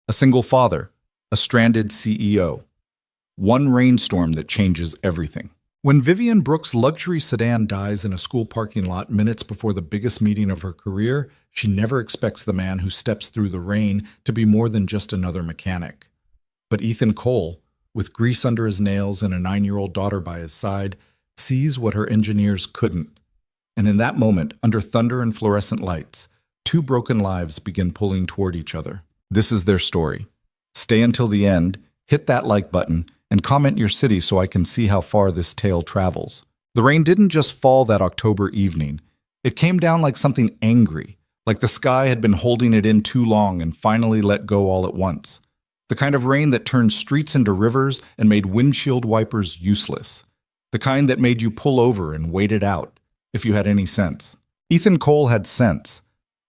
A single father, a stranded CEO. One rainstorm that changes everything. When Vivian Brooks' luxury sedan dies in a school parking lot minutes before the biggest meeting of her career, she never expects the man who steps through the rain to be more than just another mechanic. But Ethan Cole, with grease under his nails and a 9-year-old daughter by his side, sees what her engineers couldn't. And in that moment, under thunder and fluorescent lights, two broken lives begin pulling toward each other. This is their story. Stay until the end, hit that like button, and comment your city so I can see how far this tale travels. The rain didn't just fall that October evening. It came down like something angry, like the sky had been holding it in too long and finally let go all at once. The kind of rain that turned streets into rivers and made windshield wipers useless. The kind that made you pull over and wait it out, if you had any sense. Ethan Cole had sense,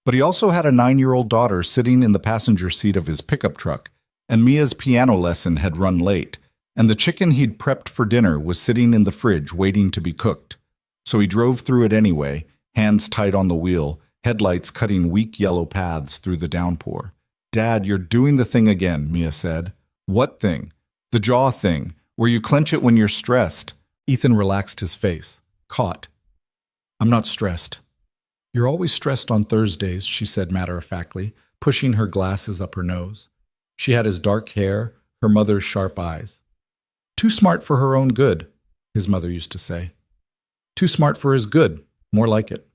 but he also had a 9-year-old daughter sitting in the passenger seat of his pickup truck, and Mia's piano lesson had run late, and the chicken he'd prepped for dinner was sitting in the fridge waiting to be cooked. So he drove through it anyway, hands tight on the wheel, headlights cutting weak yellow paths through the downpour. "Dad, you're doing the thing again," Mia said. "What thing?" "The jaw thing, where you clench it when you're stressed." Ethan relaxed his face. Caught. "I'm not stressed." "You're always stressed on Thursdays," she said matter-of-factly, pushing her glasses up her nose. She had his dark hair, her mother's sharp eyes. "Too smart for her own good," his mother used to say. "Too smart for his good, more like it."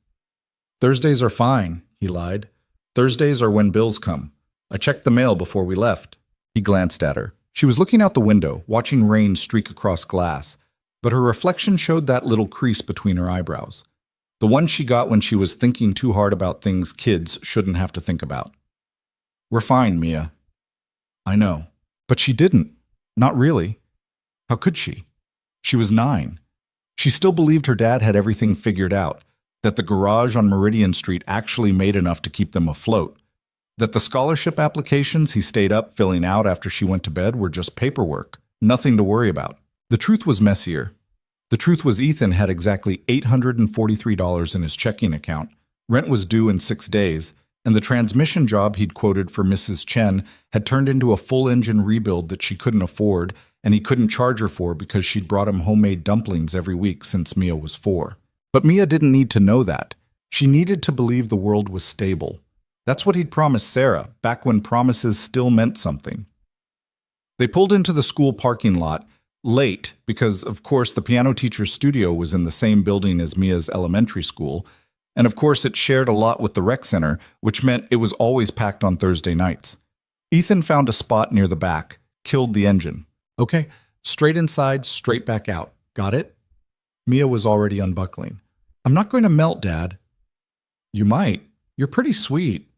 "Thursdays are fine," he lied. "Thursdays are when bills come. I checked the mail before we left." He glanced at her. She was looking out the window, watching rain streak across glass, but her reflection showed that little crease between her eyebrows. The one she got when she was thinking too hard about things kids shouldn't have to think about. "We're fine, Mia." "I know." But she didn't. Not really. How could she? She was 9. She still believed her dad had everything figured out, that the garage on Meridian Street actually made enough to keep them afloat, that the scholarship applications he stayed up filling out after she went to bed were just paperwork, nothing to worry about. The truth was messier. The truth was Ethan had exactly $843 in his checking account, rent was due in 6 days, and the transmission job he'd quoted for Mrs. Chen had turned into a full-engine rebuild that she couldn't afford, and he couldn't charge her for because she'd brought him homemade dumplings every week since Mia was 4. But Mia didn't need to know that. She needed to believe the world was stable. That's what he'd promised Sarah, back when promises still meant something. They pulled into the school parking lot, late because, of course, the piano teacher's studio was in the same building as Mia's elementary school, and of course it shared a lot with the rec center, which meant it was always packed on Thursday nights. Ethan found a spot near the back, killed the engine. "Okay, straight inside, straight back out. Got it?" Mia was already unbuckling. "I'm not going to melt, Dad." "You might. You're pretty sweet."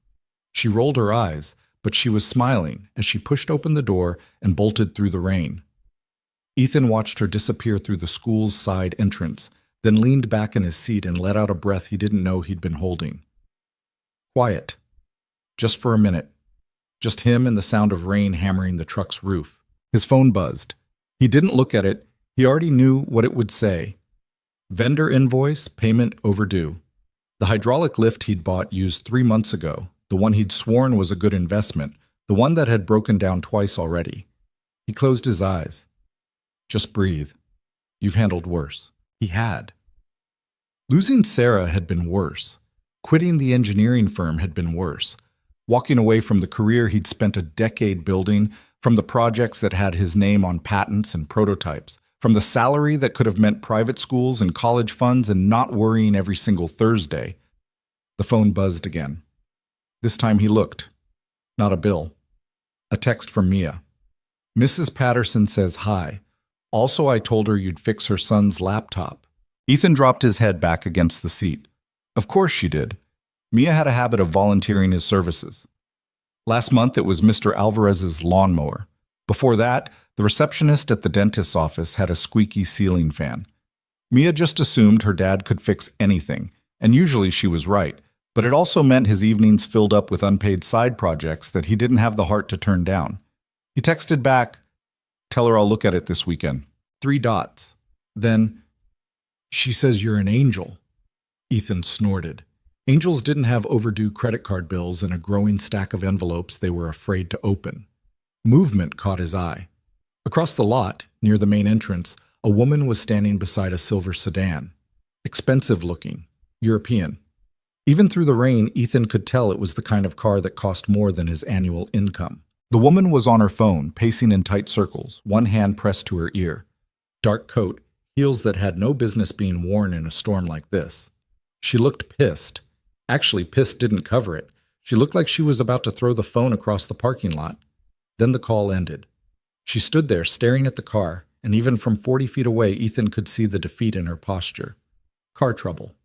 She rolled her eyes, but she was smiling as she pushed open the door and bolted through the rain. Ethan watched her disappear through the school's side entrance, then leaned back in his seat and let out a breath he didn't know he'd been holding. Quiet. Just for a minute. Just him and the sound of rain hammering the truck's roof. His phone buzzed. He didn't look at it. He already knew what it would say. Vendor invoice, payment overdue. The hydraulic lift he'd bought used 3 months ago, the one he'd sworn was a good investment, the one that had broken down twice already. He closed his eyes. Just breathe. You've handled worse. He had. Losing Sarah had been worse. Quitting the engineering firm had been worse. Walking away from the career he'd spent a decade building, from the projects that had his name on patents and prototypes, from the salary that could have meant private schools and college funds and not worrying every single Thursday. The phone buzzed again. This time he looked. Not a bill. A text from Mia. "Mrs. Patterson says hi. Also, I told her you'd fix her son's laptop." Ethan dropped his head back against the seat. Of course she did. Mia had a habit of volunteering his services. Last month it was Mr. Alvarez's lawnmower. Before that, the receptionist at the dentist's office had a squeaky ceiling fan. Mia just assumed her dad could fix anything, and usually she was right, but it also meant his evenings filled up with unpaid side projects that he didn't have the heart to turn down. He texted back, "Tell her I'll look at it this weekend." 3 dots. Then, "She says you're an angel." Ethan snorted. Angels didn't have overdue credit card bills and a growing stack of envelopes they were afraid to open. Movement caught his eye. Across the lot, near the main entrance, a woman was standing beside a silver sedan. Expensive looking, European. Even through the rain, Ethan could tell it was the kind of car that cost more than his annual income. The woman was on her phone, pacing in tight circles, one hand pressed to her ear. Dark coat, heels that had no business being worn in a storm like this. She looked pissed. Actually, pissed didn't cover it. She looked like she was about to throw the phone across the parking lot. Then the call ended. She stood there staring at the car, and even from 40 feet away, Ethan could see the defeat in her posture. Car trouble.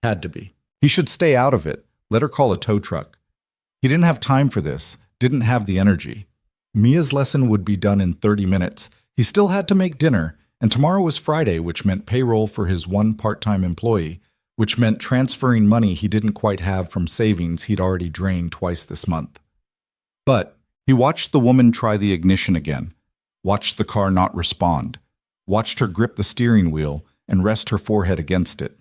Had to be. He should stay out of it. Let her call a tow truck. He didn't have time for this, didn't have the energy. Mia's lesson would be done in 30 minutes. He still had to make dinner, and tomorrow was Friday, which meant payroll for his one part-time employee, which meant transferring money he didn't quite have from savings he'd already drained twice this month. But he watched the woman try the ignition again, watched the car not respond, watched her grip the steering wheel and rest her forehead against it.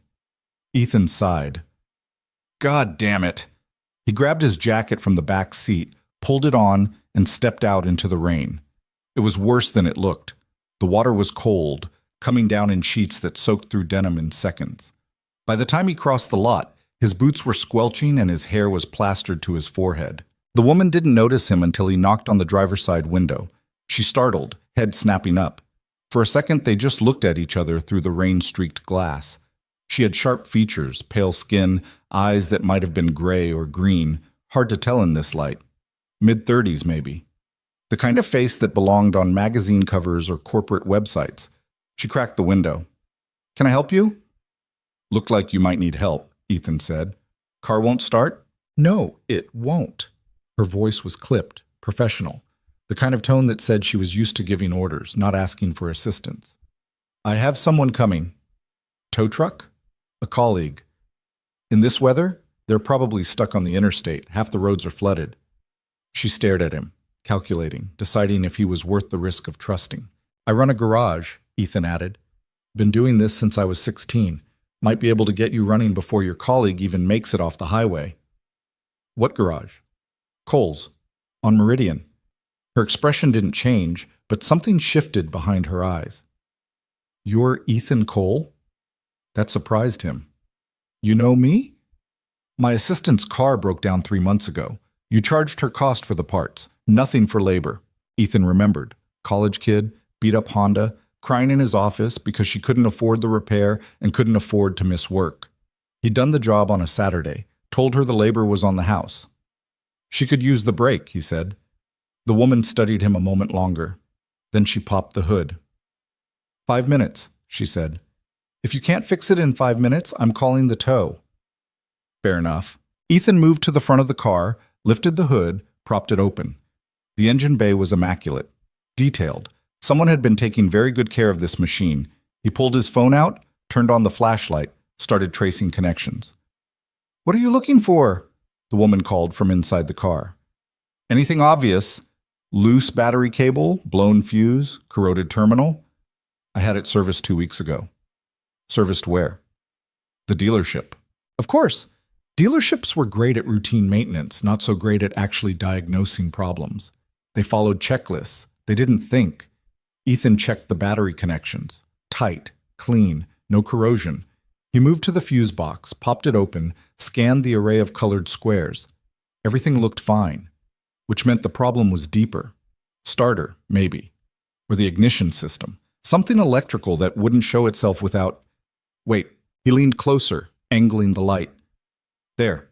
Ethan sighed. God damn it! He grabbed his jacket from the back seat, pulled it on, and stepped out into the rain. It was worse than it looked. The water was cold, coming down in sheets that soaked through denim in seconds. By the time he crossed the lot, his boots were squelching and his hair was plastered to his forehead. The woman didn't notice him until he knocked on the driver's side window. She startled, head snapping up. For a second, they just looked at each other through the rain-streaked glass. She had sharp features, pale skin, eyes that might have been gray or green, hard to tell in this light. Mid-30s, maybe. The kind of face that belonged on magazine covers or corporate websites. She cracked the window. Can I help you? Looked like you might need help, Ethan said. Car won't start? No, it won't. Her voice was clipped, professional, the kind of tone that said she was used to giving orders, not asking for assistance. I have someone coming. Tow truck? A colleague. In this weather, they're probably stuck on the interstate. Half the roads are flooded. She stared at him, calculating, deciding if he was worth the risk of trusting. I run a garage, Ethan added. Been doing this since I was 16. Might be able to get you running before your colleague even makes it off the highway. What garage? Kohl's, on Meridian. Her expression didn't change, but something shifted behind her eyes. You're Ethan Cole? That surprised him. You know me? My assistant's car broke down 3 months ago. You charged her cost for the parts, nothing for labor. Ethan remembered. College kid, beat-up Honda, crying in his office because she couldn't afford the repair and couldn't afford to miss work. He'd done the job on a Saturday, told her the labor was on the house. She could use the brake, he said. The woman studied him a moment longer. Then she popped the hood. 5 minutes, she said. If you can't fix it in 5 minutes, I'm calling the tow. Fair enough. Ethan moved to the front of the car, lifted the hood, propped it open. The engine bay was immaculate, detailed. Someone had been taking very good care of this machine. He pulled his phone out, turned on the flashlight, started tracing connections. What are you looking for? The woman called from inside the car. Anything obvious? Loose battery cable, blown fuse, corroded terminal? I had it serviced 2 weeks ago. Serviced where? The dealership. Of course. Dealerships were great at routine maintenance, not so great at actually diagnosing problems. They followed checklists. They didn't think. Ethan checked the battery connections. Tight, clean, no corrosion. He moved to the fuse box, popped it open, scanned the array of colored squares. Everything looked fine, which meant the problem was deeper. Starter, maybe. Or the ignition system. Something electrical that wouldn't show itself without... Wait, he leaned closer, angling the light. There,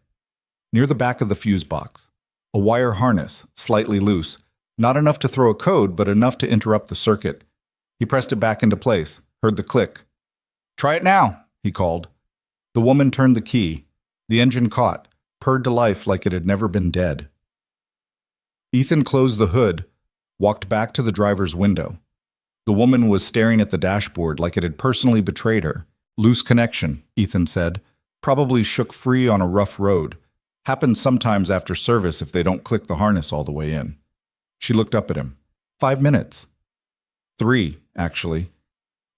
near the back of the fuse box. A wire harness, slightly loose. Not enough to throw a code, but enough to interrupt the circuit. He pressed it back into place, heard the click. Try it now, he called. The woman turned the key. The engine caught, purred to life like it had never been dead. Ethan closed the hood, walked back to the driver's window. The woman was staring at the dashboard like it had personally betrayed her. Loose connection, Ethan said. Probably shook free on a rough road. Happens sometimes after service if they don't click the harness all the way in. She looked up at him. 5 minutes. 3, actually.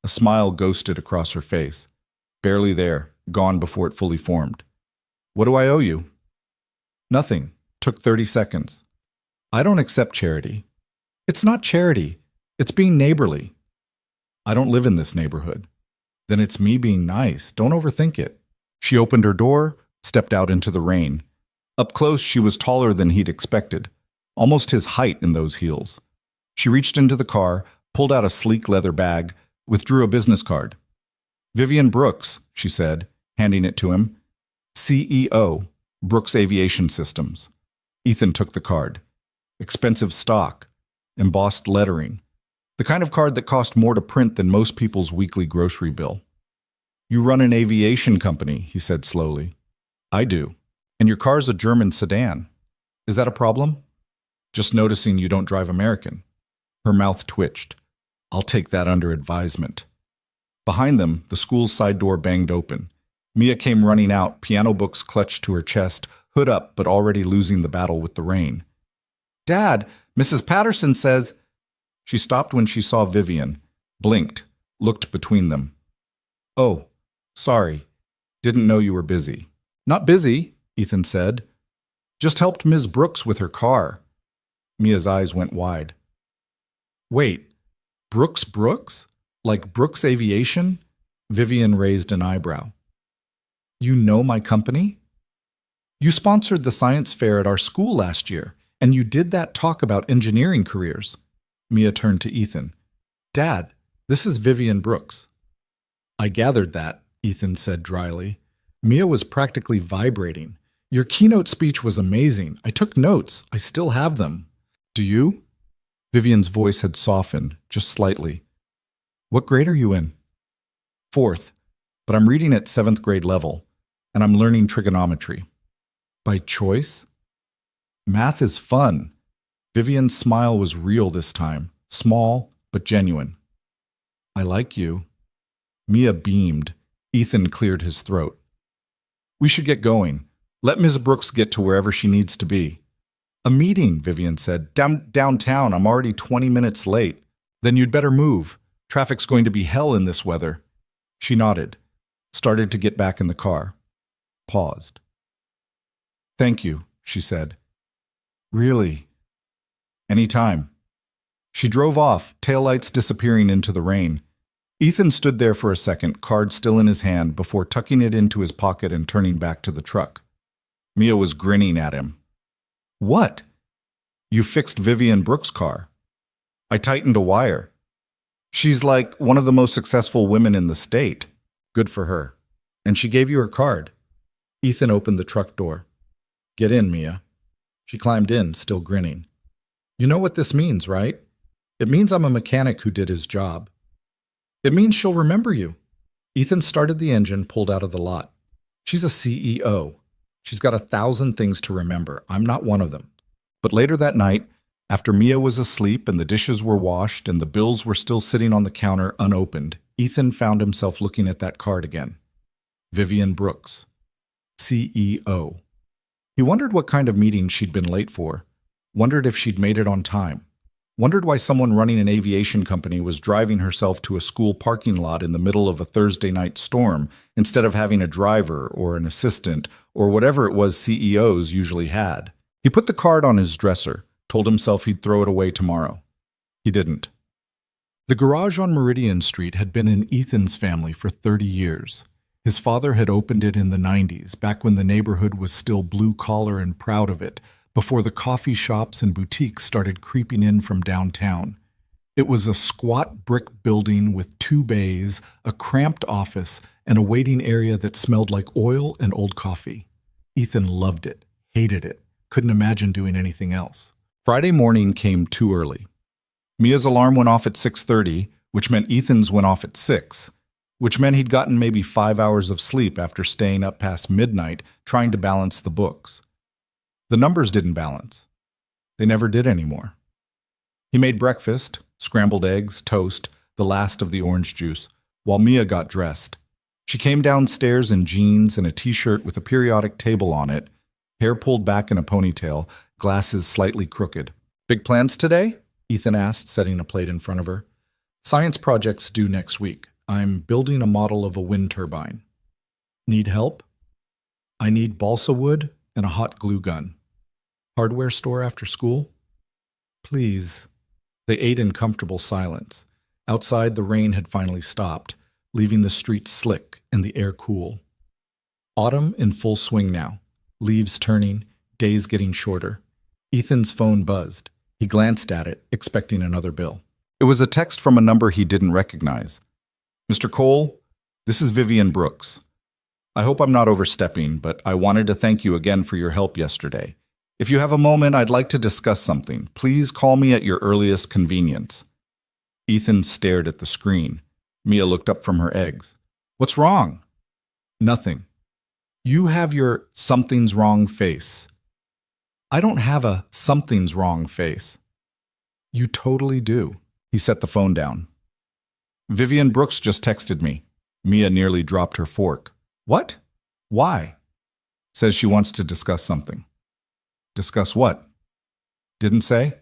A smile ghosted across her face. Barely there, gone before it fully formed. What do I owe you? Nothing. Took 30 seconds. I don't accept charity. It's not charity. It's being neighborly. I don't live in this neighborhood. Then it's me being nice. Don't overthink it. She opened her door, stepped out into the rain. Up close, she was taller than he'd expected, almost his height in those heels. She reached into the car, pulled out a sleek leather bag, withdrew a business card. Vivian Brooks, she said, handing it to him. CEO, Brooks Aviation Systems. Ethan took the card. Expensive stock, embossed lettering, the kind of card that cost more to print than most people's weekly grocery bill. You run an aviation company, he said slowly. I do. And your car's a German sedan. Is that a problem? Just noticing you don't drive American. Her mouth twitched. I'll take that under advisement. Behind them, the school's side door banged open. Mia came running out, piano books clutched to her chest, hood up but already losing the battle with the rain. Dad, Mrs. Patterson says... She stopped when she saw Vivian, blinked, looked between them. Oh, sorry. Didn't know you were busy. Not busy, Ethan said. Just helped Ms. Brooks with her car. Mia's eyes went wide. Wait, Brooks? Like Brooks Aviation? Vivian raised an eyebrow. You know my company? You sponsored the science fair at our school last year, and you did that talk about engineering careers. Mia turned to Ethan. Dad, this is Vivian Brooks. I gathered that, Ethan said dryly. Mia was practically vibrating. Your keynote speech was amazing. I took notes. I still have them. Do you? Vivian's voice had softened, just slightly. What grade are you in? 4th, but I'm reading at 7th grade level, and I'm learning trigonometry. By choice? Math is fun. Vivian's smile was real this time, small but genuine. I like you. Mia beamed. Ethan cleared his throat. We should get going. Let Ms. Brooks get to wherever she needs to be. A meeting, Vivian said. Downtown. I'm already 20 minutes late. Then you'd better move. Traffic's going to be hell in this weather. She nodded, started to get back in the car, paused. Thank you, she said. Really? Anytime. She drove off, taillights disappearing into the rain. Ethan stood there for a second, card still in his hand, before tucking it into his pocket and turning back to the truck. Mia was grinning at him. What? You fixed Vivian Brooks' car. I tightened a wire. She's like one of the most successful women in the state. Good for her. And she gave you her card. Ethan opened the truck door. Get in, Mia. She climbed in, still grinning. You know what this means, right? It means I'm a mechanic who did his job. It means she'll remember you. Ethan started the engine, pulled out of the lot. She's a CEO. She's got 1,000 things to remember. I'm not one of them. But later that night, after Mia was asleep and the dishes were washed and the bills were still sitting on the counter unopened, Ethan found himself looking at that card again. Vivian Brooks, CEO. He wondered what kind of meeting she'd been late for, wondered if she'd made it on time, wondered why someone running an aviation company was driving herself to a school parking lot in the middle of a Thursday night storm instead of having a driver or an assistant or whatever it was CEOs usually had. He put the card on his dresser, told himself he'd throw it away tomorrow. He didn't. The garage on Meridian Street had been in Ethan's family for 30 years. His father had opened it in the 90s, back when the neighborhood was still blue-collar and proud of it, before the coffee shops and boutiques started creeping in from downtown. It was a squat brick building with 2 bays, a cramped office, and a waiting area that smelled like oil and old coffee. Ethan loved it, hated it, couldn't imagine doing anything else. Friday morning came too early. Mia's alarm went off at 6:30, which meant Ethan's went off at 6, which meant he'd gotten maybe 5 hours of sleep after staying up past midnight trying to balance the books. The numbers didn't balance. They never did anymore. He made breakfast, scrambled eggs, toast, the last of the orange juice, while Mia got dressed. She came downstairs in jeans and a t-shirt with a periodic table on it, hair pulled back in a ponytail, glasses slightly crooked. Big plans today? Ethan asked, setting a plate in front of her. Science project's due next week. I'm building a model of a wind turbine. Need help? I need balsa wood and a hot glue gun. Hardware store after school? Please. They ate in comfortable silence. Outside, the rain had finally stopped, leaving the streets slick and the air cool. Autumn in full swing now, leaves turning, days getting shorter. Ethan's phone buzzed. He glanced at it, expecting another bill. It was a text from a number he didn't recognize. "Mr. Cole, this is Vivian Brooks. I hope I'm not overstepping, but I wanted to thank you again for your help yesterday. If you have a moment, I'd like to discuss something. Please call me at your earliest convenience." Ethan stared at the screen. Mia looked up from her eggs. "What's wrong?" "Nothing." "You have your something's wrong face." "I don't have a something's wrong face." "You totally do." He set the phone down. "Vivian Brooks just texted me." Mia nearly dropped her fork. "What? Why?" "Says she wants to discuss something." "Discuss what?" "Didn't say."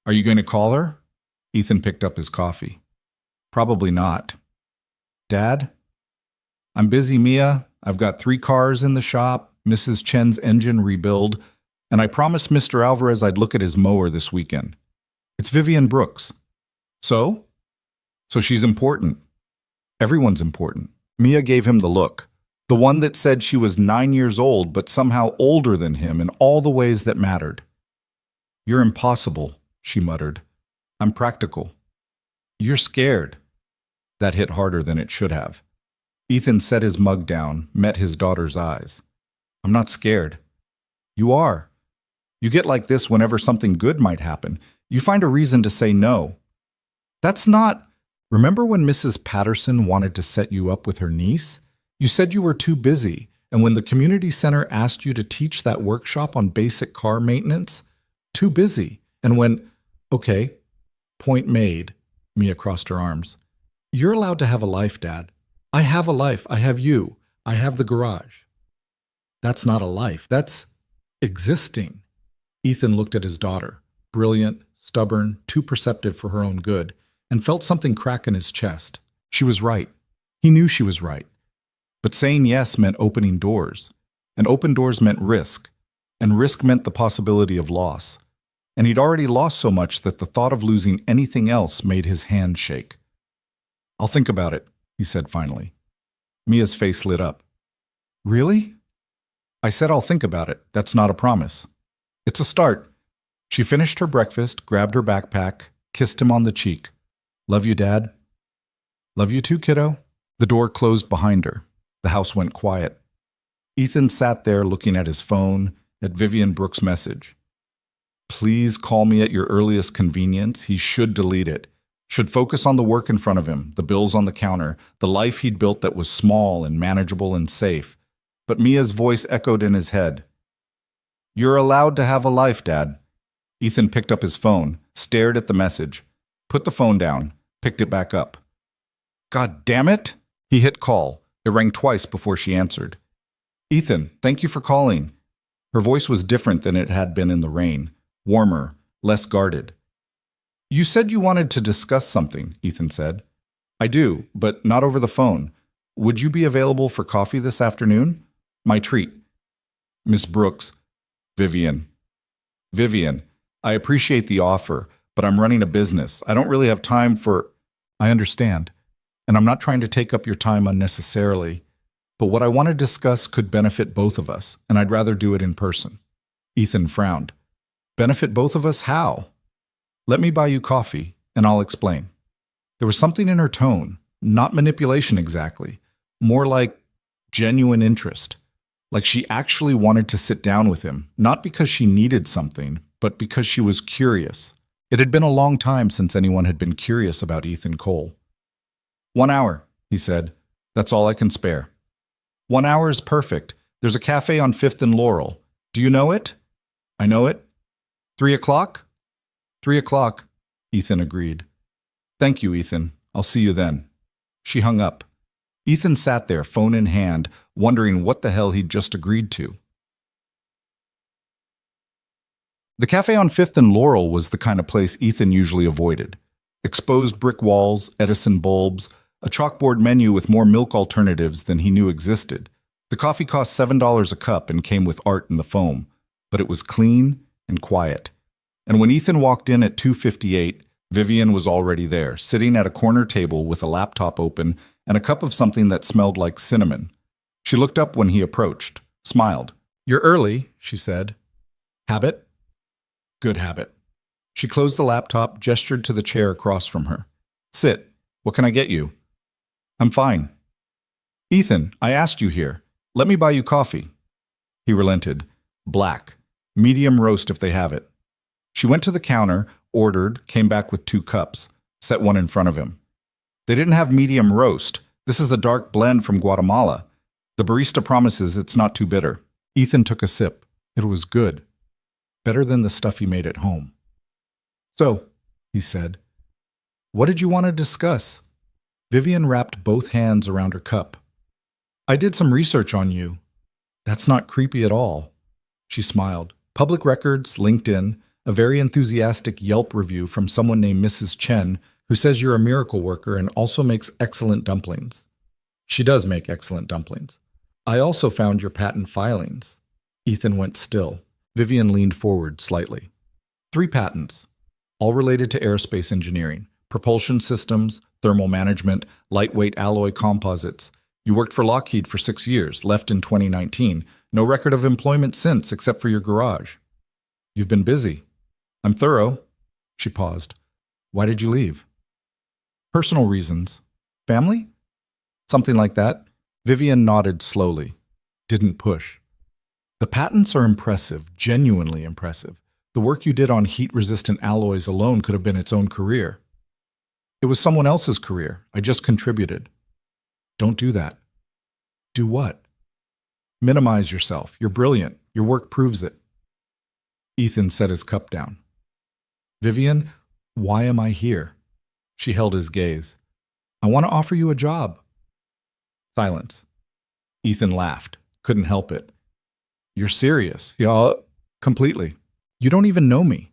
"Are you going to call her?" Ethan picked up his coffee. "Probably not." "Dad?" "I'm busy, Mia. I've got 3 cars in the shop, Mrs. Chen's engine rebuild, and I promised Mr. Alvarez I'd look at his mower this weekend. It's Vivian Brooks." "So?" "So she's important." "Everyone's important." Mia gave him the look, the one that said she was 9 years old but somehow older than him in all the ways that mattered. "You're impossible," she muttered. "I'm practical." "You're scared." That hit harder than it should have. Ethan set his mug down, met his daughter's eyes. "I'm not scared." "You are. You get like this whenever something good might happen. You find a reason to say no." "That's not—" "Remember when Mrs. Patterson wanted to set you up with her niece? You said you were too busy, and when the community center asked you to teach that workshop on basic car maintenance? Too busy. And when— Okay, point made." Mia crossed her arms. "You're allowed to have a life, Dad. I have a life. I have you. I have the garage." "That's not a life. That's existing." Ethan looked at his daughter, brilliant, stubborn, too perceptive for her own good, and felt something crack in his chest. She was right. He knew she was right. But saying yes meant opening doors, and open doors meant risk, and risk meant the possibility of loss. And he'd already lost so much that the thought of losing anything else made his hand shake. "I'll think about it," he said finally. Mia's face lit up. "Really?" "I said I'll think about it. That's not a promise." "It's a start." She finished her breakfast, grabbed her backpack, kissed him on the cheek. "Love you, Dad." "Love you too, kiddo." The door closed behind her. The house went quiet. Ethan sat there looking at his phone, at Vivian Brooks' message. "Please call me at your earliest convenience." He should delete it. Should focus on the work in front of him, the bills on the counter, the life he'd built that was small and manageable and safe. But Mia's voice echoed in his head. "You're allowed to have a life, Dad." Ethan picked up his phone, stared at the message, put the phone down, picked it back up. "God damn it!" He hit call. It rang twice before she answered. "Ethan, thank you for calling." Her voice was different than it had been in the rain, warmer, less guarded. "You said you wanted to discuss something," Ethan said. "I do, but not over the phone. Would you be available for coffee this afternoon? My treat." "Miss Brooks." "Vivian." "Vivian, I appreciate the offer, but I'm running a business. I don't really have time for—" "I understand. And I'm not trying to take up your time unnecessarily, but what I want to discuss could benefit both of us, and I'd rather do it in person." Ethan frowned. "Benefit both of us? How?" "Let me buy you coffee, and I'll explain." There was something in her tone, not manipulation exactly, more like genuine interest, like she actually wanted to sit down with him, not because she needed something, but because she was curious. It had been a long time since anyone had been curious about Ethan Cole. "1 hour," he said. "That's all I can spare." "1 hour is perfect. There's a cafe on 5th and Laurel. Do you know it?" "I know it." 3 o'clock? 3 o'clock, Ethan agreed. "Thank you, Ethan. I'll see you then." She hung up. Ethan sat there, phone in hand, wondering what the hell he'd just agreed to. The cafe on 5th and Laurel was the kind of place Ethan usually avoided. Exposed brick walls, Edison bulbs, a chalkboard menu with more milk alternatives than he knew existed. The coffee cost $7 a cup and came with art in the foam, but it was clean and quiet. And when Ethan walked in at 2:58, Vivian was already there, sitting at a corner table with a laptop open and a cup of something that smelled like cinnamon. She looked up when he approached, smiled. "You're early," she said. "Habit?" "Good habit." She closed the laptop, gestured to the chair across from her. "Sit. What can I get you?" "I'm fine." "Ethan, I asked you here. Let me buy you coffee." He relented. "Black. Medium roast if they have it." She went to the counter, ordered, came back with 2 cups, set one in front of him. "They didn't have medium roast. This is a dark blend from Guatemala. The barista promises it's not too bitter." Ethan took a sip. It was good. Better than the stuff he made at home. "So," he said, "what did you want to discuss?" Vivian wrapped both hands around her cup. "I did some research on you." "That's not creepy at all." She smiled. "Public records, LinkedIn, a very enthusiastic Yelp review from someone named Mrs. Chen, who says you're a miracle worker and also makes excellent dumplings." She does make excellent dumplings. "I also found your patent filings." Ethan went still. Vivian leaned forward slightly. 3 patents, all related to aerospace engineering, propulsion systems, thermal management, lightweight alloy composites. You worked for Lockheed for 6 years, left in 2019. No record of employment since, except for your garage. You've been busy. I'm thorough. She paused. Why did you leave? Personal reasons. Family? Something like that. Vivian nodded slowly. Didn't push. The patents are impressive, genuinely impressive. The work you did on heat-resistant alloys alone could have been its own career. It was someone else's career. I just contributed. Don't do that. Do what? Minimize yourself. You're brilliant. Your work proves it. Ethan set his cup down. Vivian, why am I here? She held his gaze. I want to offer you a job. Silence. Ethan laughed. Couldn't help it. You're serious. Yeah, completely. You don't even know me.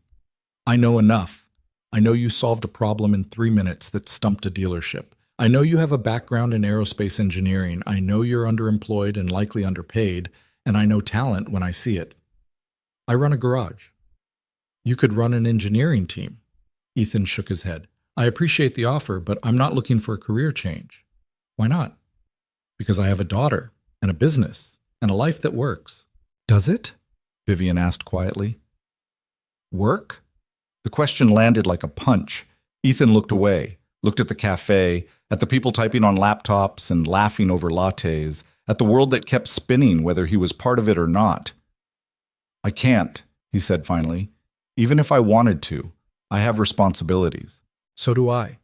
I know enough. I know you solved a problem in 3 minutes that stumped a dealership. I know you have a background in aerospace engineering. I know you're underemployed and likely underpaid, and I know talent when I see it. I run a garage. You could run an engineering team. Ethan shook his head. I appreciate the offer, but I'm not looking for a career change. Why not? Because I have a daughter and a business and a life that works. Does it? Vivian asked quietly. Work? The question landed like a punch. Ethan looked away, looked at the cafe, at the people typing on laptops and laughing over lattes, at the world that kept spinning whether he was part of it or not. I can't, he said finally. Even if I wanted to, I have responsibilities. So do I.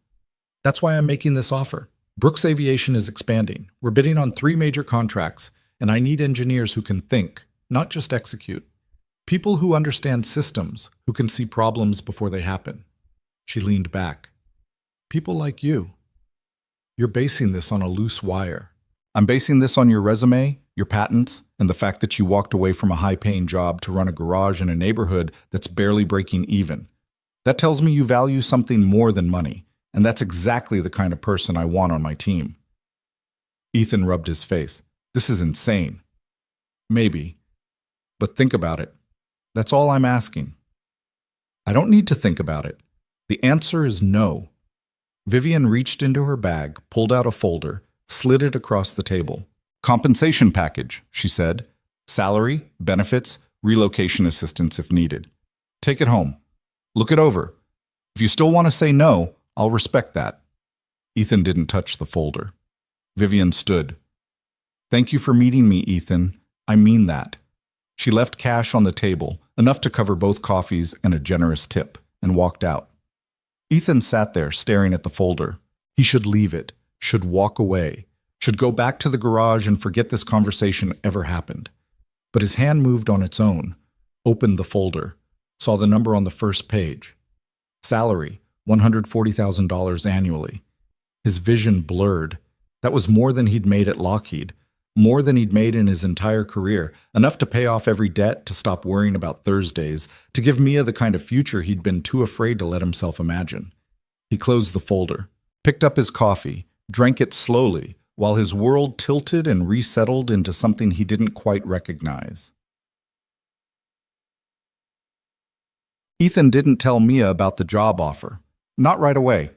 That's why I'm making this offer. Brooks Aviation is expanding. We're bidding on 3 major contracts, and I need engineers who can think, not just execute. People who understand systems, who can see problems before they happen. She leaned back. People like you. You're basing this on a loose wire. I'm basing this on your resume, your patents, and the fact that you walked away from a high-paying job to run a garage in a neighborhood that's barely breaking even. That tells me you value something more than money, and that's exactly the kind of person I want on my team. Ethan rubbed his face. This is insane. Maybe. But think about it. That's all I'm asking. I don't need to think about it. The answer is no. Vivian reached into her bag, pulled out a folder, slid it across the table. Compensation package, she said. Salary, benefits, relocation assistance if needed. Take it home. Look it over. If you still want to say no, I'll respect that. Ethan didn't touch the folder. Vivian stood. Thank you for meeting me, Ethan. I mean that. She left cash on the table, enough to cover both coffees and a generous tip, and walked out. Ethan sat there staring at the folder. He should leave it, should walk away, should go back to the garage and forget this conversation ever happened. But his hand moved on its own, opened the folder, saw the number on the first page. Salary, $140,000 annually. His vision blurred. That was more than he'd made at Lockheed, more than he'd made in his entire career, enough to pay off every debt, to stop worrying about Thursdays, to give Mia the kind of future he'd been too afraid to let himself imagine. He closed the folder, picked up his coffee, drank it slowly, while his world tilted and resettled into something he didn't quite recognize. Ethan didn't tell Mia about the job offer. Not right away.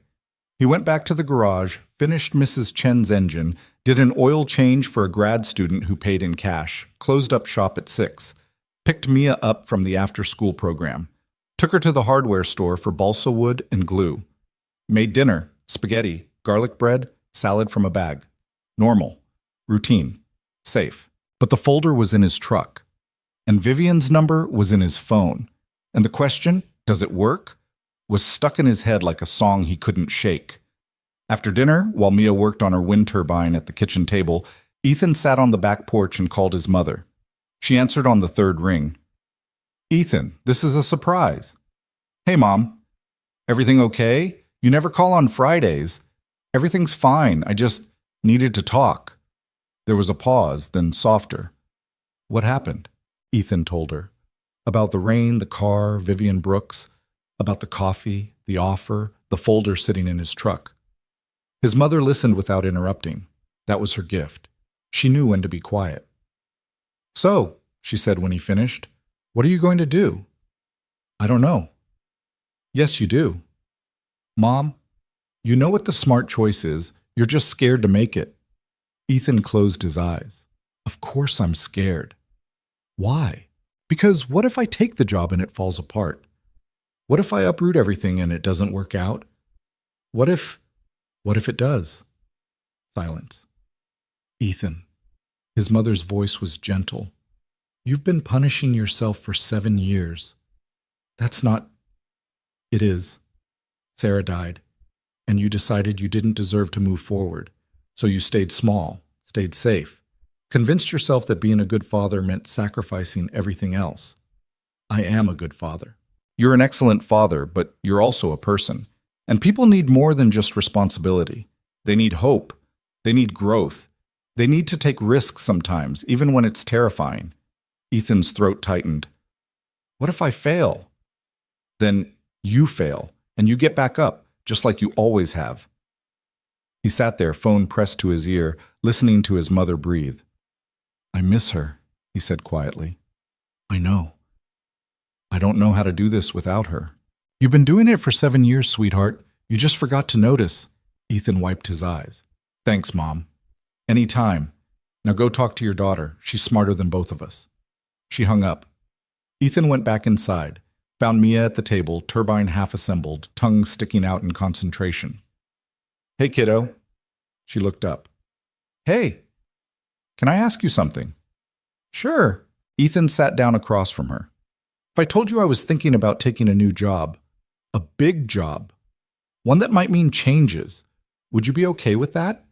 He went back to the garage, finished Mrs. Chen's engine, did an oil change for a grad student who paid in cash, closed up shop at 6, picked Mia up from the after-school program, took her to the hardware store for balsa wood and glue, made dinner, spaghetti, garlic bread, salad from a bag. Normal, routine, safe. But the folder was in his truck, and Vivian's number was in his phone, and the question, does it work, was stuck in his head like a song he couldn't shake. After dinner, while Mia worked on her wind turbine at the kitchen table, Ethan sat on the back porch and called his mother. She answered on the third ring. "Ethan, this is a surprise." "Hey, Mom. Everything okay? You never call on Fridays." "Everything's fine. I just needed to talk." There was a pause, then softer. "What happened?" Ethan told her. About the rain, the car, Vivian Brooks, about the coffee, the offer, the folder sitting in his truck. His mother listened without interrupting. That was her gift. She knew when to be quiet. "So," she said when he finished, "what are you going to do?" "I don't know." "Yes, you do." "Mom, you know what the smart choice is. You're just scared to make it." Ethan closed his eyes. "Of course I'm scared." "Why?" "Because what if I take the job and it falls apart? What if I uproot everything and it doesn't work out? What if it does?" Silence. "Ethan." His mother's voice was gentle. "You've been punishing yourself for 7 years. That's not—" "It is. Sarah died, and you decided you didn't deserve to move forward, so you stayed small, stayed safe, convinced yourself that being a good father meant sacrificing everything else. I am a good father. You're an excellent father, but you're also a person. And people need more than just responsibility. They need hope. They need growth. They need to take risks sometimes, even when it's terrifying." Ethan's throat tightened. "What if I fail?" "Then you fail, and you get back up, just like you always have." He sat there, phone pressed to his ear, listening to his mother breathe. "I miss her," he said quietly. "I know. I don't know how to do this without her." "You've been doing it for 7 years, sweetheart. You just forgot to notice." Ethan wiped his eyes. "Thanks, Mom. Any time. Now go talk to your daughter. She's smarter than both of us." She hung up. Ethan went back inside, found Mia at the table, turbine half assembled, tongue sticking out in concentration. "Hey, kiddo." She looked up. "Hey, can I ask you something?" "Sure." Ethan sat down across from her. "If I told you I was thinking about taking a new job, a big job, one that might mean changes, would you be okay with that?"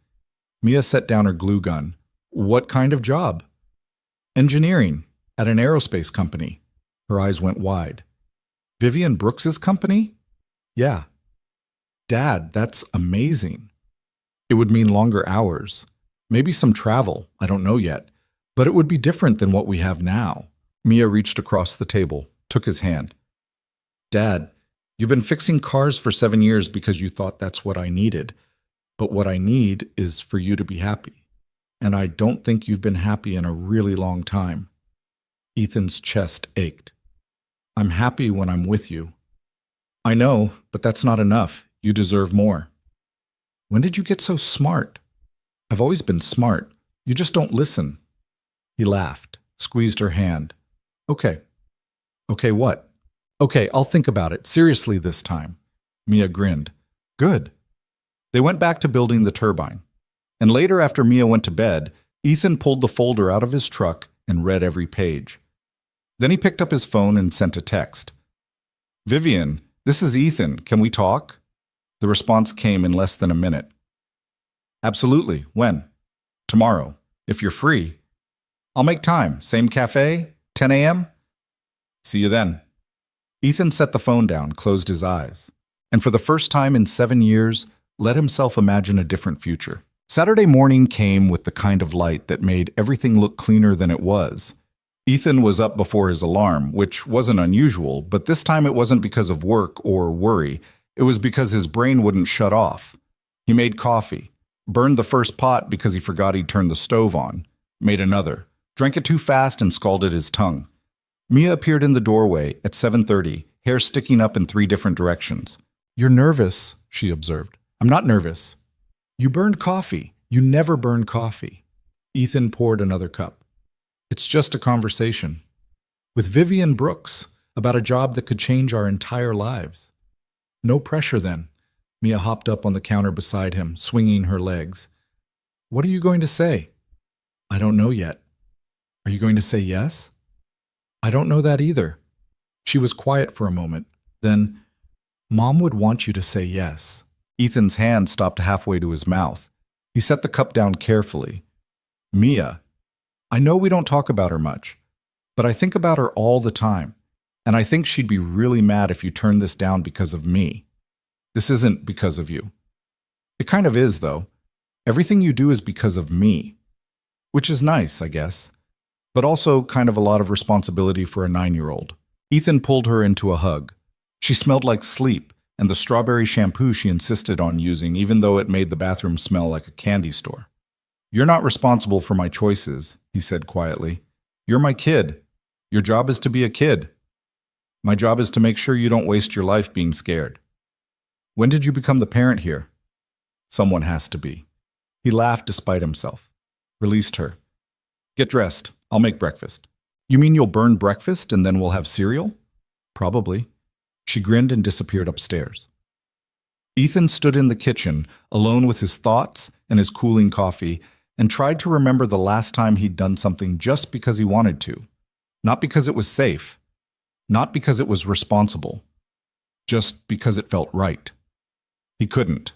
Mia set down her glue gun. "What kind of job?" "Engineering, at an aerospace company." Her eyes went wide. "Vivian Brooks's company?" "Yeah." "Dad, that's amazing." "It would mean longer hours. Maybe some travel, I don't know yet. But it would be different than what we have now." Mia reached across the table, took his hand. "Dad, you've been fixing cars for 7 years because you thought that's what I needed. But what I need is for you to be happy. And I don't think you've been happy in a really long time." Ethan's chest ached. "I'm happy when I'm with you." "I know, but that's not enough. You deserve more." "When did you get so smart?" "I've always been smart. You just don't listen." He laughed, squeezed her hand. "Okay." "Okay, what?" "Okay, I'll think about it, seriously this time." Mia grinned. "Good." They went back to building the turbine. And later, after Mia went to bed, Ethan pulled the folder out of his truck and read every page. Then he picked up his phone and sent a text. "Vivian, this is Ethan. Can we talk?" The response came in less than a minute. "Absolutely. When?" "Tomorrow, if you're free." "I'll make time. Same cafe? 10 a.m.? "See you then." Ethan set the phone down, closed his eyes, and for the first time in 7 years, let himself imagine a different future. Saturday morning came with the kind of light that made everything look cleaner than it was. Ethan was up before his alarm, which wasn't unusual, but this time it wasn't because of work or worry. It was because his brain wouldn't shut off. He made coffee, burned the first pot because he forgot he'd turned the stove on, made another, drank it too fast and scalded his tongue. Mia appeared in the doorway at 7:30, hair sticking up in 3 different directions. "You're nervous," she observed. "I'm not nervous." "You burned coffee. You never burn coffee." Ethan poured another cup. "It's just a conversation. With Vivian Brooks, about a job that could change our entire lives." "No pressure then." Mia hopped up on the counter beside him, swinging her legs. "What are you going to say?" "I don't know yet." "Are you going to say yes?" "I don't know that either." She was quiet for a moment. Then, "Mom would want you to say yes." Ethan's hand stopped halfway to his mouth. He set the cup down carefully. "Mia, I know we don't talk about her much, but I think about her all the time, and I think she'd be really mad if you turned this down because of me. This isn't because of you." "It kind of is, though. Everything you do is because of me. Which is nice, I guess, but also kind of a lot of responsibility for a 9-year-old. Ethan pulled her into a hug. She smelled like sleep and the strawberry shampoo she insisted on using, even though it made the bathroom smell like a candy store. "You're not responsible for my choices," he said quietly. "You're my kid. Your job is to be a kid. My job is to make sure you don't waste your life being scared." "When did you become the parent here?" "Someone has to be." He laughed despite himself. Released her. "Get dressed. I'll make breakfast." "You mean you'll burn breakfast and then we'll have cereal?" "Probably." She grinned and disappeared upstairs. Ethan stood in the kitchen, alone with his thoughts and his cooling coffee, and tried to remember the last time he'd done something just because he wanted to. Not because it was safe. Not because it was responsible. Just because it felt right. He couldn't.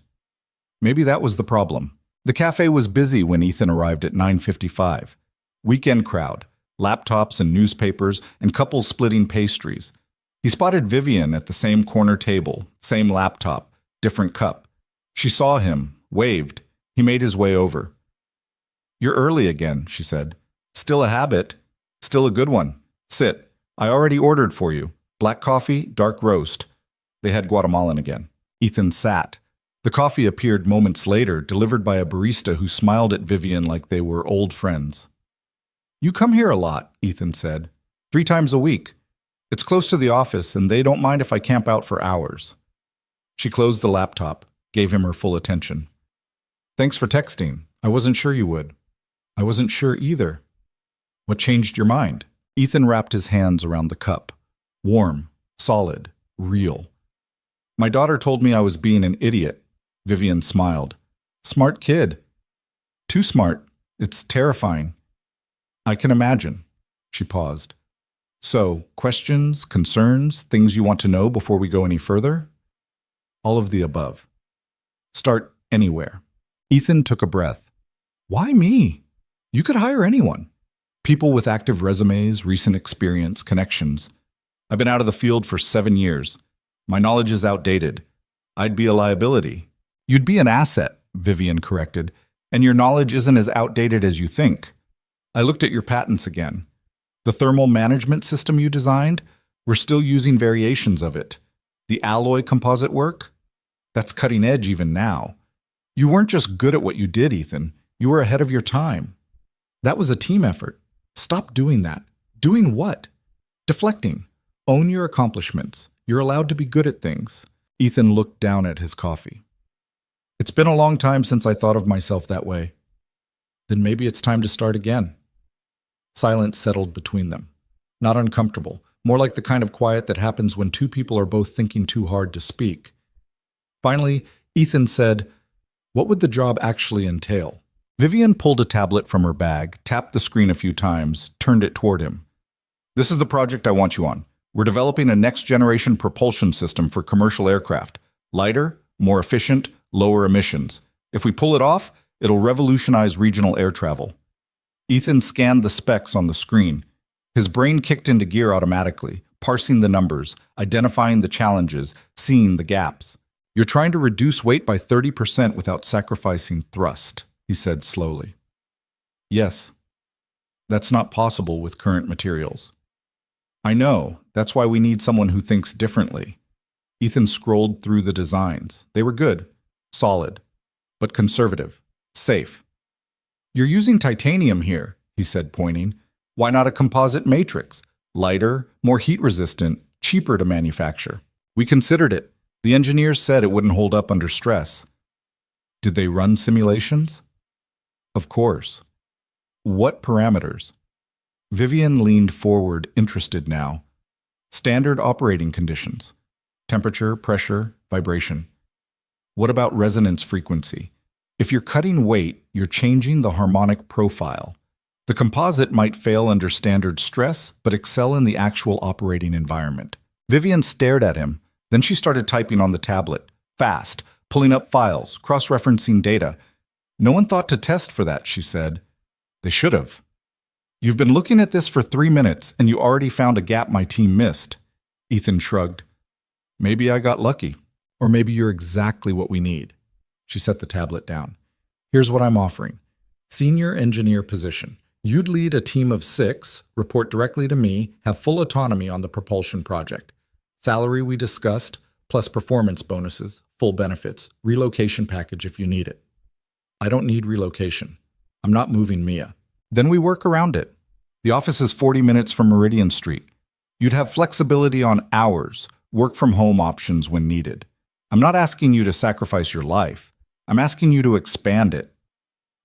Maybe that was the problem. The cafe was busy when Ethan arrived at 9:55. Weekend crowd, laptops and newspapers, and couples splitting pastries. He spotted Vivian at the same corner table, same laptop, different cup. She saw him, waved. He made his way over. "You're early again," she said. "Still a habit. Still a good one. Sit. I already ordered for you. Black coffee, dark roast." They had Guatemalan again. Ethan sat. The coffee appeared moments later, delivered by a barista who smiled at Vivian like they were old friends. "You come here a lot," Ethan said. 3 times a week. It's close to the office, and they don't mind if I camp out for hours." She closed the laptop, gave him her full attention. "Thanks for texting. I wasn't sure you would." "I wasn't sure either." "What changed your mind?" Ethan wrapped his hands around the cup. Warm, solid, real. "My daughter told me I was being an idiot." Vivian smiled. "Smart kid." "Too smart. It's terrifying." "I can imagine." She paused. "So, questions, concerns, things you want to know before we go any further?" "All of the above." "Start anywhere." Ethan took a breath. "Why me? You could hire anyone. People with active resumes, recent experience, connections. I've been out of the field for 7 years. My knowledge is outdated. I'd be a liability." "You'd be an asset," Vivian corrected, "and your knowledge isn't as outdated as you think. I looked at your patents again. The thermal management system you designed, we're still using variations of it. The alloy composite work? That's cutting edge even now. You weren't just good at what you did, Ethan. You were ahead of your time. That was a team effort. Stop doing that. Doing what? Deflecting. Own your accomplishments. You're allowed to be good at things." Ethan looked down at his coffee. "It's been a long time since I thought of myself that way." "Then maybe it's time to start again." Silence settled between them. Not uncomfortable, more like the kind of quiet that happens when 2 people are both thinking too hard to speak. Finally, Ethan said, "What would the job actually entail?" Vivian pulled a tablet from her bag, tapped the screen a few times, turned it toward him. "This is the project I want you on. We're developing a next-generation propulsion system for commercial aircraft. Lighter, more efficient, lower emissions. If we pull it off, it'll revolutionize regional air travel." Ethan scanned the specs on the screen. His brain kicked into gear automatically, parsing the numbers, identifying the challenges, seeing the gaps. "You're trying to reduce weight by 30% without sacrificing thrust," he said slowly. "Yes. That's not possible with current materials." "I know. That's why we need someone who thinks differently." Ethan scrolled through the designs. They were good, solid, but conservative, safe. "You're using titanium here," he said, pointing. "Why not a composite matrix? Lighter, more heat-resistant, cheaper to manufacture. We considered it. The engineers said it wouldn't hold up under stress. Did they run simulations? Of course. What parameters? Vivian leaned forward, interested now. Standard operating conditions. Temperature, pressure, vibration. What about resonance frequency? If you're cutting weight, you're changing the harmonic profile. The composite might fail under standard stress, but excel in the actual operating environment. Vivian stared at him. Then she started typing on the tablet, fast, pulling up files, cross-referencing data. No one thought to test for that, she said. They should have. You've been looking at this for 3 minutes, and you already found a gap my team missed. Ethan shrugged. Maybe I got lucky. Or maybe you're exactly what we need. She set the tablet down. Here's what I'm offering. Senior engineer position. You'd lead a team of 6, report directly to me, have full autonomy on the propulsion project. Salary we discussed, plus performance bonuses, full benefits, relocation package if you need it. I don't need relocation. I'm not moving Mia. Then we work around it. The office is 40 minutes from Meridian Street. You'd have flexibility on hours, work from home options when needed. I'm not asking you to sacrifice your life. I'm asking you to expand it.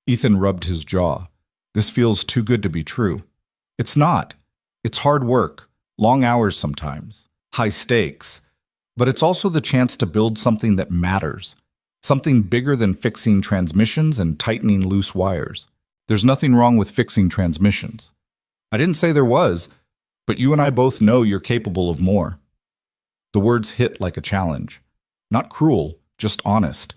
Ethan rubbed his jaw. This feels too good to be true. It's not. It's hard work, long hours sometimes, high stakes. But it's also the chance to build something that matters, something bigger than fixing transmissions and tightening loose wires. There's nothing wrong with fixing transmissions. I didn't say there was, but you and I both know you're capable of more. The words hit like a challenge. Not cruel, just honest.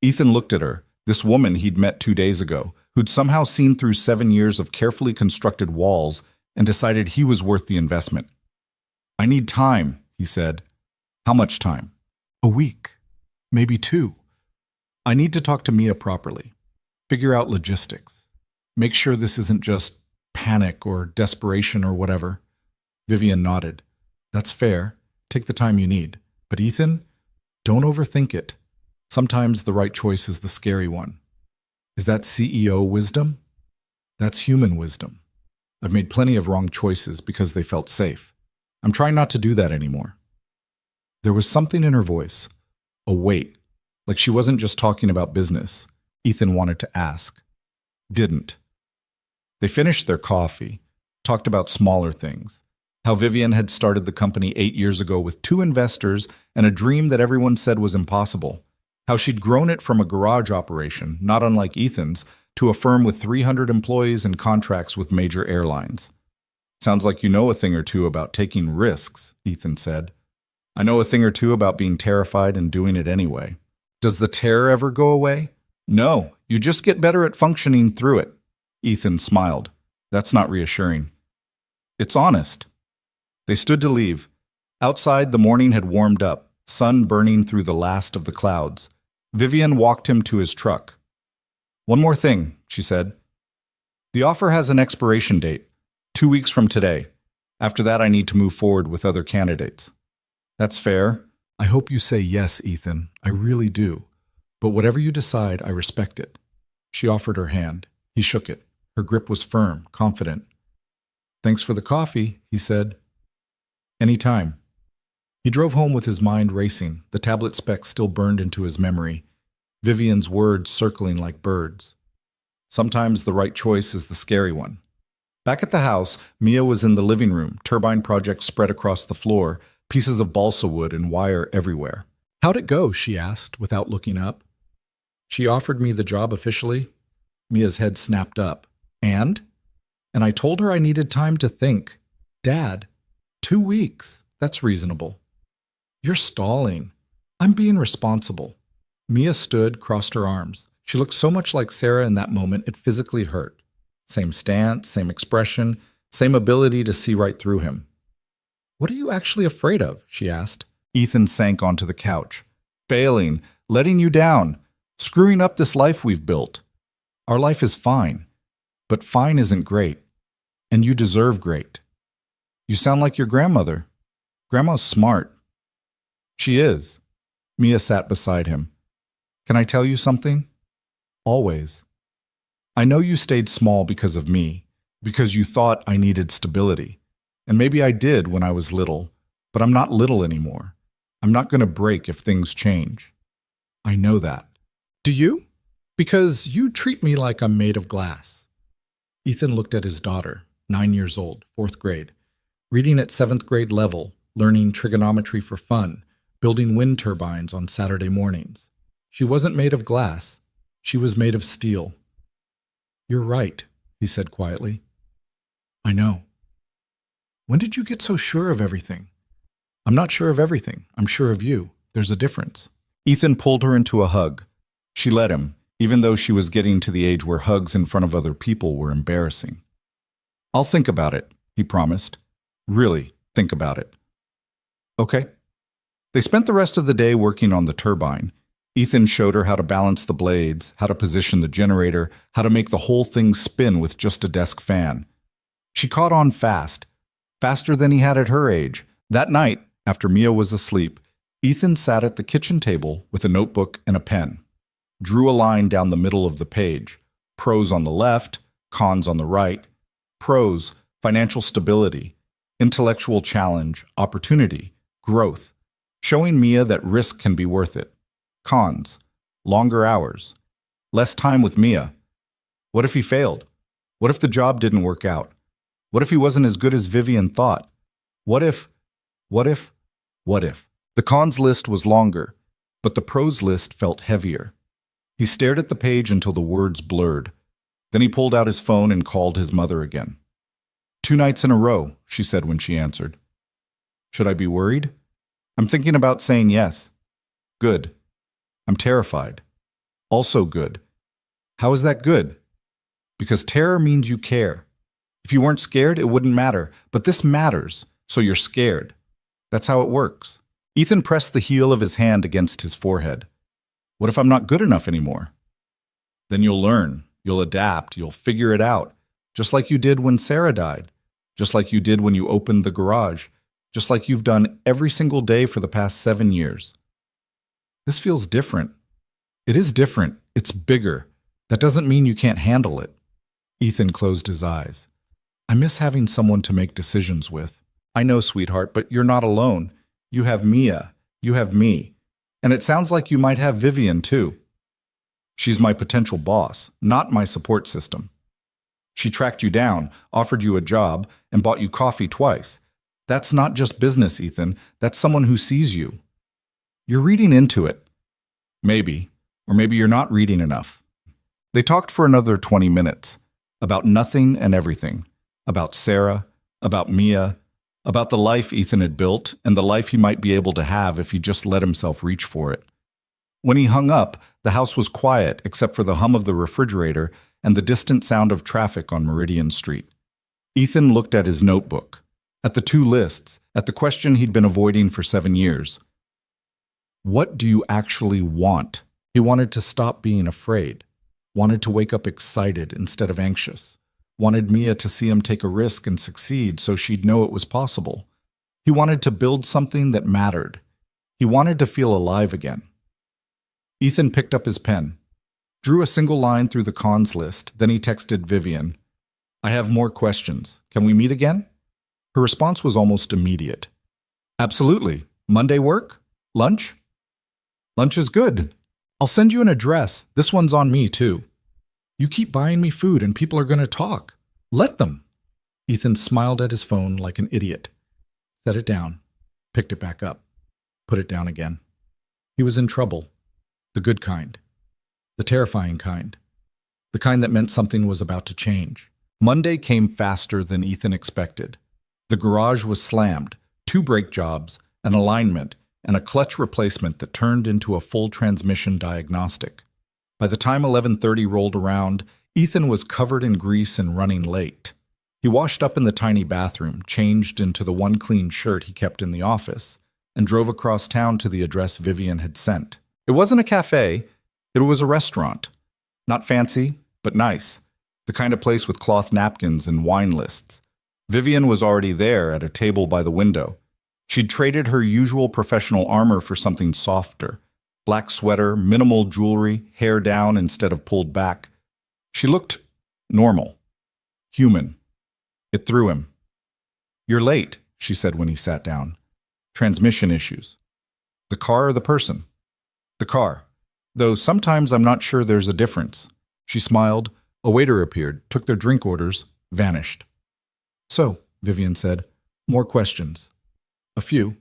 Ethan looked at her, this woman he'd met 2 days ago, who'd somehow seen through 7 years of carefully constructed walls and decided he was worth the investment. I need time, he said. How much time? A week. Maybe 2. I need to talk to Mia properly. Figure out logistics. Make sure this isn't just panic or desperation or whatever. Vivian nodded. That's fair. Take the time you need. But Ethan, don't overthink it. Sometimes the right choice is the scary one. Is that CEO wisdom? That's human wisdom. I've made plenty of wrong choices because they felt safe. I'm trying not to do that anymore. There was something in her voice, a weight, like she wasn't just talking about business. Ethan wanted to ask. Didn't. They finished their coffee, talked about smaller things, how Vivian had started the company 8 years ago with 2 investors and a dream that everyone said was impossible, how she'd grown it from a garage operation, not unlike Ethan's, to a firm with 300 employees and contracts with major airlines. Sounds like you know a thing or two about taking risks, Ethan said. I know a thing or two about being terrified and doing it anyway. Does the terror ever go away? No, you just get better at functioning through it. Ethan smiled. That's not reassuring. It's honest. They stood to leave. Outside, the morning had warmed up, sun burning through the last of the clouds. Vivian walked him to his truck. One more thing, she said. The offer has an expiration date, 2 weeks from today. After that, I need to move forward with other candidates. That's fair. I hope you say yes, Ethan. I really do. But whatever you decide, I respect it. She offered her hand. He shook it. Her grip was firm, confident. Thanks for the coffee, he said. Anytime. He drove home with his mind racing, the tablet specs still burned into his memory, Vivian's words circling like birds. Sometimes the right choice is the scary one. Back at the house, Mia was in the living room, turbine projects spread across the floor, pieces of balsa wood and wire everywhere. How'd it go? She asked, without looking up. She offered me the job officially. Mia's head snapped up. And I told her I needed time to think. Dad, 2 weeks. That's reasonable. You're stalling. I'm being responsible. Mia stood, crossed her arms. She looked so much like Sarah in that moment it physically hurt. Same stance, same expression, same ability to see right through him. What are you actually afraid of? She asked. Ethan sank onto the couch. Failing, letting you down, screwing up this life we've built. Our life is fine, but fine isn't great, and you deserve great. You sound like your grandmother. Grandma's smart. She is. Mia sat beside him. Can I tell you something? Always. I know you stayed small because of me, because you thought I needed stability. And maybe I did when I was little, But I'm not little anymore. I'm not going to break if things change. I know that. Do you? Because you treat me like I'm made of glass. Ethan looked at his daughter, 9 years old, 4th grade, reading at 7th grade level, learning trigonometry for fun, building wind turbines on Saturday mornings. She wasn't made of glass. She was made of steel. You're right, he said quietly. I know. When did you get so sure of everything? I'm not sure of everything. I'm sure of you. There's a difference. Ethan pulled her into a hug. She let him, even though she was getting to the age where hugs in front of other people were embarrassing. I'll think about it, he promised. Really, think about it. Okay. They spent the rest of the day working on the turbine. Ethan showed her how to balance the blades, how to position the generator, how to make the whole thing spin with just a desk fan. She caught on fast, faster than he had at her age. That night, after Mia was asleep, Ethan sat at the kitchen table with a notebook and a pen, drew a line down the middle of the page, pros on the left, cons on the right. Pros, financial stability, intellectual challenge, opportunity, growth, showing Mia that risk can be worth it. Cons, longer hours, less time with Mia. What if he failed? What if the job didn't work out? What if he wasn't as good as Vivian thought? What if? The cons list was longer, but the pros list felt heavier. He stared at the page until the words blurred. Then he pulled out his phone and called his mother again. 2 nights in a row, she said when she answered. Should I be worried? I'm thinking about saying yes. Good. I'm terrified. Also good. How is that good? Because terror means you care. If you weren't scared, it wouldn't matter. But this matters, so you're scared. That's how it works. Ethan pressed the heel of his hand against his forehead. What if I'm not good enough anymore? Then you'll learn, you'll adapt, you'll figure it out, just like you did when Sarah died, just like you did when you opened the garage, just like you've done every single day for the past 7 years. This feels different. It is different. It's bigger. That doesn't mean you can't handle it. Ethan closed his eyes. I miss having someone to make decisions with. I know, sweetheart, but you're not alone. You have Mia. You have me. And it sounds like you might have Vivian, too. She's my potential boss, not my support system. She tracked you down, offered you a job, and bought you coffee twice. That's not just business, Ethan. That's someone who sees you. You're reading into it. Maybe. Or maybe you're not reading enough. They talked for another 20 minutes. About nothing and everything. About Sarah. About Mia. About the life Ethan had built and the life he might be able to have if he just let himself reach for it. When he hung up, the house was quiet except for the hum of the refrigerator and the distant sound of traffic on Meridian Street. Ethan looked at his notebook, at the 2 lists, at the question he'd been avoiding for 7 years. What do you actually want? He wanted to stop being afraid, wanted to wake up excited instead of anxious, wanted Mia to see him take a risk and succeed so she'd know it was possible. He wanted to build something that mattered. He wanted to feel alive again. Ethan picked up his pen, drew a single line through the cons list, then he texted Vivian, I have more questions. Can we meet again? Her response was almost immediate. Absolutely. Monday work? Lunch? Lunch is good. I'll send you an address. This one's on me, too. You keep buying me food and people are going to talk. Let them. Ethan smiled at his phone like an idiot. Set it down. Picked it back up. Put it down again. He was in trouble. The good kind. The terrifying kind. The kind that meant something was about to change. Monday came faster than Ethan expected. The garage was slammed, 2 brake jobs, an alignment, and a clutch replacement that turned into a full transmission diagnostic. By the time 11:30 rolled around, Ethan was covered in grease and running late. He washed up in the tiny bathroom, changed into the one clean shirt he kept in the office, and drove across town to the address Vivian had sent. It wasn't a cafe, it was a restaurant. Not fancy, but nice. The kind of place with cloth napkins and wine lists. Vivian was already there at a table by the window. She'd traded her usual professional armor for something softer. Black sweater, minimal jewelry, hair down instead of pulled back. She looked normal. Human. It threw him. You're late, she said when he sat down. Transmission issues. The car or the person? The car. Though sometimes I'm not sure there's a difference. She smiled. A waiter appeared, took their drink orders, vanished. So, Vivian said, more questions. A few.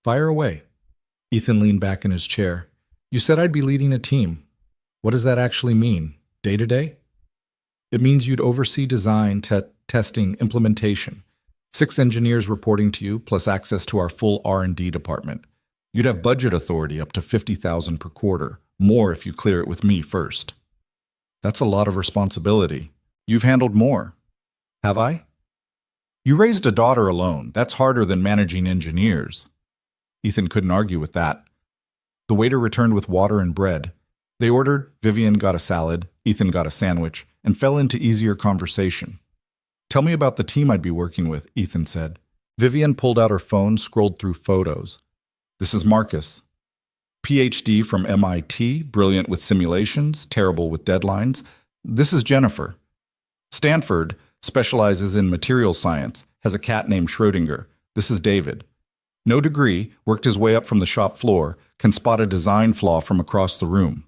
Fire away. Ethan leaned back in his chair. You said I'd be leading a team. What does that actually mean? Day to day? It means you'd oversee design, testing, implementation. 6 engineers reporting to you, plus access to our full R&D department. You'd have budget authority up to $50,000 per quarter, more if you clear it with me first. That's a lot of responsibility. You've handled more. Have I? You raised a daughter alone. That's harder than managing engineers. Ethan couldn't argue with that. The waiter returned with water and bread. They ordered, Vivian got a salad, Ethan got a sandwich, and fell into easier conversation. Tell me about the team I'd be working with, Ethan said. Vivian pulled out her phone, scrolled through photos. This is Marcus. PhD from MIT, brilliant with simulations, terrible with deadlines. This is Jennifer. Stanford specializes in material science, has a cat named Schrödinger. This is David. No degree, worked his way up from the shop floor, can spot a design flaw from across the room.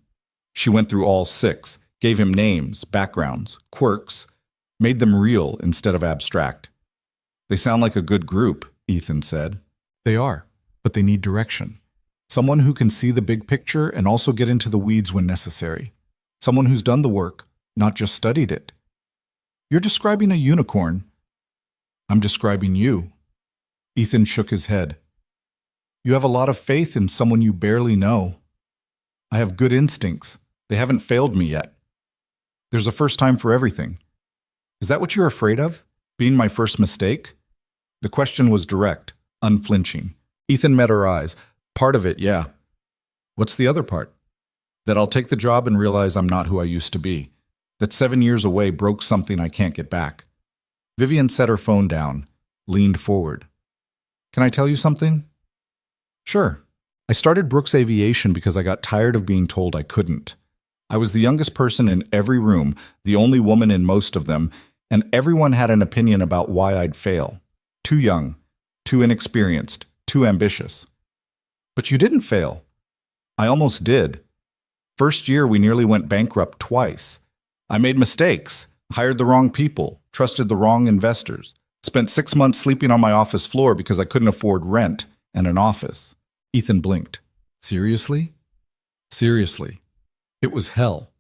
She went through all 6, gave him names, backgrounds, quirks, made them real instead of abstract. They sound like a good group, Ethan said. They are, but they need direction. Someone who can see the big picture and also get into the weeds when necessary. Someone who's done the work, not just studied it. You're describing a unicorn. I'm describing you. Ethan shook his head. You have a lot of faith in someone you barely know. I have good instincts. They haven't failed me yet. There's a first time for everything. Is that what you're afraid of? Being my first mistake? The question was direct, unflinching. Ethan met her eyes. Part of it, yeah. What's the other part? That I'll take the job and realize I'm not who I used to be. That 7 years away broke something I can't get back. Vivian set her phone down, leaned forward. Can I tell you something? Sure. I started Brooks Aviation because I got tired of being told I couldn't. I was the youngest person in every room, the only woman in most of them, and everyone had an opinion about why I'd fail. Too young, too inexperienced, too ambitious. But you didn't fail. I almost did. First year, we nearly went bankrupt twice. I made mistakes, hired the wrong people, trusted the wrong investors, spent 6 months sleeping on my office floor because I couldn't afford rent and an office. Ethan blinked. Seriously? Seriously. It was hell.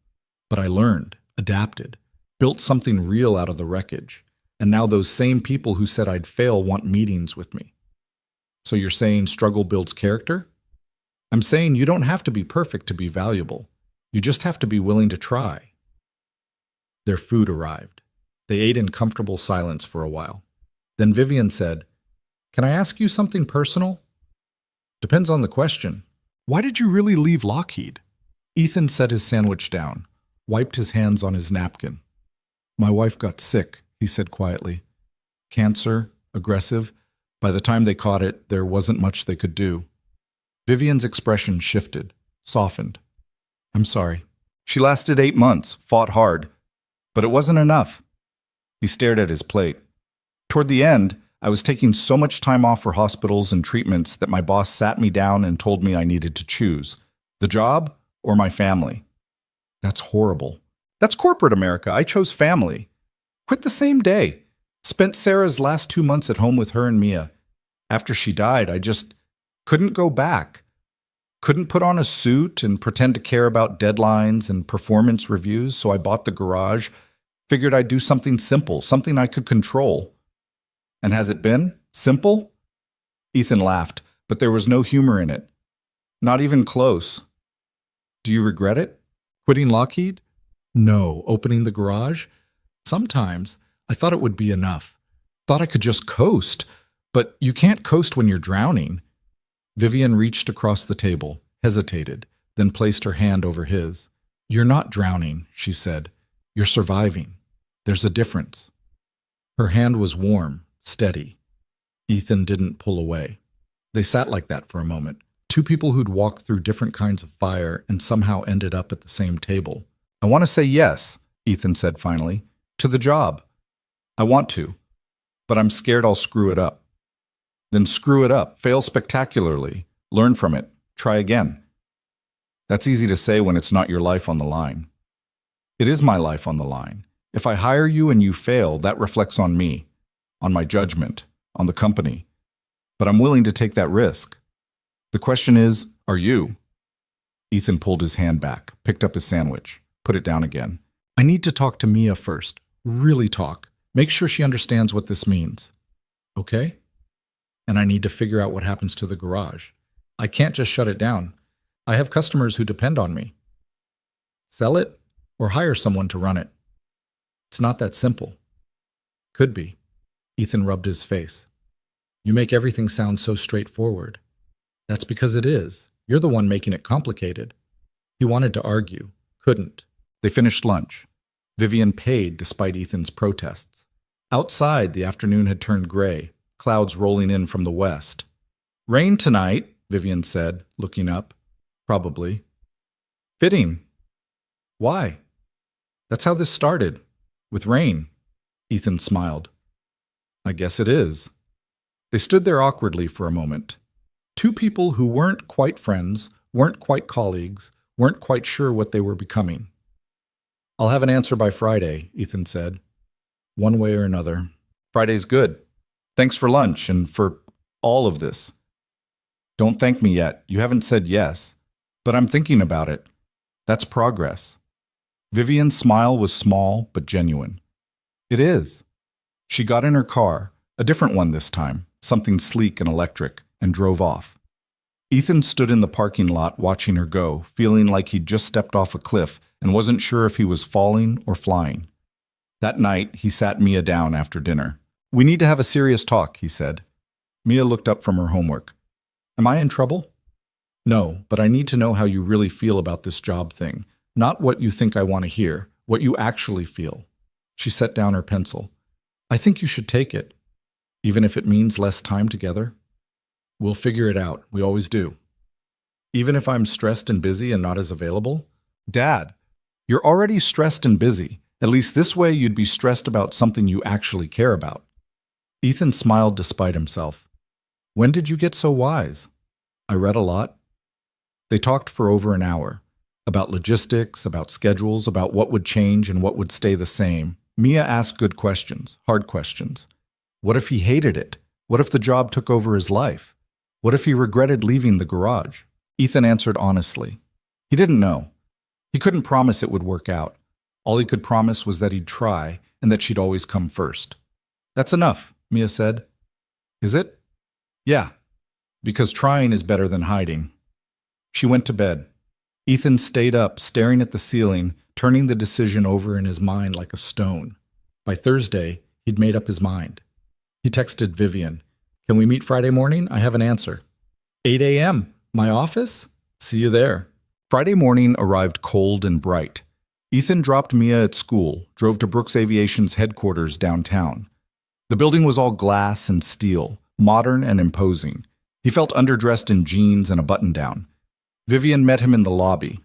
But I learned, adapted, built something real out of the wreckage. And now those same people who said I'd fail want meetings with me. So you're saying struggle builds character? I'm saying you don't have to be perfect to be valuable. You just have to be willing to try. Their food arrived. They ate in comfortable silence for a while. Then Vivian said, Can I ask you something personal? Depends on the question. Why did you really leave Lockheed? Ethan set his sandwich down, wiped his hands on his napkin. My wife got sick, he said quietly. Cancer, aggressive. By the time they caught it, there wasn't much they could do. Vivian's expression shifted, softened. I'm sorry. She lasted 8 months, fought hard. But it wasn't enough. He stared at his plate. Toward the end, I was taking so much time off for hospitals and treatments that my boss sat me down and told me I needed to choose. The job or my family. That's horrible. That's corporate America. I chose family. Quit the same day. Spent Sarah's last 2 months at home with her and Mia. After she died, I just couldn't go back. Couldn't put on a suit and pretend to care about deadlines and performance reviews, so I bought the garage. Figured I'd do something simple, something I could control. And has it been? Simple? Ethan laughed, but there was no humor in it. Not even close. Do you regret it? Quitting Lockheed? No. Opening the garage? Sometimes. I thought it would be enough. Thought I could just coast. But you can't coast when you're drowning. Vivian reached across the table, hesitated, then placed her hand over his. You're not drowning, she said. You're surviving. There's a difference. Her hand was warm, steady. Ethan didn't pull away. They sat like that for a moment. Two people who'd walked through different kinds of fire and somehow ended up at the same table. I want to say yes, Ethan said finally, to the job. I want to, but I'm scared I'll screw it up. Then screw it up, fail spectacularly, learn from it, try again. That's easy to say when it's not your life on the line. It is my life on the line. If I hire you and you fail, that reflects on me, on my judgment, on the company. But I'm willing to take that risk. The question is, are you? Ethan pulled his hand back, picked up his sandwich, put it down again. I need to talk to Mia first. Really talk. Make sure she understands what this means. Okay? And I need to figure out what happens to the garage. I can't just shut it down. I have customers who depend on me. Sell it or hire someone to run it. It's not that simple. Could be. Ethan rubbed his face. You make everything sound so straightforward. That's because it is. You're the one making it complicated. He wanted to argue. Couldn't. They finished lunch. Vivian paid despite Ethan's protests. Outside, the afternoon had turned gray, clouds rolling in from the west. Rain tonight, Vivian said, looking up. Probably. Fitting. Why? That's how this started. With rain. Ethan smiled. I guess it is. They stood there awkwardly for a moment. Two people who weren't quite friends, weren't quite colleagues, weren't quite sure what they were becoming. I'll have an answer by Friday, Ethan said. One way or another. Friday's good. Thanks for lunch and for all of this. Don't thank me yet. You haven't said yes. But I'm thinking about it. That's progress. Vivian's smile was small but genuine. It is. She got in her car, a different one this time, something sleek and electric, and drove off. Ethan stood in the parking lot watching her go, feeling like he'd just stepped off a cliff and wasn't sure if he was falling or flying. That night, he sat Mia down after dinner. We need to have a serious talk, he said. Mia looked up from her homework. Am I in trouble? No, but I need to know how you really feel about this job thing. Not what you think I want to hear, what you actually feel. She set down her pencil. I think you should take it, even if it means less time together. We'll figure it out. We always do. Even if I'm stressed and busy and not as available? Dad, you're already stressed and busy. At least this way you'd be stressed about something you actually care about. Ethan smiled despite himself. When did you get so wise? I read a lot. They talked for over an hour. About logistics, about schedules, about what would change and what would stay the same. Mia asked good questions, hard questions. What if he hated it? What if the job took over his life? What if he regretted leaving the garage? Ethan answered honestly. He didn't know. He couldn't promise it would work out. All he could promise was that he'd try and that she'd always come first. That's enough, Mia said. Is it? Yeah, because trying is better than hiding. She went to bed. Ethan stayed up, staring at the ceiling, turning the decision over in his mind like a stone. By Thursday, he'd made up his mind. He texted Vivian, Can we meet Friday morning? I have an answer. 8 a.m. My office? See you there. Friday morning arrived cold and bright. Ethan dropped Mia at school, drove to Brooks Aviation's headquarters downtown. The building was all glass and steel, modern and imposing. He felt underdressed in jeans and a button-down. Vivian met him in the lobby.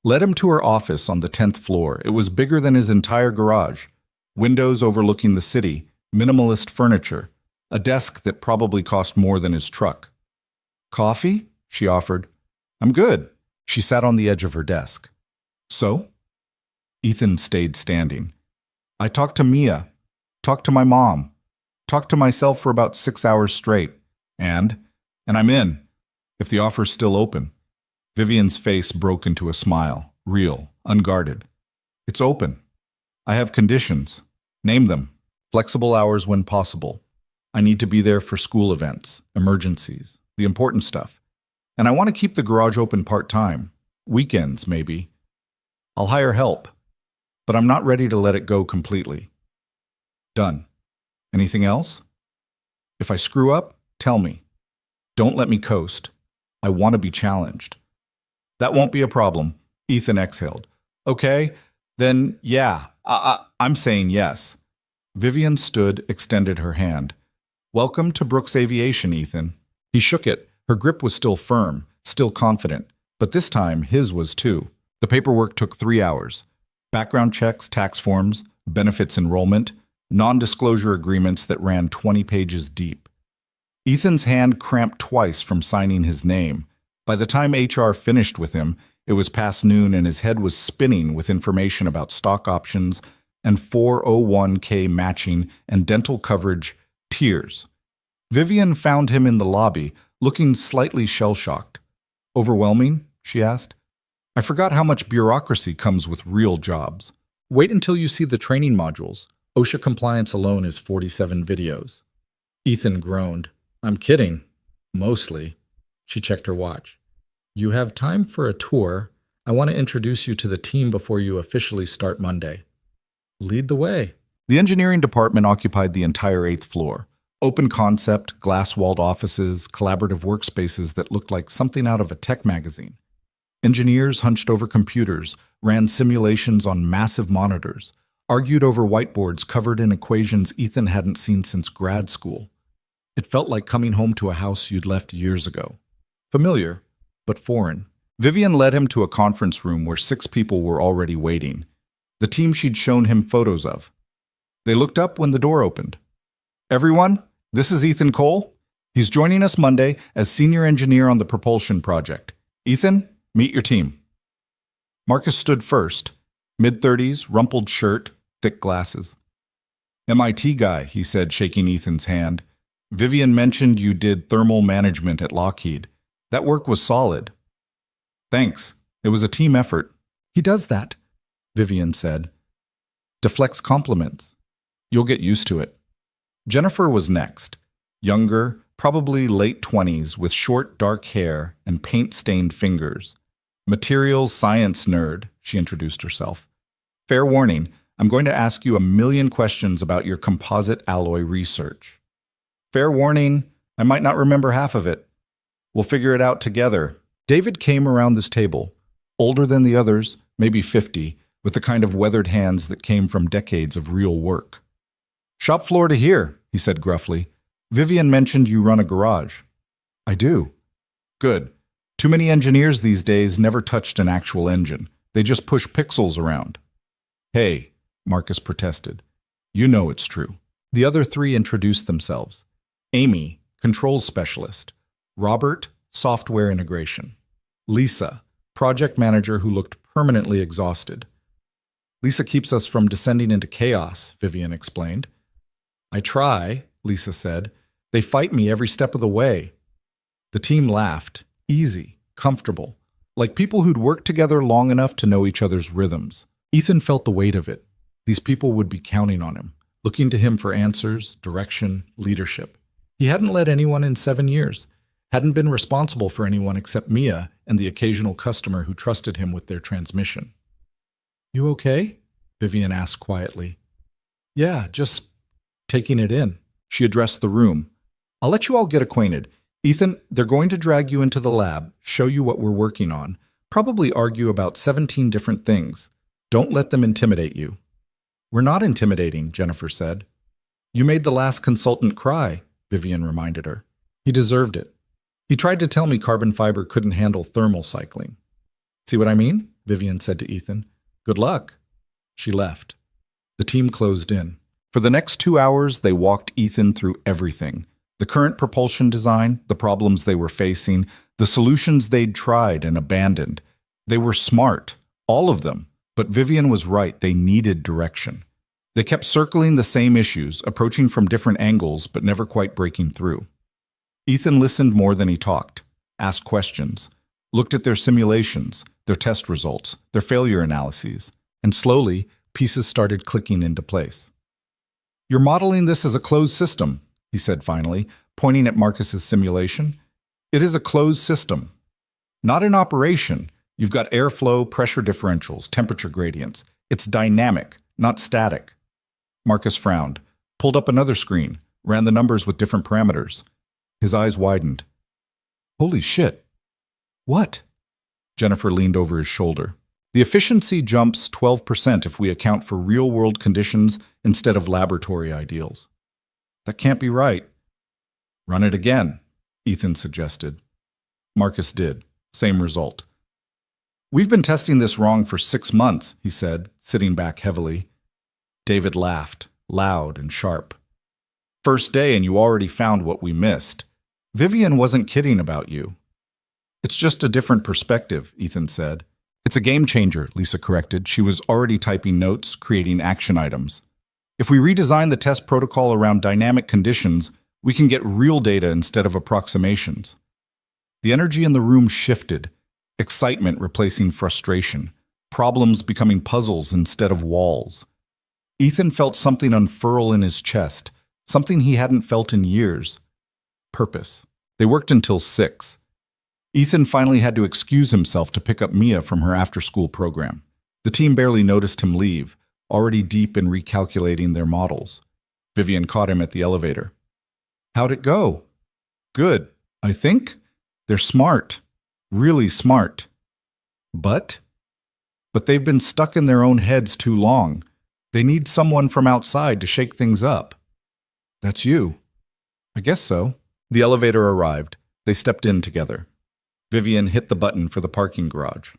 Led him to her office on the 10th floor. It was bigger than his entire garage. Windows overlooking the city, minimalist furniture, a desk that probably cost more than his truck. Coffee? She offered. I'm good. She sat on the edge of her desk. So? Ethan stayed standing. I talked to Mia, talked to my mom, talked to myself for about 6 hours straight. And I'm in, if the offer's still open. Vivian's face broke into a smile, real, unguarded. It's open. I have conditions. Name them. Flexible hours when possible. I need to be there for school events, emergencies, the important stuff. And I want to keep the garage open part-time. Weekends, maybe. I'll hire help. But I'm not ready to let it go completely. Done. Anything else? If I screw up, tell me. Don't let me coast. I want to be challenged. That won't be a problem. Ethan exhaled. Okay, then yeah, I'm saying yes. Vivian stood, extended her hand. Welcome to Brooks Aviation, Ethan. He shook it. Her grip was still firm, still confident, but this time his was too. The paperwork took 3 hours. Background checks, tax forms, benefits enrollment, non-disclosure agreements that ran 20 pages deep. Ethan's hand cramped twice from signing his name. By the time HR finished with him, it was past noon and his head was spinning with information about stock options and 401k matching and dental coverage tiers. Vivian found him in the lobby, looking slightly shell-shocked. Overwhelming? She asked. I forgot how much bureaucracy comes with real jobs. Wait until you see the training modules. OSHA compliance alone is 47 videos. Ethan groaned. I'm kidding. Mostly. She checked her watch. You have time for a tour. I want to introduce you to the team before you officially start Monday. Lead the way. The engineering department occupied the entire 8th floor. Open concept, glass-walled offices, collaborative workspaces that looked like something out of a tech magazine. Engineers hunched over computers, ran simulations on massive monitors, argued over whiteboards covered in equations Ethan hadn't seen since grad school. It felt like coming home to a house you'd left years ago. Familiar, but foreign. Vivian led him to a conference room where 6 people were already waiting. The team she'd shown him photos of. They looked up when the door opened. Everyone, this is Ethan Cole. He's joining us Monday as senior engineer on the propulsion project. Ethan, meet your team. Marcus stood first. Mid-30s, rumpled shirt, thick glasses. MIT guy, he said, shaking Ethan's hand. Vivian mentioned you did thermal management at Lockheed. That work was solid. Thanks. It was a team effort. He does that, Vivian said. Deflects compliments. You'll get used to it. Jennifer was next. Younger, probably late 20s, with short, dark hair and paint-stained fingers. Materials science nerd, she introduced herself. Fair warning, I'm going to ask you 1,000,000 questions about your composite alloy research. Fair warning, I might not remember half of it. We'll figure it out together. David came around this table, older than the others, maybe 50, with the kind of weathered hands that came from decades of real work. Shop floor to here, he said gruffly. Vivian mentioned you run a garage. I do. Good. Too many engineers these days never touched an actual engine. They just push pixels around. Hey, Marcus protested. You know it's true. The other 3 introduced themselves. Amy, controls specialist. Robert, software integration. Lisa, project manager who looked permanently exhausted. Lisa keeps us from descending into chaos, Vivian explained. I try, Lisa said. They fight me every step of the way. The team laughed. Easy, comfortable, like people who'd worked together long enough to know each other's rhythms. Ethan felt the weight of it. These people would be counting on him, looking to him for answers, direction, leadership. He hadn't led anyone in 7 years, hadn't been responsible for anyone except Mia and the occasional customer who trusted him with their transmission. You okay? Vivian asked quietly. Yeah, just taking it in. She addressed the room. I'll let you all get acquainted. Ethan, they're going to drag you into the lab, show you what we're working on, probably argue about 17 different things. Don't let them intimidate you. We're not intimidating, Jennifer said. You made the last consultant cry, Vivian reminded her. He deserved it. He tried to tell me carbon fiber couldn't handle thermal cycling. See what I mean? Vivian said to Ethan. Good luck. She left. The team closed in. For the next 2 hours, they walked Ethan through everything. The current propulsion design, the problems they were facing, the solutions they'd tried and abandoned. They were smart, all of them. But Vivian was right, they needed direction. They kept circling the same issues, approaching from different angles, but never quite breaking through. Ethan listened more than he talked, asked questions, looked at their simulations, their test results, their failure analyses, and slowly, pieces started clicking into place. You're modeling this as a closed system, he said finally, pointing at Marcus's simulation. It is a closed system. Not in operation. You've got airflow, pressure differentials, temperature gradients. It's dynamic, not static. Marcus frowned, pulled up another screen, ran the numbers with different parameters. His eyes widened. Holy shit. What? Jennifer leaned over his shoulder. The efficiency jumps 12% if we account for real-world conditions instead of laboratory ideals. That can't be right. Run it again, Ethan suggested. Marcus did. Same result. We've been testing this wrong for 6 months, he said, sitting back heavily. David laughed, loud and sharp. First day and you already found what we missed. Vivian wasn't kidding about you. It's just a different perspective, Ethan said. It's a game changer, Lisa corrected. She was already typing notes, creating action items. If we redesign the test protocol around dynamic conditions, we can get real data instead of approximations. The energy in the room shifted, excitement replacing frustration, problems becoming puzzles instead of walls. Ethan felt something unfurl in his chest, something he hadn't felt in years. Purpose. They worked until 6. Ethan finally had to excuse himself to pick up Mia from her after-school program. The team barely noticed him leave, already deep in recalculating their models. Vivian caught him at the elevator. How'd it go? Good, I think. They're smart. Really smart. But they've been stuck in their own heads too long. They need someone from outside to shake things up. That's you. I guess so. The elevator arrived. They stepped in together. Vivian hit the button for the parking garage.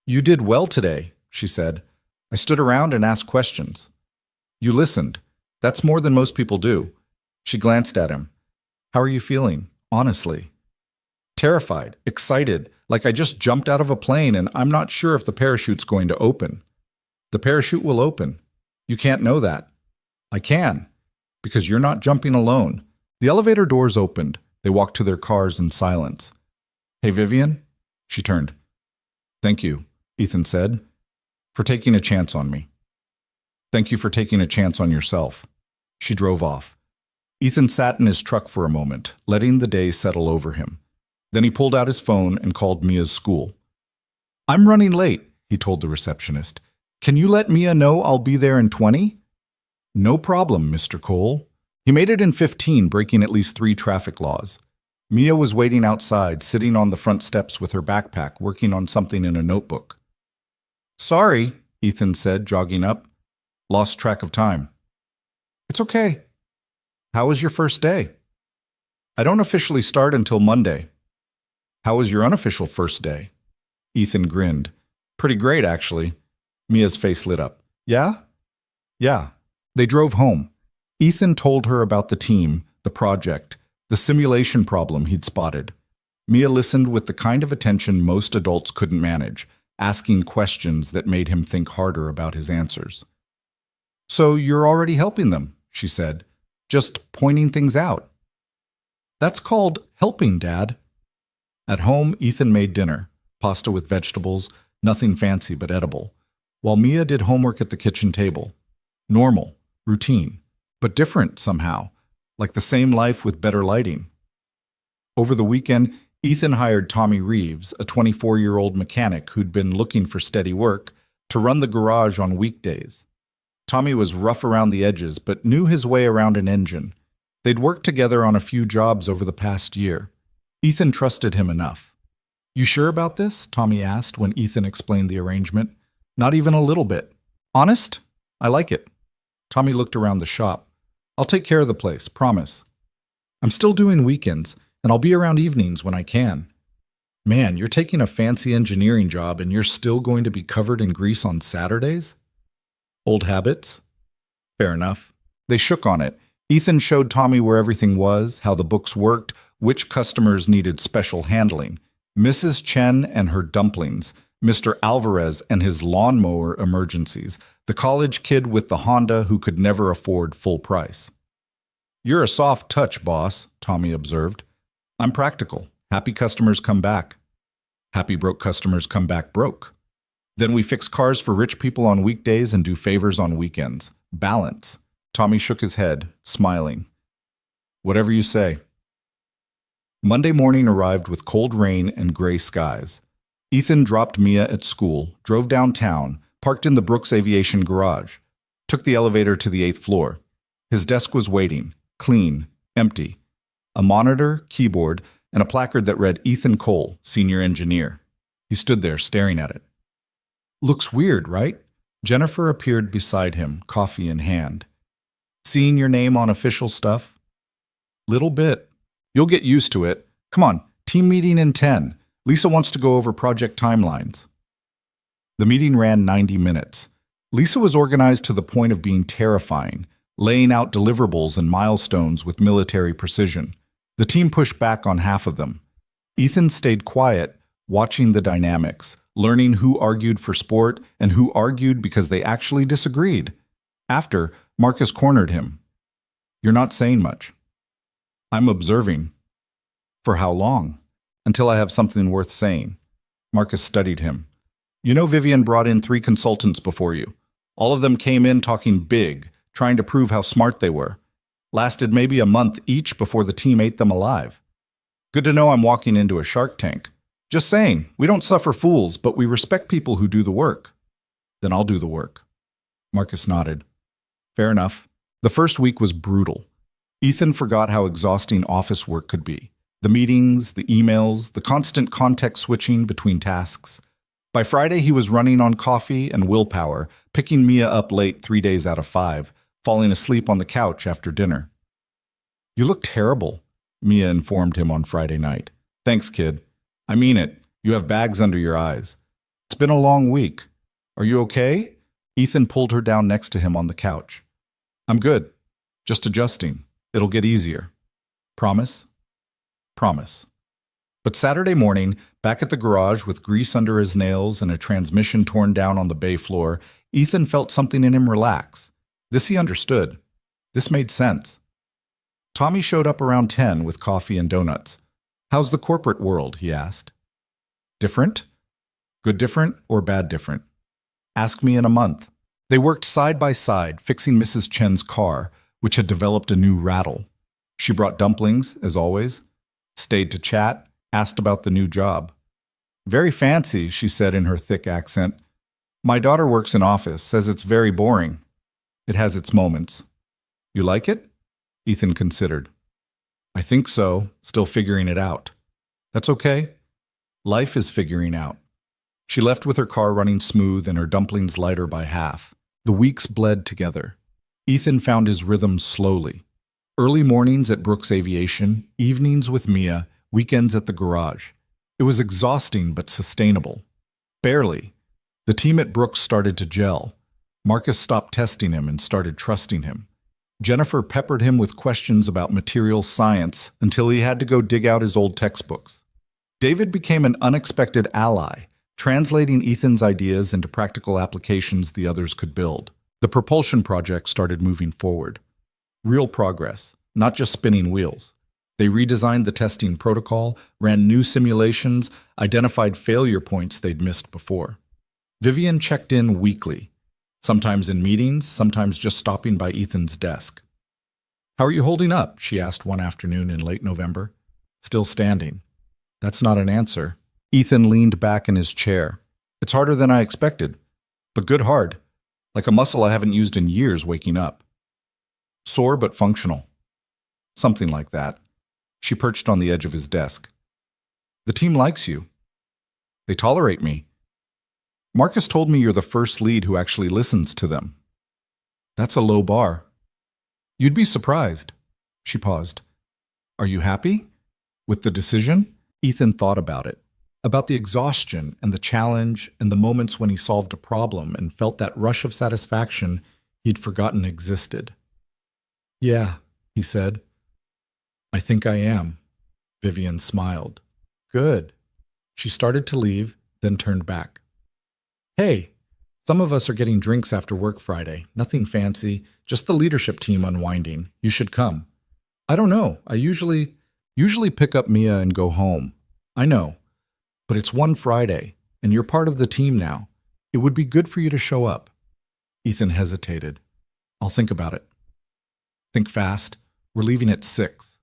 You did well today, she said. I stood around and asked questions. You listened. That's more than most people do. She glanced at him. How are you feeling, honestly? Terrified, excited, like I just jumped out of a plane and I'm not sure if the parachute's going to open. The parachute will open. You can't know that. I can, because you're not jumping alone. The elevator doors opened. They walked to their cars in silence. Hey, Vivian? She turned. Thank you, Ethan said, for taking a chance on me. Thank you for taking a chance on yourself. She drove off. Ethan sat in his truck for a moment, letting the day settle over him. Then he pulled out his phone and called Mia's school. I'm running late, he told the receptionist. Can you let Mia know I'll be there in 20? No problem, Mr. Cole. He made it in 15, breaking at least 3 traffic laws. Mia was waiting outside, sitting on the front steps with her backpack, working on something in a notebook. Sorry, Ethan said, jogging up. Lost track of time. It's okay. How was your first day? I don't officially start until Monday. How was your unofficial first day? Ethan grinned. Pretty great, actually. Mia's face lit up. Yeah? Yeah. They drove home. Ethan told her about the team, the project, the simulation problem he'd spotted. Mia listened with the kind of attention most adults couldn't manage, asking questions that made him think harder about his answers. So you're already helping them, she said, just pointing things out. That's called helping, Dad. At home, Ethan made dinner, pasta with vegetables, nothing fancy but edible, while Mia did homework at the kitchen table. Normal, routine, but different somehow, like the same life with better lighting. Over the weekend, Ethan hired Tommy Reeves, a 24-year-old mechanic who'd been looking for steady work, to run the garage on weekdays. Tommy was rough around the edges, but knew his way around an engine. They'd worked together on a few jobs over the past year. Ethan trusted him enough. You sure about this? Tommy asked when Ethan explained the arrangement. Not even a little bit. Honest? I like it. Tommy looked around the shop. I'll take care of the place, promise. I'm still doing weekends, and I'll be around evenings when I can. Man, you're taking a fancy engineering job and you're still going to be covered in grease on Saturdays? Old habits? Fair enough. They shook on it. Ethan showed Tommy where everything was, how the books worked, which customers needed special handling. Mrs. Chen and her dumplings, Mr. Alvarez and his lawnmower emergencies, the college kid with the Honda who could never afford full price. You're a soft touch, boss, Tommy observed. I'm practical. Happy customers come back. Happy broke customers come back broke. Then we fix cars for rich people on weekdays and do favors on weekends. Balance. Tommy shook his head, smiling. Whatever you say. Monday morning arrived with cold rain and gray skies. Ethan dropped Mia at school, drove downtown, parked in the Brooks Aviation garage, took the elevator to the 8th floor. His desk was waiting, clean, empty. A monitor, keyboard, and a placard that read Ethan Cole, Senior Engineer. He stood there staring at it. Looks weird, right? Jennifer appeared beside him, coffee in hand. Seeing your name on official stuff? Little bit. You'll get used to it. Come on, team meeting in 10. Lisa wants to go over project timelines. The meeting ran 90 minutes. Lisa was organized to the point of being terrifying, laying out deliverables and milestones with military precision. The team pushed back on half of them. Ethan stayed quiet, watching the dynamics, learning who argued for sport and who argued because they actually disagreed. After, Marcus cornered him. "You're not saying much." "I'm observing." "For how long?" "Until I have something worth saying." Marcus studied him. "You know Vivian brought in 3 consultants before you. All of them came in talking big, trying to prove how smart they were. Lasted maybe a month each before the team ate them alive. Good to know I'm walking into a shark tank. Just saying, we don't suffer fools, but we respect people who do the work." "Then I'll do the work." Marcus nodded. "Fair enough." The first week was brutal. Ethan forgot how exhausting office work could be. The meetings, the emails, the constant context switching between tasks. By Friday, he was running on coffee and willpower, picking Mia up late 3 days out of 5, falling asleep on the couch after dinner. "You look terrible," Mia informed him on Friday night. "Thanks, kid. I mean it. You have bags under your eyes. It's been a long week. Are you okay?" Ethan pulled her down next to him on the couch. "I'm good. Just adjusting. It'll get easier." "Promise?" "Promise." But Saturday morning, back at the garage with grease under his nails and a transmission torn down on the bay floor, Ethan felt something in him relax. This he understood. This made sense. Tommy showed up around 10 with coffee and donuts. "How's the corporate world?" he asked. "Different? Good different or bad different? Ask me in a month." They worked side by side, fixing Mrs. Chen's car, which had developed a new rattle. She brought dumplings, as always, stayed to chat, asked about the new job. "Very fancy," she said in her thick accent. "My daughter works in office, says it's very boring." "It has its moments." "You like it?" Ethan considered. "I think so, still figuring it out." "That's okay. Life is figuring out." She left with her car running smooth and her dumplings lighter by half. The weeks bled together. Ethan found his rhythm slowly. Early mornings at Brooks Aviation, evenings with Mia, weekends at the garage. It was exhausting but sustainable. Barely. The team at Brooks started to gel. Marcus stopped testing him and started trusting him. Jennifer peppered him with questions about material science until he had to go dig out his old textbooks. David became an unexpected ally, translating Ethan's ideas into practical applications the others could build. The propulsion project started moving forward. Real progress, not just spinning wheels. They redesigned the testing protocol, ran new simulations, identified failure points they'd missed before. Vivian checked in weekly, sometimes in meetings, sometimes just stopping by Ethan's desk. "How are you holding up?" she asked one afternoon in late November. "Still standing." "That's not an answer." Ethan leaned back in his chair. "It's harder than I expected, but good hard, like a muscle I haven't used in years waking up." "Sore but functional." "Something like that." She perched on the edge of his desk. "The team likes you." "They tolerate me." "Marcus told me you're the first lead who actually listens to them." "That's a low bar." "You'd be surprised." She paused. "Are you happy with the decision?" Ethan thought about it, about the exhaustion and the challenge and the moments when he solved a problem and felt that rush of satisfaction he'd forgotten existed. "Yeah," he said. "I think I am." Vivian smiled. "Good." She started to leave, then turned back. "Hey, some of us are getting drinks after work Friday. Nothing fancy, just the leadership team unwinding. You should come." "I don't know. I usually pick up Mia and go home." "I know. But it's one Friday, and you're part of the team now. It would be good for you to show up." Ethan hesitated. "I'll think about it." "Think fast. We're leaving at 6.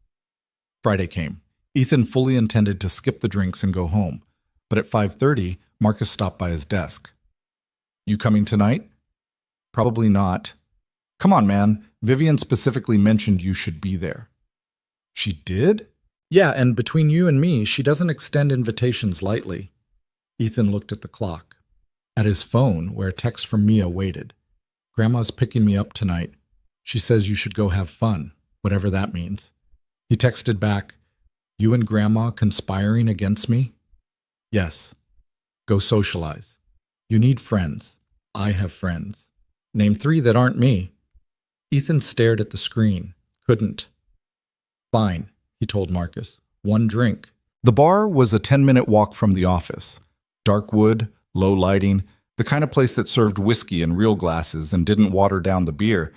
Friday came. Ethan fully intended to skip the drinks and go home, but at 5:30, Marcus stopped by his desk. "You coming tonight?" "Probably not." "Come on, man. Vivian specifically mentioned you should be there." "She did?" "Yeah, and between you and me, she doesn't extend invitations lightly." Ethan looked at the clock. At his phone, where a text from Mia waited. "Grandma's picking me up tonight. She says you should go have fun, whatever that means." He texted back, "You and Grandma conspiring against me?" "Yes. Go socialize. You need friends. I have friends. Name 3 that aren't me." Ethan stared at the screen. Couldn't. "Fine." he told Marcus. One drink. The bar was a 10-minute walk from the office. Dark wood, low lighting, the kind of place that served whiskey in real glasses and didn't water down the beer.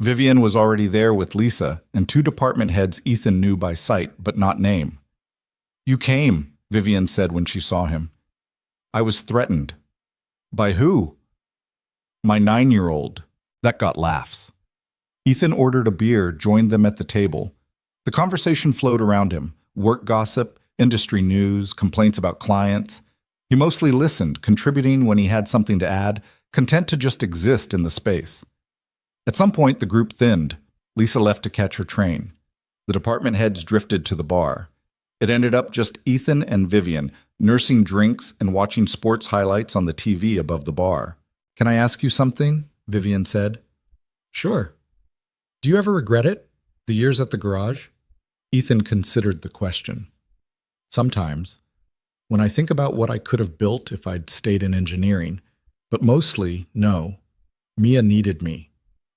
Vivian was already there with Lisa and two department heads Ethan knew by sight but not name. "You came," Vivian said when she saw him. "I was threatened." "By who?" "My 9-year-old. That got laughs." Ethan ordered a beer, joined them at the table. The conversation flowed around him. Work gossip, industry news, complaints about clients. He mostly listened, contributing when he had something to add, content to just exist in the space. At some point, the group thinned. Lisa left to catch her train. The department heads drifted to the bar. It ended up just Ethan and Vivian, nursing drinks and watching sports highlights on the TV above the bar. "Can I ask you something?" Vivian said. "Sure." "Do you ever regret it? The years at the garage?" Ethan considered the question. "Sometimes. When I think about what I could have built if I'd stayed in engineering. But mostly, no. Mia needed me.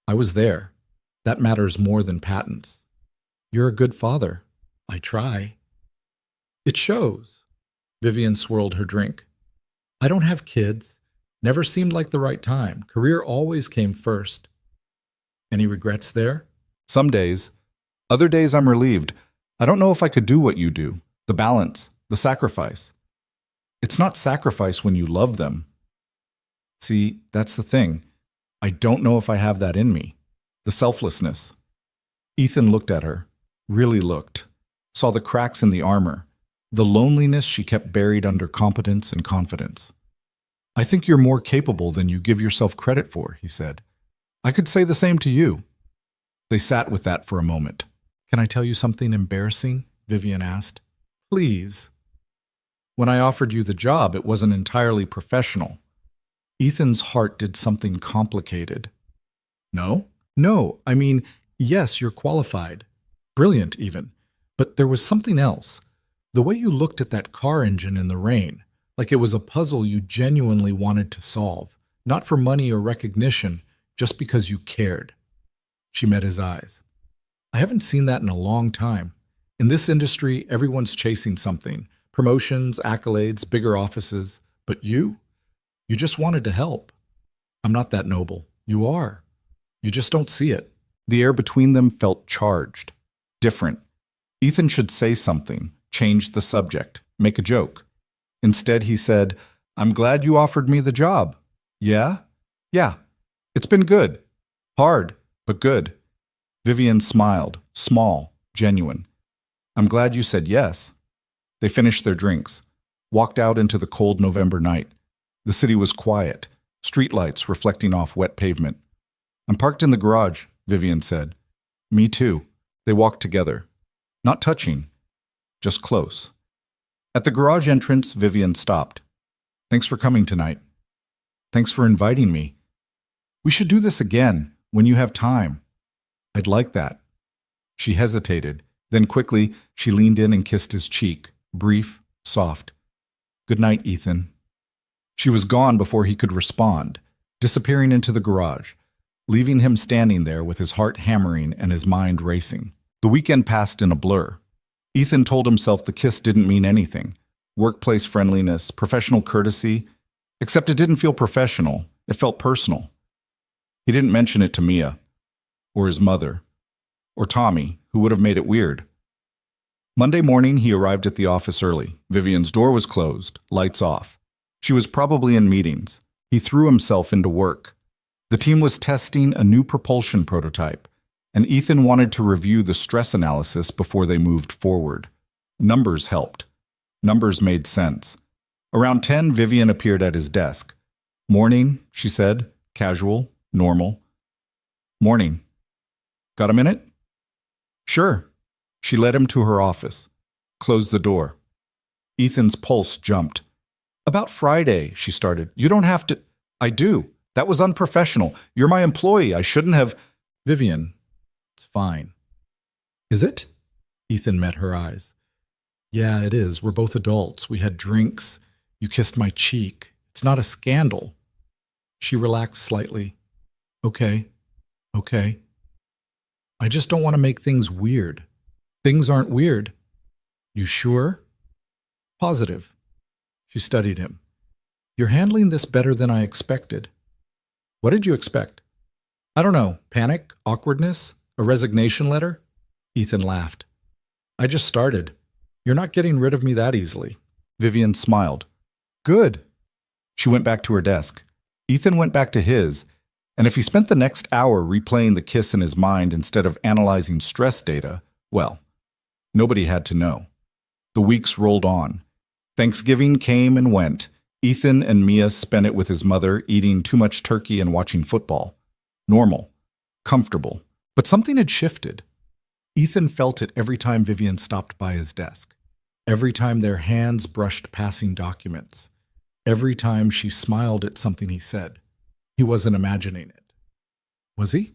I was there. That matters more than patents." "You're a good father." "I try." "It shows." Vivian swirled her drink. "I don't have kids. Never seemed like the right time. Career always came first." "Any regrets there?" "Some days. Other days I'm relieved. I don't know if I could do what you do. The balance, the sacrifice." "It's not sacrifice when you love them." "See, that's the thing. I don't know if I have that in me. The selflessness." Ethan looked at her, really looked, saw the cracks in the armor, the loneliness she kept buried under competence and confidence. "I think you're more capable than you give yourself credit for," he said. "I could say the same to you." They sat with that for a moment. "Can I tell you something embarrassing?" Vivian asked. "Please." "When I offered you the job, it wasn't entirely professional." Ethan's heart did something complicated. "No? No, I mean, yes, you're qualified. Brilliant, even. But there was something else. The way you looked at that car engine in the rain, like it was a puzzle you genuinely wanted to solve, not for money or recognition, just because you cared." She met his eyes. "I haven't seen that in a long time. In this industry, everyone's chasing something. Promotions, accolades, bigger offices. But you just wanted to help." "I'm not that noble." "You are. You just don't see it." The air between them felt charged, different. Ethan should say something, change the subject, make a joke. Instead, he said, "I'm glad you offered me the job." "Yeah?" "Yeah. It's been good. Hard, but good." Vivian smiled, small, genuine. "I'm glad you said yes." They finished their drinks, walked out into the cold November night. The city was quiet, streetlights reflecting off wet pavement. "I'm parked in the garage," Vivian said. "Me too." They walked together, not touching, just close. At the garage entrance, Vivian stopped. "Thanks for coming tonight." "Thanks for inviting me." "We should do this again, when you have time." "I'd like that." She hesitated. Then quickly, she leaned in and kissed his cheek, brief, soft. "Good night, Ethan." She was gone before he could respond, disappearing into the garage, leaving him standing there with his heart hammering and his mind racing. The weekend passed in a blur. Ethan told himself the kiss didn't mean anything. Workplace friendliness, professional courtesy, except it didn't feel professional, it felt personal. He didn't mention it to Mia, or his mother, or Tommy, who would have made it weird. Monday morning, he arrived at the office early. Vivian's door was closed, lights off. She was probably in meetings. He threw himself into work. The team was testing a new propulsion prototype, and Ethan wanted to review the stress analysis before they moved forward. Numbers helped. Numbers made sense. Around 10, Vivian appeared at his desk. "Morning," she said, casual, normal. "Morning. Got a minute?" "Sure." She led him to her office, closed the door. Ethan's pulse jumped. "About Friday," she started. "You don't have to—" "I do. That was unprofessional. You're my employee. I shouldn't have—" "Vivian, it's fine." "Is it?" Ethan met her eyes. "Yeah, it is. We're both adults. We had drinks. You kissed my cheek. It's not a scandal." She relaxed slightly. "Okay. Okay. I just don't want to make things weird." Things aren't weird. You sure? Positive. She studied him. You're handling this better than I expected. What did you expect? I don't know. Panic? Awkwardness? A resignation letter? Ethan laughed. I just started. You're not getting rid of me that easily. Vivian smiled. Good. She went back to her desk. Ethan went back to his, and if he spent the next hour replaying the kiss in his mind instead of analyzing stress data, well, nobody had to know. The weeks rolled on. Thanksgiving came and went. Ethan and Mia spent it with his mother, eating too much turkey and watching football. Normal. Comfortable. But something had shifted. Ethan felt it every time Vivian stopped by his desk. Every time their hands brushed passing documents. Every time she smiled at something he said. He wasn't imagining it. Was he?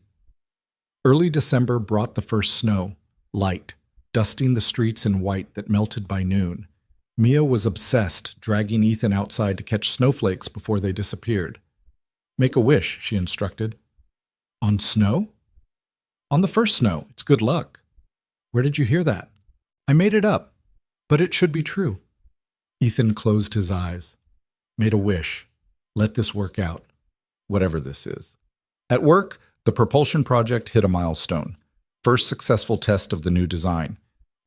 Early December brought the first snow, light, dusting the streets in white that melted by noon. Mia was obsessed, dragging Ethan outside to catch snowflakes before they disappeared. Make a wish, she instructed. On snow? On the first snow. It's good luck. Where did you hear that? I made it up, but it should be true. Ethan closed his eyes, made a wish. Let this work out, whatever this is. At work, the propulsion project hit a milestone. First successful test of the new design.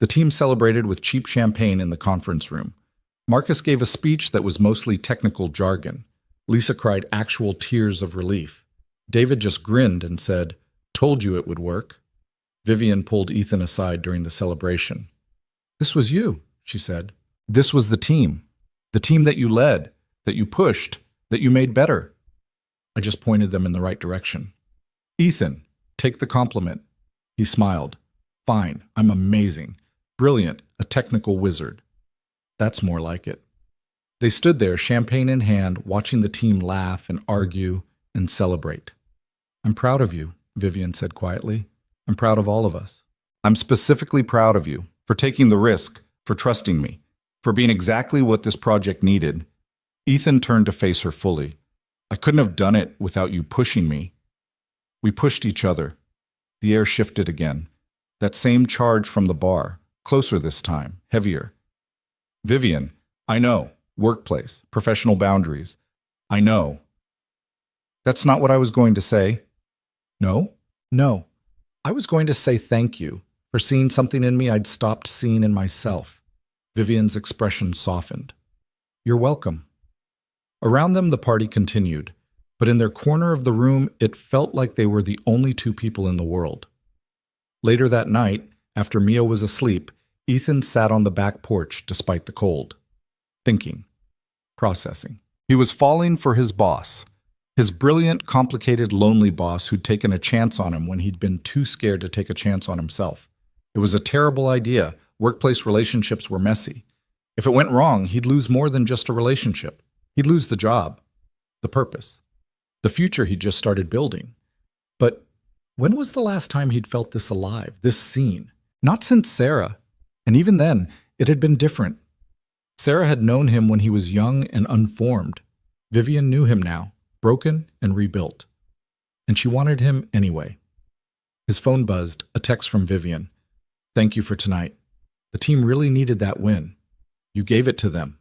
The team celebrated with cheap champagne in the conference room. Marcus gave a speech that was mostly technical jargon. Lisa cried actual tears of relief. David just grinned and said, "Told you it would work." Vivian pulled Ethan aside during the celebration. "This was you," she said. "This was the team that you led, that you pushed, that you made better." I just pointed them in the right direction. "Ethan, take the compliment." He smiled. "Fine, I'm amazing. Brilliant, a technical wizard." That's more like it. They stood there, champagne in hand, watching the team laugh and argue and celebrate. "I'm proud of you," Vivian said quietly. "I'm proud of all of us. I'm specifically proud of you for taking the risk, for trusting me, for being exactly what this project needed." Ethan turned to face her fully. "I couldn't have done it without you pushing me." We pushed each other. The air shifted again. That same charge from the bar, closer this time, heavier. "Vivian, I know. Workplace, professional boundaries. I know." "That's not what I was going to say." "No? No. I was going to say thank you for seeing something in me I'd stopped seeing in myself." Vivian's expression softened. "You're welcome." Around them, the party continued, but in their corner of the room, it felt like they were the only two people in the world. Later that night, after Mia was asleep, Ethan sat on the back porch despite the cold, thinking, processing. He was falling for his boss, his brilliant, complicated, lonely boss who'd taken a chance on him when he'd been too scared to take a chance on himself. It was a terrible idea. Workplace relationships were messy. If it went wrong, he'd lose more than just a relationship. He'd lose the job, the purpose, the future he'd just started building. But when was the last time he'd felt this alive, this seen? Not since Sarah. And even then, it had been different. Sarah had known him when he was young and unformed. Vivian knew him now, broken and rebuilt. And she wanted him anyway. His phone buzzed, a text from Vivian. "Thank you for tonight. The team really needed that win. You gave it to them."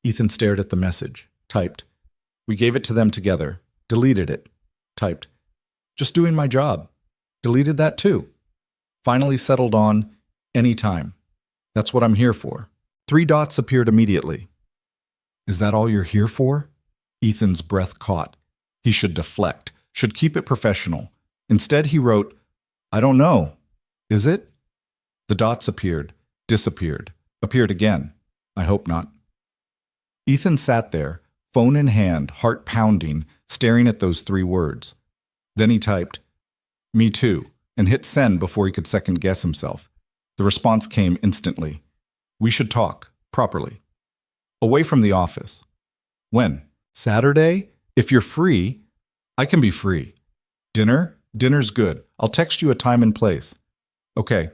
Ethan stared at the message, typed. "We gave it to them together." Deleted it, typed. "Just doing my job." Deleted that too. Finally settled on, "Anytime. That's what I'm here for." 3 dots appeared immediately. "Is that all you're here for?" Ethan's breath caught. He should deflect, should keep it professional. Instead, he wrote, "I don't know. Is it?" The dots appeared, disappeared, appeared again. "I hope not." Ethan sat there, phone in hand, heart pounding, staring at those 3 words. Then he typed, "Me too," and hit send before he could second-guess himself. The response came instantly. "We should talk, properly. Away from the office." "When? Saturday? If you're free." "I can be free." "Dinner? Dinner's good. I'll text you a time and place." "Okay."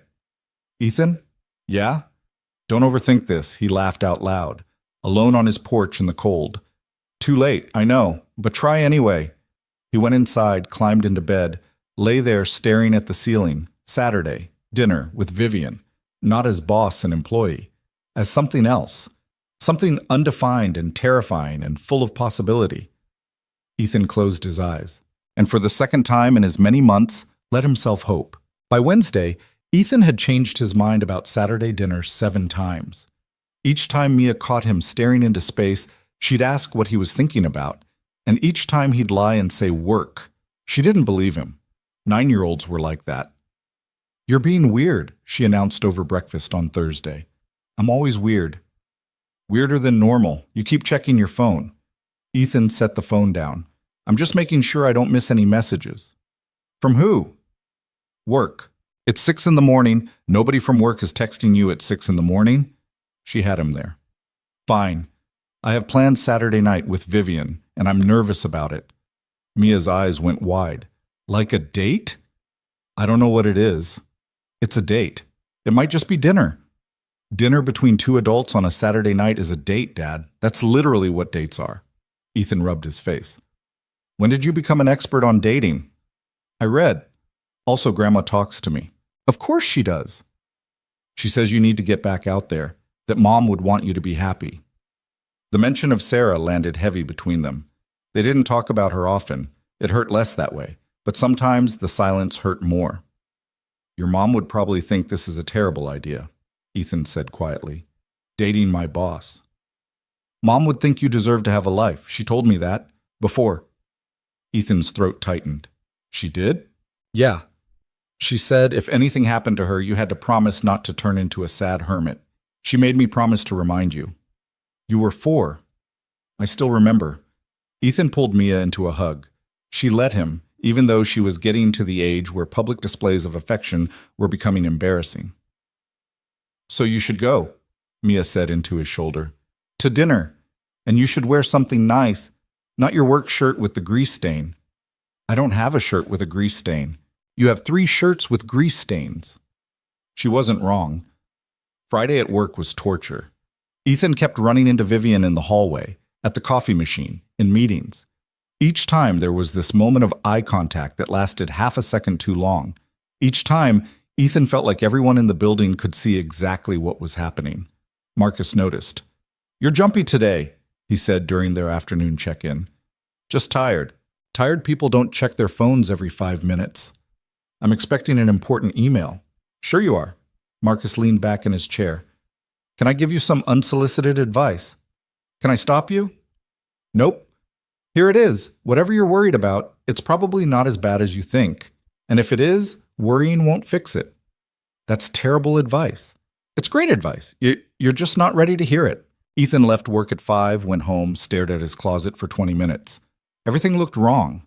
"Ethan?" "Yeah?" "Don't overthink this," he laughed out loud, alone on his porch in the cold. "Too late, I know, but try anyway." He went inside, climbed into bed, lay there staring at the ceiling. Saturday. Dinner with Vivian, not as boss and employee, as something else, something undefined and terrifying and full of possibility. Ethan closed his eyes, and for the second time in as many months, let himself hope. By Wednesday, Ethan had changed his mind about Saturday dinner 7 times. Each time Mia caught him staring into space, she'd ask what he was thinking about, and each time he'd lie and say work. She didn't believe him. 9-year-olds were like that. "You're being weird," she announced over breakfast on Thursday. "I'm always weird." "Weirder than normal. You keep checking your phone." Ethan set the phone down. "I'm just making sure I don't miss any messages." "From who?" "Work. It's 6 in the morning. Nobody from work is texting you at 6 in the morning?" She had him there. "Fine. I have plans Saturday night with Vivian, and I'm nervous about it." Mia's eyes went wide. "Like a date?" "I don't know what it is." "It's a date. It might just be dinner." "Dinner between 2 adults on a Saturday night is a date, Dad. That's literally what dates are." Ethan rubbed his face. "When did you become an expert on dating?" "I read. Also, Grandma talks to me." "Of course she does." "She says you need to get back out there, that Mom would want you to be happy." The mention of Sarah landed heavy between them. They didn't talk about her often. It hurt less that way, but sometimes the silence hurt more. "Your mom would probably think this is a terrible idea," Ethan said quietly. "Dating my boss." "Mom would think you deserve to have a life. She told me that. Before." Ethan's throat tightened. "She did?" "Yeah. She said if anything happened to her, you had to promise not to turn into a sad hermit. She made me promise to remind you." "You were 4. I still remember." Ethan pulled Mia into a hug. She let him, even though she was getting to the age where public displays of affection were becoming embarrassing. "So you should go," Mia said into his shoulder. "To dinner. And you should wear something nice, not your work shirt with the grease stain." "I don't have a shirt with a grease stain. You have 3 shirts with grease stains." She wasn't wrong. Friday at work was torture. Ethan kept running into Vivian in the hallway, at the coffee machine, in meetings. Each time there was this moment of eye contact that lasted half a second too long. Each time, Ethan felt like everyone in the building could see exactly what was happening. Marcus noticed. "You're jumpy today," he said during their afternoon check-in. "Just tired. Tired people don't check their phones every 5 minutes." "I'm expecting an important email." "Sure you are." Marcus leaned back in his chair. "Can I give you some unsolicited advice?" "Can I stop you?" "Nope. Here it is. Whatever you're worried about, it's probably not as bad as you think. And if it is, worrying won't fix it." "That's terrible advice." "It's great advice. You're just not ready to hear it." Ethan left work at 5, went home, stared at his closet for 20 minutes. Everything looked wrong.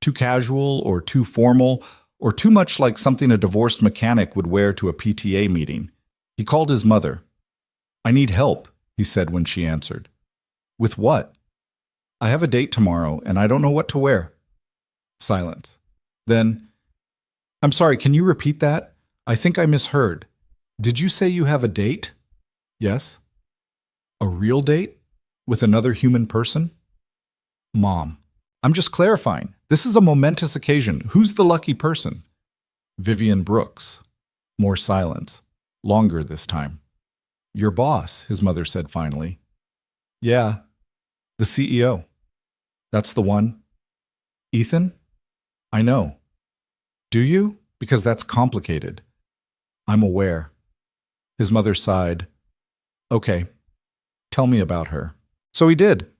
Too casual or too formal, or too much like something a divorced mechanic would wear to a PTA meeting. He called his mother. "I need help," he said when she answered. "With what?" "I have a date tomorrow, and I don't know what to wear." Silence. Then, "I'm sorry, can you repeat that? I think I misheard. Did you say you have a date?" "Yes." "A real date? With another human person?" "Mom, I'm just clarifying. This is a momentous occasion. Who's the lucky person?" "Vivian Brooks." More silence. Longer this time. "Your boss," his mother said finally. "Yeah, the CEO." "That's the one?" "Ethan? I know." "Do you? Because that's complicated." "I'm aware." His mother sighed. "Okay, tell me about her." So he did.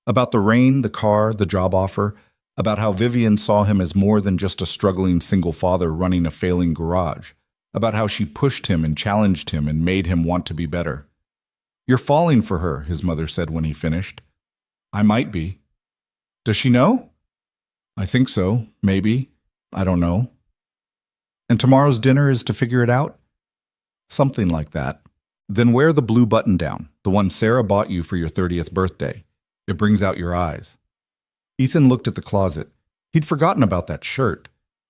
About the rain, the car, the job offer, about how Vivian saw him as more than just a struggling single father running a failing garage, about how she pushed him and challenged him and made him want to be better. "You're falling for her," his mother said when he finished. "I might be." "Does she know?" "I think so, maybe. I don't know." "And tomorrow's dinner is to figure it out?" "Something like that." "Then wear the blue button-down, the one Sarah bought you for your 30th birthday. It brings out your eyes." Ethan looked at the closet. He'd forgotten about that shirt.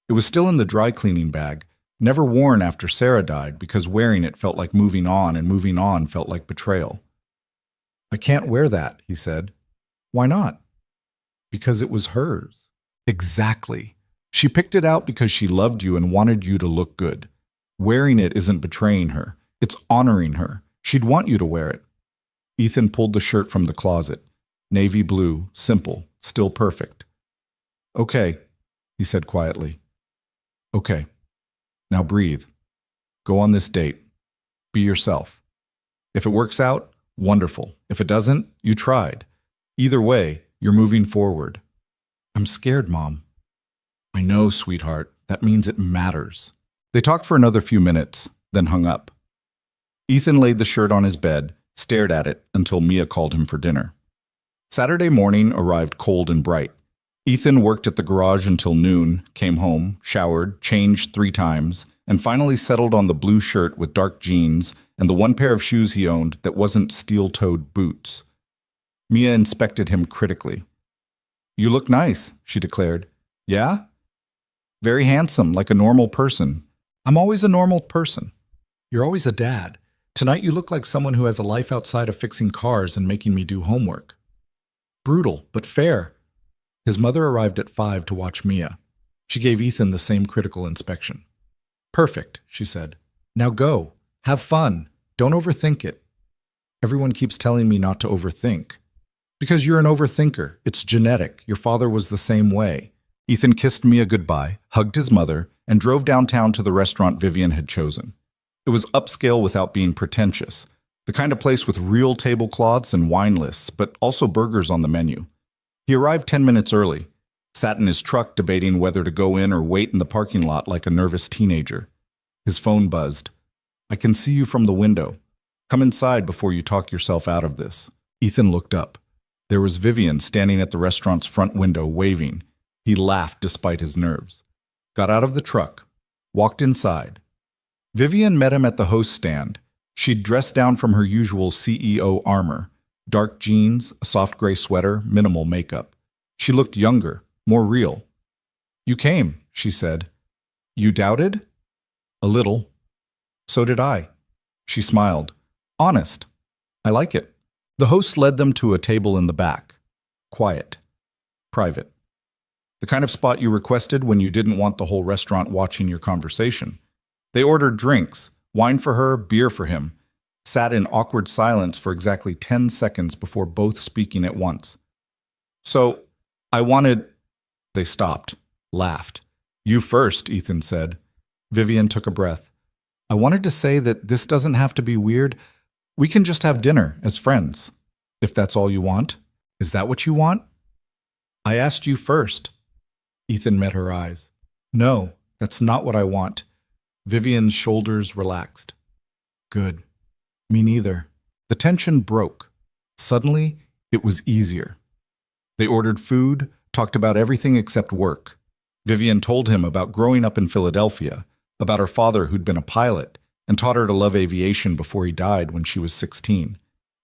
It was still in the dry cleaning bag, never worn after Sarah died because wearing it felt like moving on and moving on felt like betrayal. "I can't wear that," he said. "Why not?" "Because it was hers." "Exactly. She picked it out because she loved you and wanted you to look good. Wearing it isn't betraying her. It's honoring her. She'd want you to wear it. Ethan pulled the shirt from the closet. Navy blue, simple, still perfect. Okay, he said quietly. Okay. Now breathe. Go on this date. Be yourself. If it works out, wonderful. If it doesn't, you tried. Either way, you're moving forward. I'm scared, Mom. I know, sweetheart. That means it matters. They talked for another few minutes, then hung up. Ethan laid the shirt on his bed, stared at it until Mia called him for dinner. Saturday morning arrived cold and bright. Ethan worked at the garage until noon, came home, showered, changed 3 times, and finally settled on the blue shirt with dark jeans and the one pair of shoes he owned that wasn't steel-toed boots. Mia inspected him critically. You look nice, she declared. Yeah? Very handsome, like a normal person. I'm always a normal person. You're always a dad. Tonight you look like someone who has a life outside of fixing cars and making me do homework. Brutal, but fair. His mother arrived at 5 to watch Mia. She gave Ethan the same critical inspection. Perfect, she said. Now go. Have fun. Don't overthink it. Everyone keeps telling me not to overthink. Because you're an overthinker. It's genetic. Your father was the same way. Ethan kissed Mia goodbye, hugged his mother, and drove downtown to the restaurant Vivian had chosen. It was upscale without being pretentious, the kind of place with real tablecloths and wine lists, but also burgers on the menu. He arrived 10 minutes early, sat in his truck debating whether to go in or wait in the parking lot like a nervous teenager. His phone buzzed. I can see you from the window. Come inside before you talk yourself out of this. Ethan looked up. There was Vivian standing at the restaurant's front window waving. He laughed despite his nerves. Got out of the truck. Walked inside. Vivian met him at the host stand. She'd dressed down from her usual CEO armor. Dark jeans, a soft gray sweater, minimal makeup. She looked younger, more real. You came, she said. You doubted? A little. So did I. She smiled. Honest. I like it. The host led them to a table in the back. Quiet. Private. The kind of spot you requested when you didn't want the whole restaurant watching your conversation. They ordered drinks, wine for her, beer for him, sat in awkward silence for exactly 10 seconds before both speaking at once. So, I wanted... They stopped, laughed. You first, Ethan said. Vivian took a breath. I wanted to say that this doesn't have to be weird. We can just have dinner as friends, if that's all you want. Is that what you want? I asked you first. Ethan met her eyes. No, that's not what I want. Vivian's shoulders relaxed. Good. Me neither. The tension broke. Suddenly, it was easier. They ordered food, talked about everything except work. Vivian told him about growing up in Philadelphia, about her father who'd been a pilot and taught her to love aviation before he died when she was 16,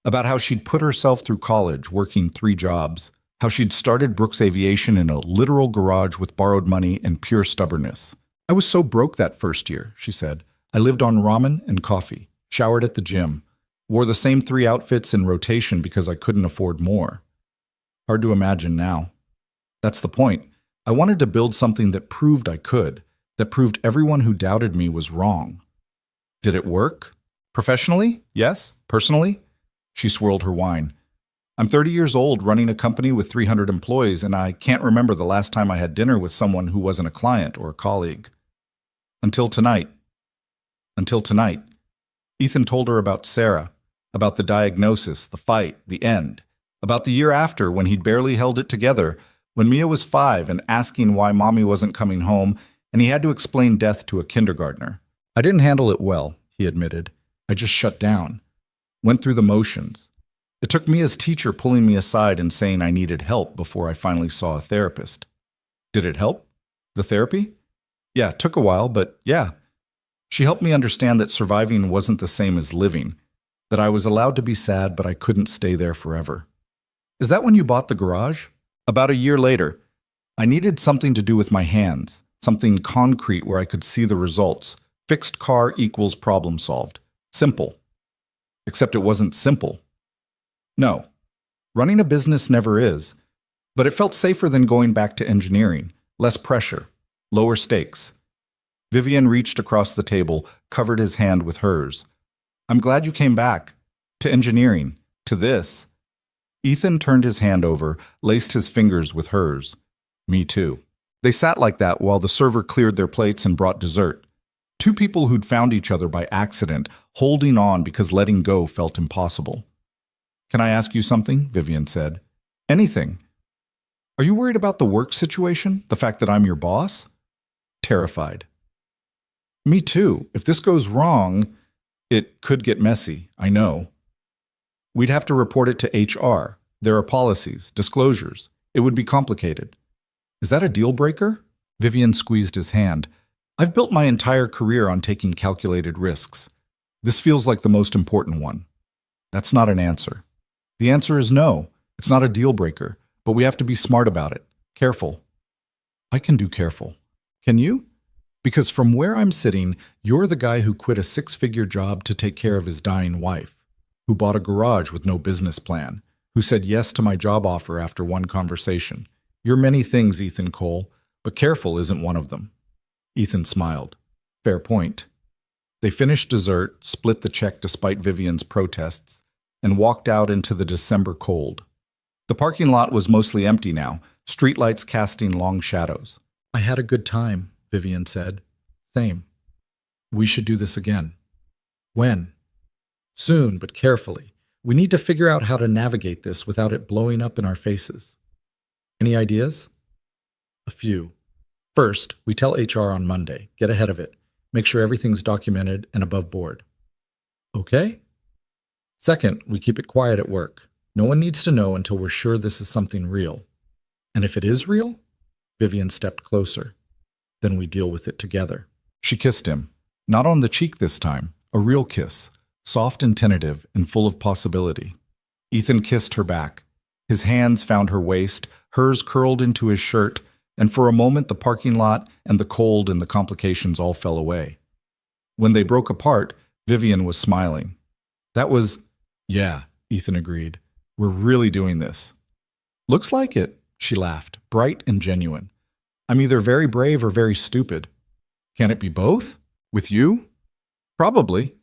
about how she'd put herself through college working 3 jobs, how she'd started Brooks Aviation in a literal garage with borrowed money and pure stubbornness. I was so broke that first year, she said. I lived on ramen and coffee, showered at the gym, wore the same 3 outfits in rotation because I couldn't afford more. Hard to imagine now. That's the point. I wanted to build something that proved I could, that proved everyone who doubted me was wrong. Did it work? Professionally? Yes. Personally? She swirled her wine. I'm 30 years old, running a company with 300 employees, and I can't remember the last time I had dinner with someone who wasn't a client or a colleague. Until tonight. Until tonight. Ethan told her about Sarah, about the diagnosis, the fight, the end, about the year after when he'd barely held it together, when Mia was 5 and asking why Mommy wasn't coming home, and he had to explain death to a kindergartner. I didn't handle it well, he admitted. I just shut down. Went through the motions. It took Mia's teacher pulling me aside and saying I needed help before I finally saw a therapist. Did it help? The therapy? Yeah, it took a while, but yeah. She helped me understand that surviving wasn't the same as living, that I was allowed to be sad, but I couldn't stay there forever. Is that when you bought the garage? About a year later. I needed something to do with my hands, something concrete where I could see the results. Fixed car equals problem solved. Simple. Except it wasn't simple. No. Running a business never is. But it felt safer than going back to engineering. Less pressure. Lower stakes. Vivian reached across the table, covered his hand with hers. I'm glad you came back. To engineering. To this. Ethan turned his hand over, laced his fingers with hers. Me too. They sat like that while the server cleared their plates and brought dessert. Two people who'd found each other by accident, holding on because letting go felt impossible. Can I ask you something? Vivian said. Anything. Are you worried about the work situation? The fact that I'm your boss? Terrified. Me too. If this goes wrong, it could get messy, I know. We'd have to report it to HR. There are policies, disclosures. It would be complicated. Is that a deal breaker? Vivian squeezed his hand. I've built my entire career on taking calculated risks. This feels like the most important one. That's not an answer. The answer is no. It's not a deal breaker, but we have to be smart about it. Careful. I can do careful. Can you? Because from where I'm sitting, you're the guy who quit a 6-figure job to take care of his dying wife, who bought a garage with no business plan, who said yes to my job offer after one conversation. You're many things, Ethan Cole, but careful isn't one of them. Ethan smiled. Fair point. They finished dessert, split the check despite Vivian's protests, and walked out into the December cold. The parking lot was mostly empty now, streetlights casting long shadows. I had a good time, Vivian said. Same. We should do this again. When? Soon, but carefully. We need to figure out how to navigate this without it blowing up in our faces. Any ideas? A few. First, we tell HR on Monday. Get ahead of it. Make sure everything's documented and above board. Okay? Second, we keep it quiet at work. No one needs to know until we're sure this is something real. And if it is real? Vivian stepped closer. Then we deal with it together. She kissed him. Not on the cheek this time. A real kiss. Soft and tentative and full of possibility. Ethan kissed her back. His hands found her waist, hers curled into his shirt, and for a moment the parking lot and the cold and the complications all fell away. When they broke apart, Vivian was smiling. That was, yeah, Ethan agreed. We're really doing this. Looks like it, she laughed, bright and genuine. I'm either very brave or very stupid. Can it be both? With you? Probably.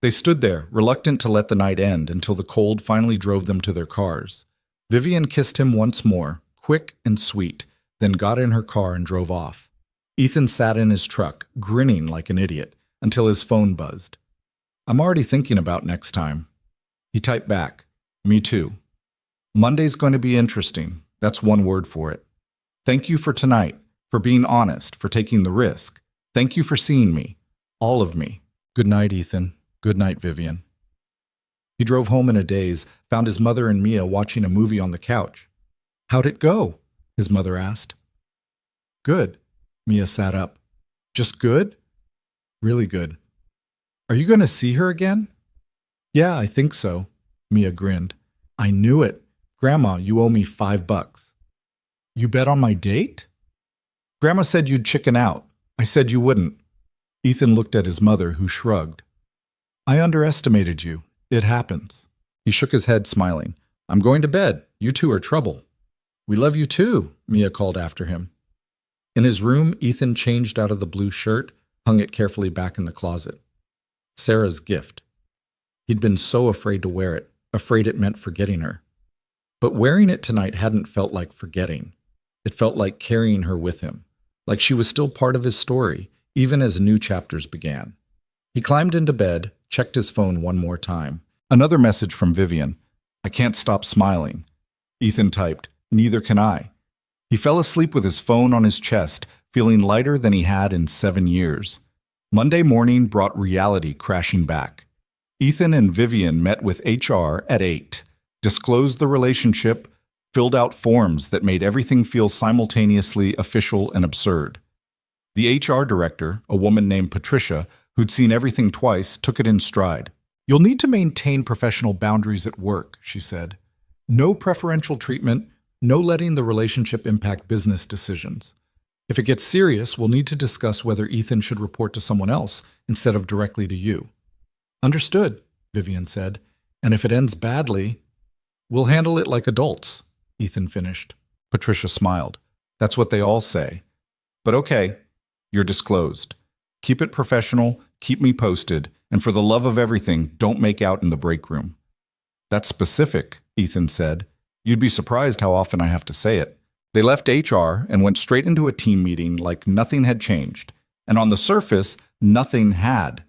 They stood there, reluctant to let the night end until the cold finally drove them to their cars. Vivian kissed him once more, quick and sweet, then got in her car and drove off. Ethan sat in his truck, grinning like an idiot, until his phone buzzed. I'm already thinking about next time. He typed back, me too. Monday's going to be interesting. That's one word for it. Thank you for tonight, for being honest, for taking the risk. Thank you for seeing me. All of me. Good night, Ethan. Good night, Vivian. He drove home in a daze, found his mother and Mia watching a movie on the couch. How'd it go? His mother asked. Good. Mia sat up. Just good? Really good. Are you going to see her again? Yeah, I think so. Mia grinned. I knew it. Grandma, you owe me $5. You bet on my date? Grandma said you'd chicken out. I said you wouldn't. Ethan looked at his mother, who shrugged. I underestimated you. It happens. He shook his head, smiling. I'm going to bed. You two are trouble. We love you too, Mia called after him. In his room, Ethan changed out of the blue shirt, hung it carefully back in the closet. Sarah's gift. He'd been so afraid to wear it, afraid it meant forgetting her. But wearing it tonight hadn't felt like forgetting. It felt like carrying her with him, like she was still part of his story, even as new chapters began. He climbed into bed, checked his phone one more time. Another message from Vivian. I can't stop smiling. Ethan typed, neither can I. He fell asleep with his phone on his chest, feeling lighter than he had in 7 years. Monday morning brought reality crashing back. Ethan and Vivian met with HR at 8, disclosed the relationship, filled out forms that made everything feel simultaneously official and absurd. The HR director, a woman named Patricia, who'd seen everything twice, took it in stride. You'll need to maintain professional boundaries at work, she said. No preferential treatment, no letting the relationship impact business decisions. If it gets serious, we'll need to discuss whether Ethan should report to someone else instead of directly to you. Understood, Vivian said. And if it ends badly, we'll handle it like adults, Ethan finished. Patricia smiled. That's what they all say. But okay, you're disclosed. Keep it professional, keep me posted, and for the love of everything, don't make out in the break room. That's specific, Ethan said. You'd be surprised how often I have to say it. They left HR and went straight into a team meeting like nothing had changed. And on the surface, nothing had.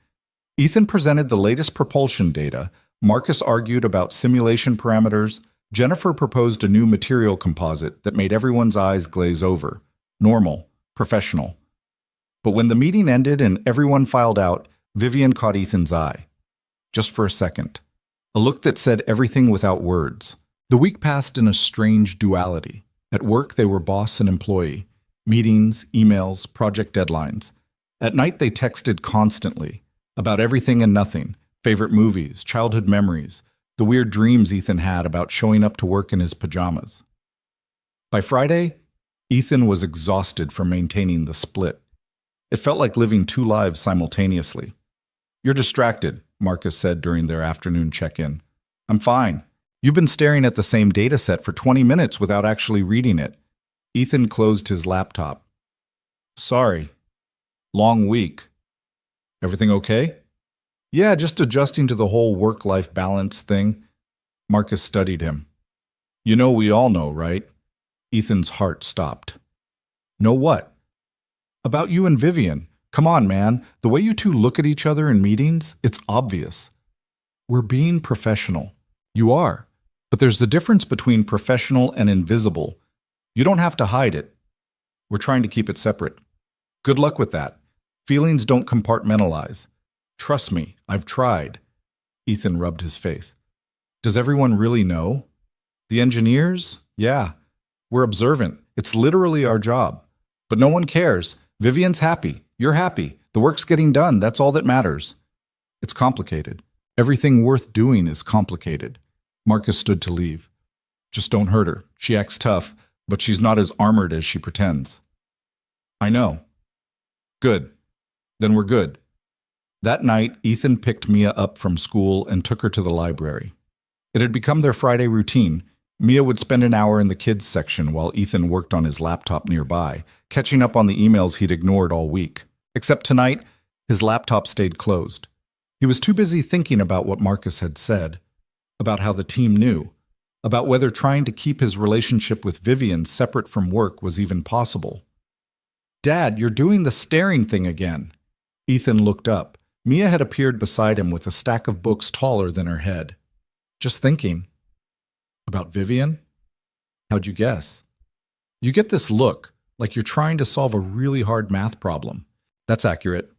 Ethan presented the latest propulsion data. Marcus argued about simulation parameters. Jennifer proposed a new material composite that made everyone's eyes glaze over. Normal, professional. But when the meeting ended and everyone filed out, Vivian caught Ethan's eye. Just for a second. A look that said everything without words. The week passed in a strange duality. At work, they were boss and employee. Meetings, emails, project deadlines. At night, they texted constantly. About everything and nothing. Favorite movies, childhood memories, the weird dreams Ethan had about showing up to work in his pajamas. By Friday, Ethan was exhausted from maintaining the split. It felt like living two lives simultaneously. You're distracted, Marcus said during their afternoon check-in. I'm fine. You've been staring at the same data set for 20 minutes without actually reading it. Ethan closed his laptop. Sorry. Long week. Everything okay? Yeah, just adjusting to the whole work-life balance thing. Marcus studied him. You know we all know, right? Ethan's heart stopped. Know what? About you and Vivian. Come on, man. The way you two look at each other in meetings, it's obvious. We're being professional. You are. But there's the difference between professional and invisible. You don't have to hide it. We're trying to keep it separate. Good luck with that. Feelings don't compartmentalize. Trust me, I've tried. Ethan rubbed his face. Does everyone really know? The engineers? Yeah. We're observant. It's literally our job. But no one cares. Vivian's happy. You're happy. The work's getting done. That's all that matters. It's complicated. Everything worth doing is complicated. Marcus stood to leave. Just don't hurt her. She acts tough, but she's not as armored as she pretends. I know. Good. Then we're good. That night, Ethan picked Mia up from school and took her to the library. It had become their Friday routine. Mia would spend an hour in the kids section while Ethan worked on his laptop nearby, catching up on the emails he'd ignored all week. Except tonight, his laptop stayed closed. He was too busy thinking about what Marcus had said, about how the team knew, about whether trying to keep his relationship with Vivian separate from work was even possible. Dad, you're doing the staring thing again. Ethan looked up. Mia had appeared beside him with a stack of books taller than her head. Just thinking. About Vivian? How'd you guess? You get this look, like you're trying to solve a really hard math problem. That's accurate.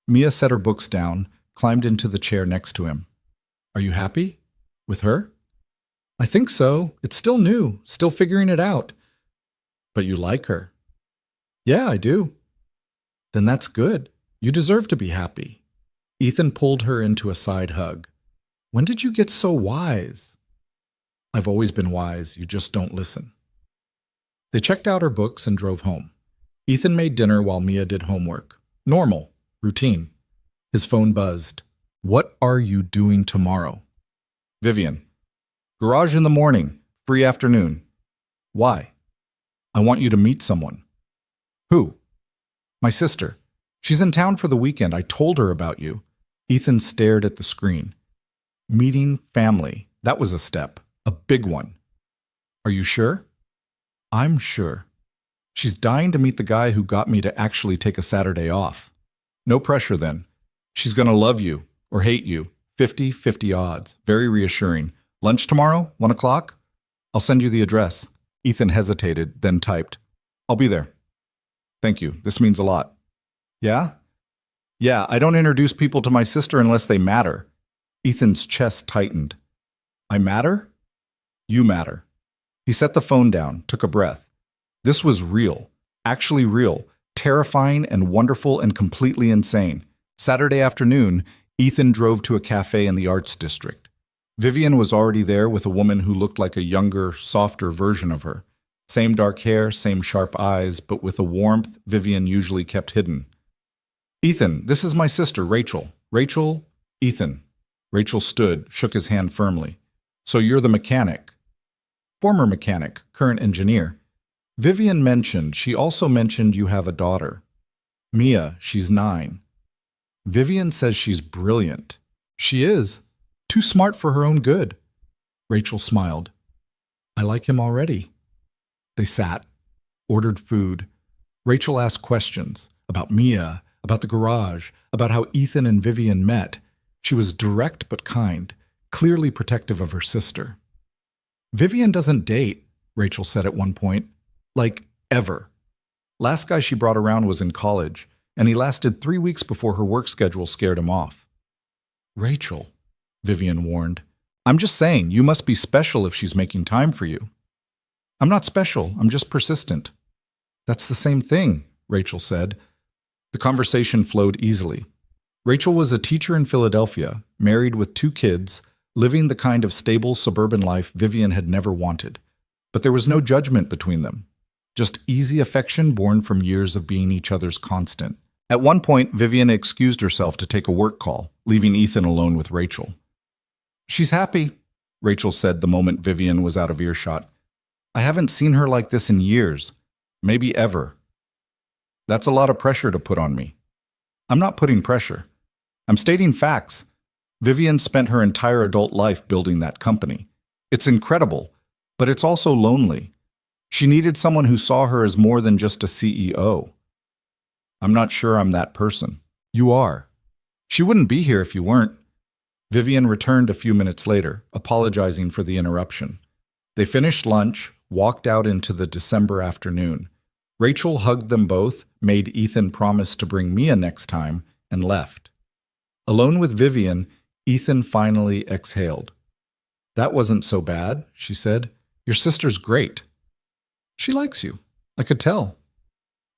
Mia set her books down, climbed into the chair next to him. Are you happy? With her? I think so. It's still new, still figuring it out. But you like her? Yeah, I do. Then that's good. You deserve to be happy. Ethan pulled her into a side hug. When did you get so wise? I've always been wise, you just don't listen. They checked out her books and drove home. Ethan made dinner while Mia did homework. Normal, routine. His phone buzzed. What are you doing tomorrow? Vivian. Garage in the morning, free afternoon. Why? I want you to meet someone. Who? My sister. She's in town for the weekend. I told her about you. Ethan stared at the screen. Meeting family. That was a step. A big one. Are you sure? I'm sure. She's dying to meet the guy who got me to actually take a Saturday off. No pressure then. She's gonna love you or hate you. 50-50 odds. Very reassuring. Lunch tomorrow, 1 o'clock? I'll send you the address. Ethan hesitated, then typed. I'll be there. Thank you. This means a lot. Yeah? Yeah, I don't introduce people to my sister unless they matter. Ethan's chest tightened. I matter? You matter. He set the phone down, took a breath. This was real. Actually real. Terrifying and wonderful and completely insane. Saturday afternoon, Ethan drove to a cafe in the Arts District. Vivian was already there with a woman who looked like a younger, softer version of her. Same dark hair, same sharp eyes, but with a warmth Vivian usually kept hidden. Ethan, this is my sister, Rachel. Rachel, Ethan. Rachel stood, shook his hand firmly. So you're the mechanic. Former mechanic, current engineer. Vivian mentioned, she also mentioned you have a daughter. Mia, she's 9. Vivian says she's brilliant. She is. Too smart for her own good. Rachel smiled. I like him already. They sat, ordered food. Rachel asked questions about Mia, about the garage, about how Ethan and Vivian met. She was direct but kind, clearly protective of her sister. Vivian doesn't date, Rachel said at one point. Like, ever. Last guy she brought around was in college, and he lasted 3 weeks before her work schedule scared him off. Rachel, Vivian warned. I'm just saying, you must be special if she's making time for you. I'm not special, I'm just persistent. That's the same thing, Rachel said. The conversation flowed easily. Rachel was a teacher in Philadelphia, married with 2 kids, living the kind of stable suburban life Vivian had never wanted. But there was no judgment between them. Just easy affection born from years of being each other's constant. At one point, Vivian excused herself to take a work call, leaving Ethan alone with Rachel. She's happy, Rachel said the moment Vivian was out of earshot. I haven't seen her like this in years, maybe ever. That's a lot of pressure to put on me. I'm not putting pressure. I'm stating facts. Vivian spent her entire adult life building that company. It's incredible, but it's also lonely. She needed someone who saw her as more than just a CEO. I'm not sure I'm that person. You are. She wouldn't be here if you weren't. Vivian returned a few minutes later, apologizing for the interruption. They finished lunch, walked out into the December afternoon. Rachel hugged them both, made Ethan promise to bring Mia next time, and left. Alone with Vivian, Ethan finally exhaled. That wasn't so bad, she said. Your sister's great. She likes you. I could tell.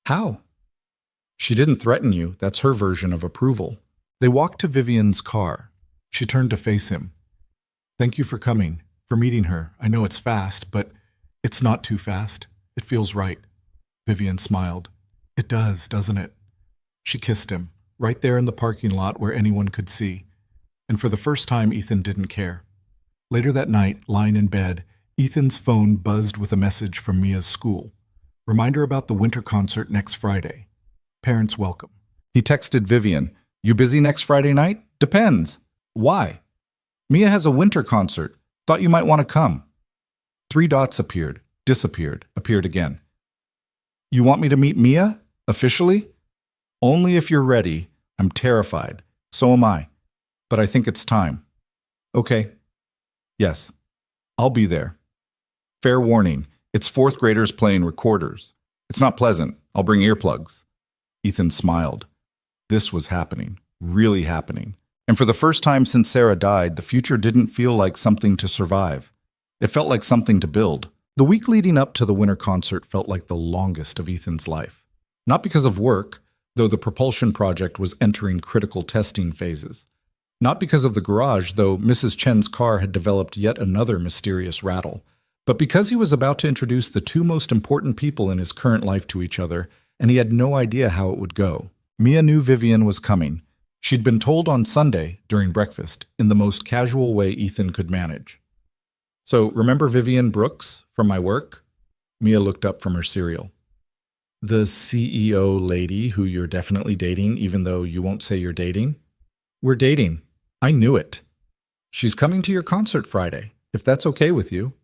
How? She didn't threaten you. That's her version of approval. They walked to Vivian's car. She turned to face him. Thank you for coming, for meeting her. I know it's fast, but it's not too fast. It feels right. Vivian smiled. It does, doesn't it? She kissed him, right there in the parking lot where anyone could see. And for the first time, Ethan didn't care. Later that night, lying in bed, Ethan's phone buzzed with a message from Mia's school. Reminder about the winter concert next Friday. Parents welcome. He texted Vivian, You busy next Friday night? Depends. Why? Mia has a winter concert. Thought you might want to come. 3 dots appeared, disappeared, appeared again. You want me to meet Mia? Officially? Only if you're ready. I'm terrified. So am I. But I think it's time. Okay. Yes. I'll be there. Fair warning. It's 4th graders playing recorders. It's not pleasant. I'll bring earplugs. Ethan smiled. This was happening. Really happening. And for the first time since Sarah died, the future didn't feel like something to survive. It felt like something to build. The week leading up to the winter concert felt like the longest of Ethan's life. Not because of work, though the propulsion project was entering critical testing phases. Not because of the garage, though Mrs. Chen's car had developed yet another mysterious rattle. But because he was about to introduce the 2 most important people in his current life to each other, and he had no idea how it would go. Mia knew Vivian was coming. She'd been told on Sunday, during breakfast, in the most casual way Ethan could manage. So, remember Vivian Brooks from my work? Mia looked up from her cereal. The CEO lady who you're definitely dating, even though you won't say you're dating? We're dating. I knew it. She's coming to your concert Friday, if that's okay with you.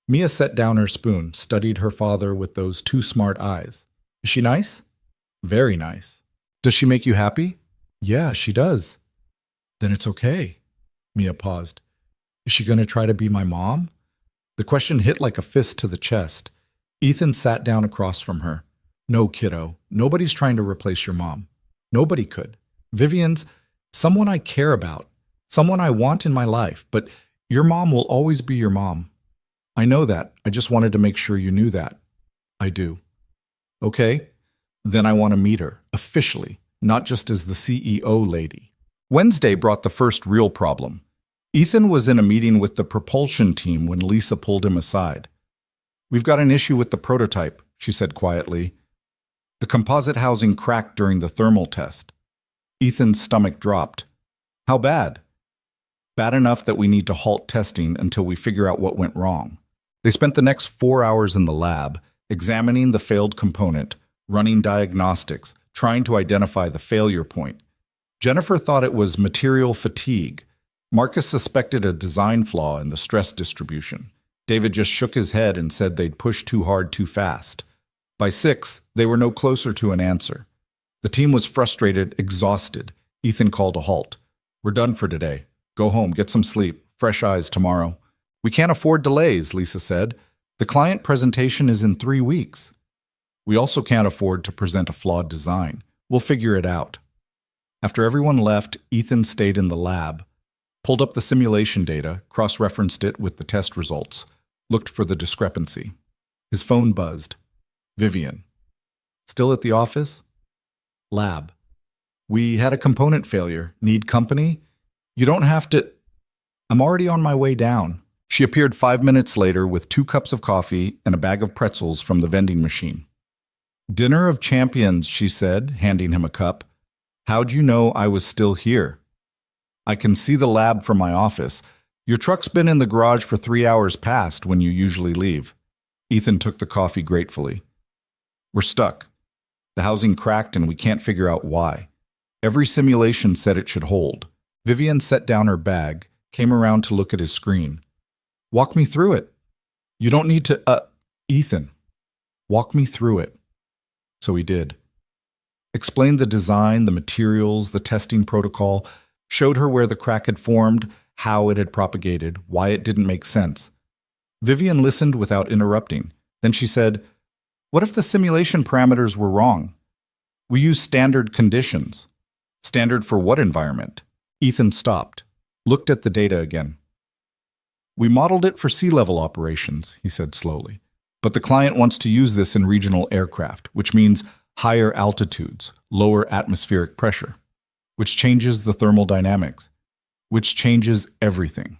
Mia set down her spoon, studied her father with those 2 smart eyes. Is she nice? Very nice. Does she make you happy? Yeah, she does. Then it's okay. Mia paused. Is she going to try to be my mom? The question hit like a fist to the chest. Ethan sat down across from her. No, kiddo. Nobody's trying to replace your mom. Nobody could. Vivian's someone I care about, someone I want in my life, but your mom will always be your mom. I know that. I just wanted to make sure you knew that. I do. Okay, then I want to meet her, officially, not just as the CEO lady. Wednesday brought the first real problem. Ethan was in a meeting with the propulsion team when Lisa pulled him aside. We've got an issue with the prototype, she said quietly. The composite housing cracked during the thermal test. Ethan's stomach dropped. How bad? Bad enough that we need to halt testing until we figure out what went wrong. They spent the next 4 hours in the lab, examining the failed component, running diagnostics, trying to identify the failure point. Jennifer thought it was material fatigue. Marcus suspected a design flaw in the stress distribution. David just shook his head and said they'd pushed too hard too fast. By 6, they were no closer to an answer. The team was frustrated, exhausted. Ethan called a halt. "We're done for today. Go home, get some sleep. Fresh eyes tomorrow." "We can't afford delays," Lisa said. "The client presentation is in 3 weeks." "We also can't afford to present a flawed design. We'll figure it out." After everyone left, Ethan stayed in the lab, pulled up the simulation data, cross-referenced it with the test results, looked for the discrepancy. His phone buzzed. Vivian. "Still at the office?" "Lab. We had a component failure. Need company? You don't have to. I'm already on my way down." She appeared 5 minutes later with 2 cups of coffee and a bag of pretzels from the vending machine. "Dinner of champions," she said, handing him a cup. "How'd you know I was still here?" "I can see the lab from my office. Your truck's been in the garage for 3 hours past when you usually leave." Ethan took the coffee gratefully. "We're stuck. The housing cracked and we can't figure out why. Every simulation said it should hold." Vivian set down her bag, came around to look at his screen. "Walk me through it." "You don't need to, Ethan. Walk me through it." So he did. Explained the design, the materials, the testing protocol, showed her where the crack had formed, how it had propagated, why it didn't make sense. Vivian listened without interrupting. Then she said, "What if the simulation parameters were wrong? We use standard conditions." "Standard for what environment?" Ethan stopped, looked at the data again. "We modeled it for sea-level operations," he said slowly. "But the client wants to use this in regional aircraft, which means higher altitudes, lower atmospheric pressure, which changes the thermal dynamics, which changes everything."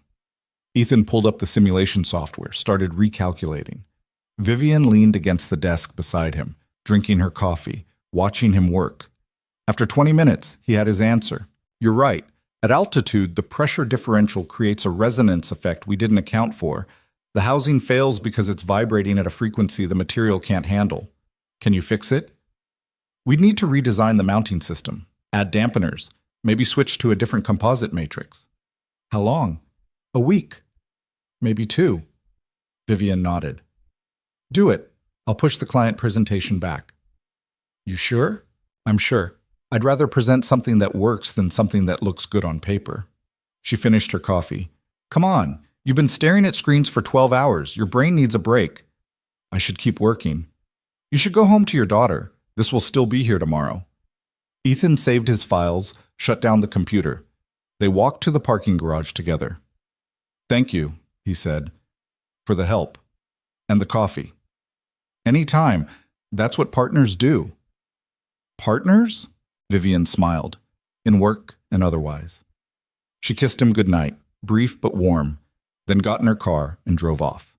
Ethan pulled up the simulation software, started recalculating. Vivian leaned against the desk beside him, drinking her coffee, watching him work. After 20 minutes, he had his answer. "You're right. At altitude, the pressure differential creates a resonance effect we didn't account for. The housing fails because it's vibrating at a frequency the material can't handle. Can you fix it?" "We'd need to redesign the mounting system, add dampeners, maybe switch to a different composite matrix." "How long?" "A week. Maybe 2. Vivian nodded. "Do it. I'll push the client presentation back." "You sure?" "I'm sure. I'd rather present something that works than something that looks good on paper." She finished her coffee. "Come on. You've been staring at screens for 12 hours. Your brain needs a break." "I should keep working." "You should go home to your daughter. This will still be here tomorrow." Ethan saved his files, shut down the computer. They walked to the parking garage together. "Thank you," he said, "for the help. And the coffee." "Any time. That's what partners do." "Partners?" Vivian smiled, in work and otherwise. She kissed him goodnight, brief but warm, then got in her car and drove off.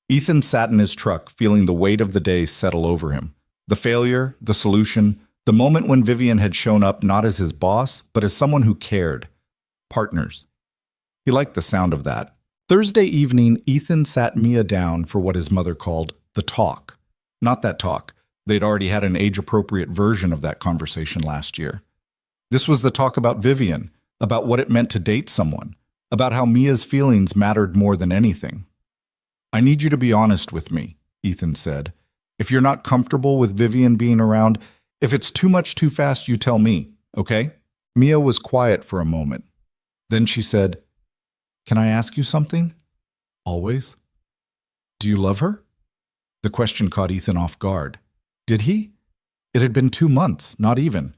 Ethan sat in his truck, feeling the weight of the day settle over him. The failure, the solution, the moment when Vivian had shown up not as his boss, but as someone who cared. Partners. He liked the sound of that. Thursday evening, Ethan sat Mia down for what his mother called the talk. Not that talk. They'd already had an age-appropriate version of that conversation last year. This was the talk about Vivian, about what it meant to date someone, about how Mia's feelings mattered more than anything. "I need you to be honest with me," Ethan said. "If you're not comfortable with Vivian being around, if it's too much too fast, you tell me, okay?" Mia was quiet for a moment. Then she said, "Can I ask you something?" "Always." "Do you love her?" The question caught Ethan off guard. Did he? It had been 2 months, not even.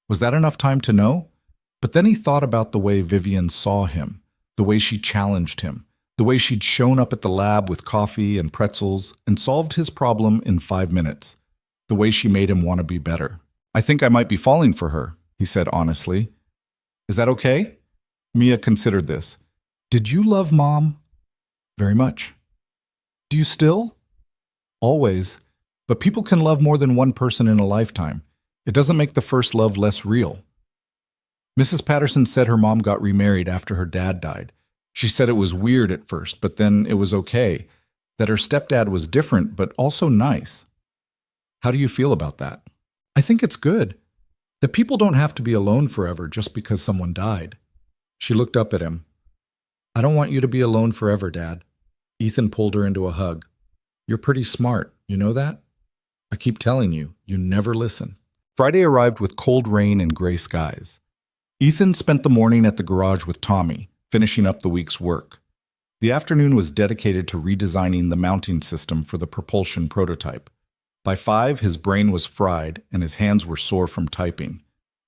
Was that enough time to know? But then he thought about the way Vivian saw him, the way she challenged him, the way she'd shown up at the lab with coffee and pretzels and solved his problem in 5 minutes, the way she made him want to be better. "I think I might be falling for her," he said honestly. "Is that okay?" Mia considered this. "Did you love Mom?" "Very much." "Do you still?" "Always. But people can love more than one person in a lifetime. It doesn't make the first love less real." Mrs. Patterson said her mom got remarried after her dad died. She said it was weird at first, but then it was okay. That her stepdad was different, but also nice. "How do you feel about that?" "I think it's good. That people don't have to be alone forever just because someone died. She looked up at him. I don't want you to be alone forever, Dad. Ethan pulled her into a hug. You're pretty smart, you know that? I keep telling you, you never listen. Friday arrived with cold rain and gray skies. Ethan spent the morning at the garage with Tommy, finishing up the week's work. The afternoon was dedicated to redesigning the mounting system for the propulsion prototype. By 5, his brain was fried and his hands were sore from typing.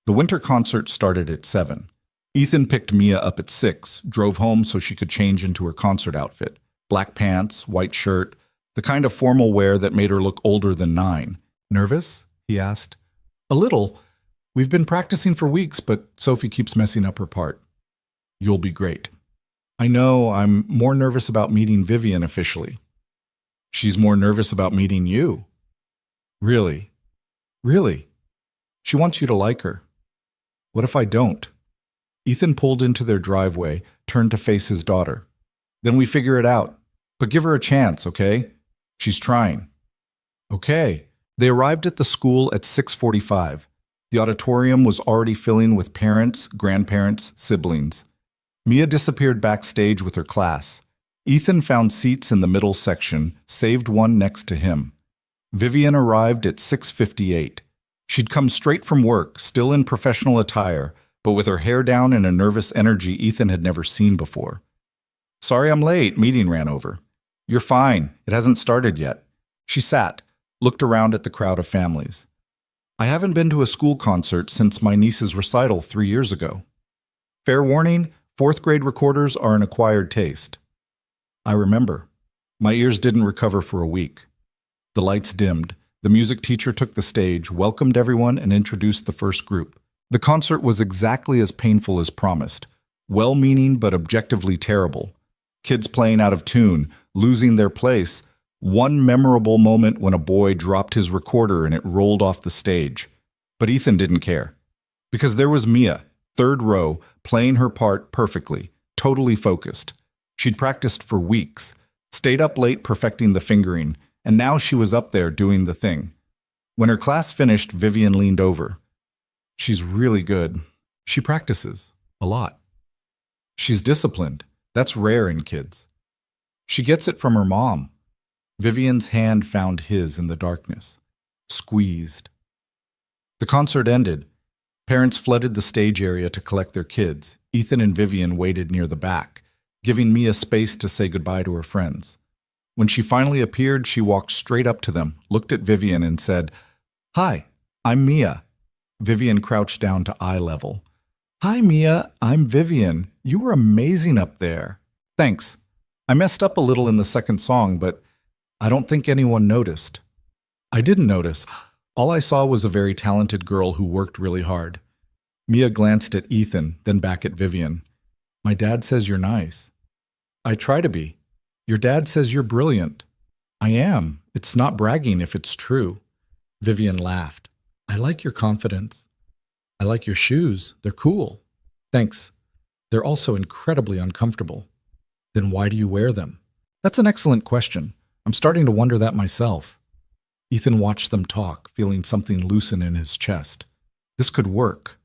The winter concert started at 7. Ethan picked Mia up at 6, drove home so she could change into her concert outfit. Black pants, white shirt, the kind of formal wear that made her look older than 9. Nervous? He asked. A little. We've been practicing for weeks, but Sophie keeps messing up her part. You'll be great. I know, I'm more nervous about meeting Vivian officially. She's more nervous about meeting you. Really? Really? She wants you to like her. What if I don't? Ethan pulled into their driveway, turned to face his daughter. Then we figure it out. But give her a chance, okay? She's trying. Okay. They arrived at the school at 6:45. The auditorium was already filling with parents, grandparents, siblings. Mia disappeared backstage with her class. Ethan found seats in the middle section, saved one next to him. Vivian arrived at 6:58. She'd come straight from work, still in professional attire, but with her hair down and a nervous energy Ethan had never seen before. Sorry I'm late, meeting ran over. You're fine, it hasn't started yet. She sat, looked around at the crowd of families. I haven't been to a school concert since my niece's recital 3 years ago. Fair warning, 4th grade recorders are an acquired taste. I remember. My ears didn't recover for a week. The lights dimmed. The music teacher took the stage, welcomed everyone, and introduced the first group. The concert was exactly as painful as promised. Well-meaning but objectively terrible. Kids playing out of tune, losing their place. One memorable moment when a boy dropped his recorder and it rolled off the stage. But Ethan didn't care. Because there was Mia, 3rd row, playing her part perfectly, totally focused. She'd practiced for weeks, stayed up late perfecting the fingering, and now she was up there doing the thing. When her class finished, Vivian leaned over. She's really good. She practices. A lot. She's disciplined. That's rare in kids. She gets it from her mom. Vivian's hand found his in the darkness. Squeezed. The concert ended. Parents flooded the stage area to collect their kids. Ethan and Vivian waited near the back, giving Mia space to say goodbye to her friends. When she finally appeared, she walked straight up to them, looked at Vivian, and said, Hi, I'm Mia. Vivian crouched down to eye level. Hi, Mia, I'm Vivian. You were amazing up there. Thanks. I messed up a little in the second song, but I don't think anyone noticed. I didn't notice. All I saw was a very talented girl who worked really hard. Mia glanced at Ethan, then back at Vivian. My dad says you're nice. I try to be. Your dad says you're brilliant. I am. It's not bragging if it's true. Vivian laughed. I like your confidence. I like your shoes. They're cool. Thanks. They're also incredibly uncomfortable. Then why do you wear them? That's an excellent question. I'm starting to wonder that myself. Ethan watched them talk, feeling something loosen in his chest. This could work.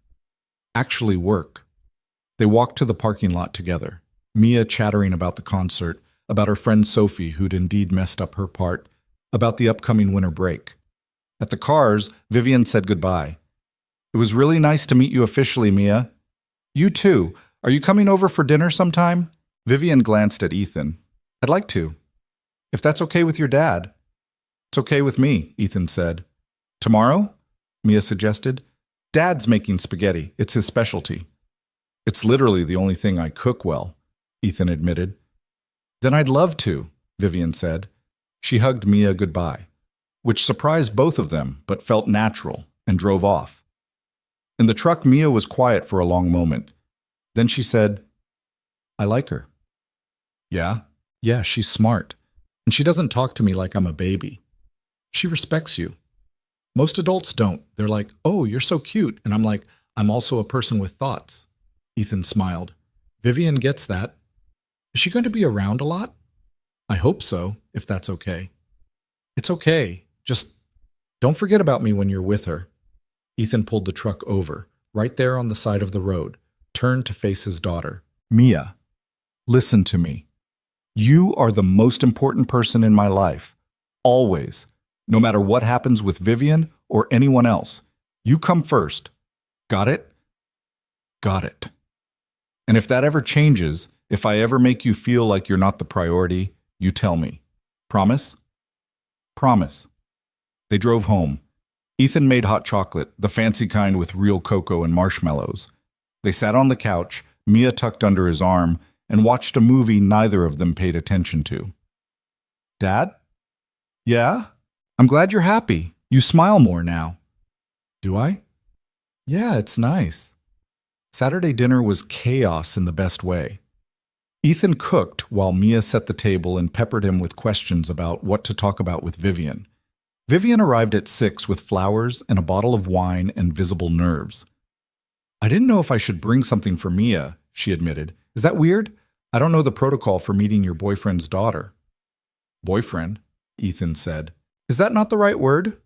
Actually work. They walked to the parking lot together, Mia chattering about the concert, about her friend Sophie, who'd indeed messed up her part, about the upcoming winter break. At the cars, Vivian said goodbye. It was really nice to meet you officially, Mia. You too. Are you coming over for dinner sometime? Vivian glanced at Ethan. I'd like to. If that's okay with your dad. It's okay with me, Ethan said. Tomorrow? Mia suggested. Dad's making spaghetti. It's his specialty. It's literally the only thing I cook well, Ethan admitted. Then I'd love to, Vivian said. She hugged Mia goodbye, which surprised both of them but felt natural, and drove off. In the truck, Mia was quiet for a long moment. Then she said, I like her. Yeah? Yeah, she's smart. And she doesn't talk to me like I'm a baby. She respects you. Most adults don't. They're like, oh, you're so cute. And I'm like, I'm also a person with thoughts. Ethan smiled. Vivian gets that. Is she going to be around a lot? I hope so, if that's okay. It's okay. Just don't forget about me when you're with her. Ethan pulled the truck over, right there on the side of the road, turned to face his daughter. Mia, listen to me. You are the most important person in my life. Always. No matter what happens with Vivian or anyone else. You come first. Got it? Got it. And if that ever changes, if I ever make you feel like you're not the priority, you tell me. Promise? Promise. They drove home. Ethan made hot chocolate, the fancy kind with real cocoa and marshmallows. They sat on the couch, Mia tucked under his arm, and watched a movie neither of them paid attention to. Dad? Yeah? I'm glad you're happy. You smile more now. Do I? Yeah, it's nice. Saturday dinner was chaos in the best way. Ethan cooked while Mia set the table and peppered him with questions about what to talk about with Vivian. Vivian arrived at 6 with flowers and a bottle of wine and visible nerves. I didn't know if I should bring something for Mia, she admitted. Is that weird? I don't know the protocol for meeting your boyfriend's daughter. Boyfriend, Ethan said. Is that not the right word?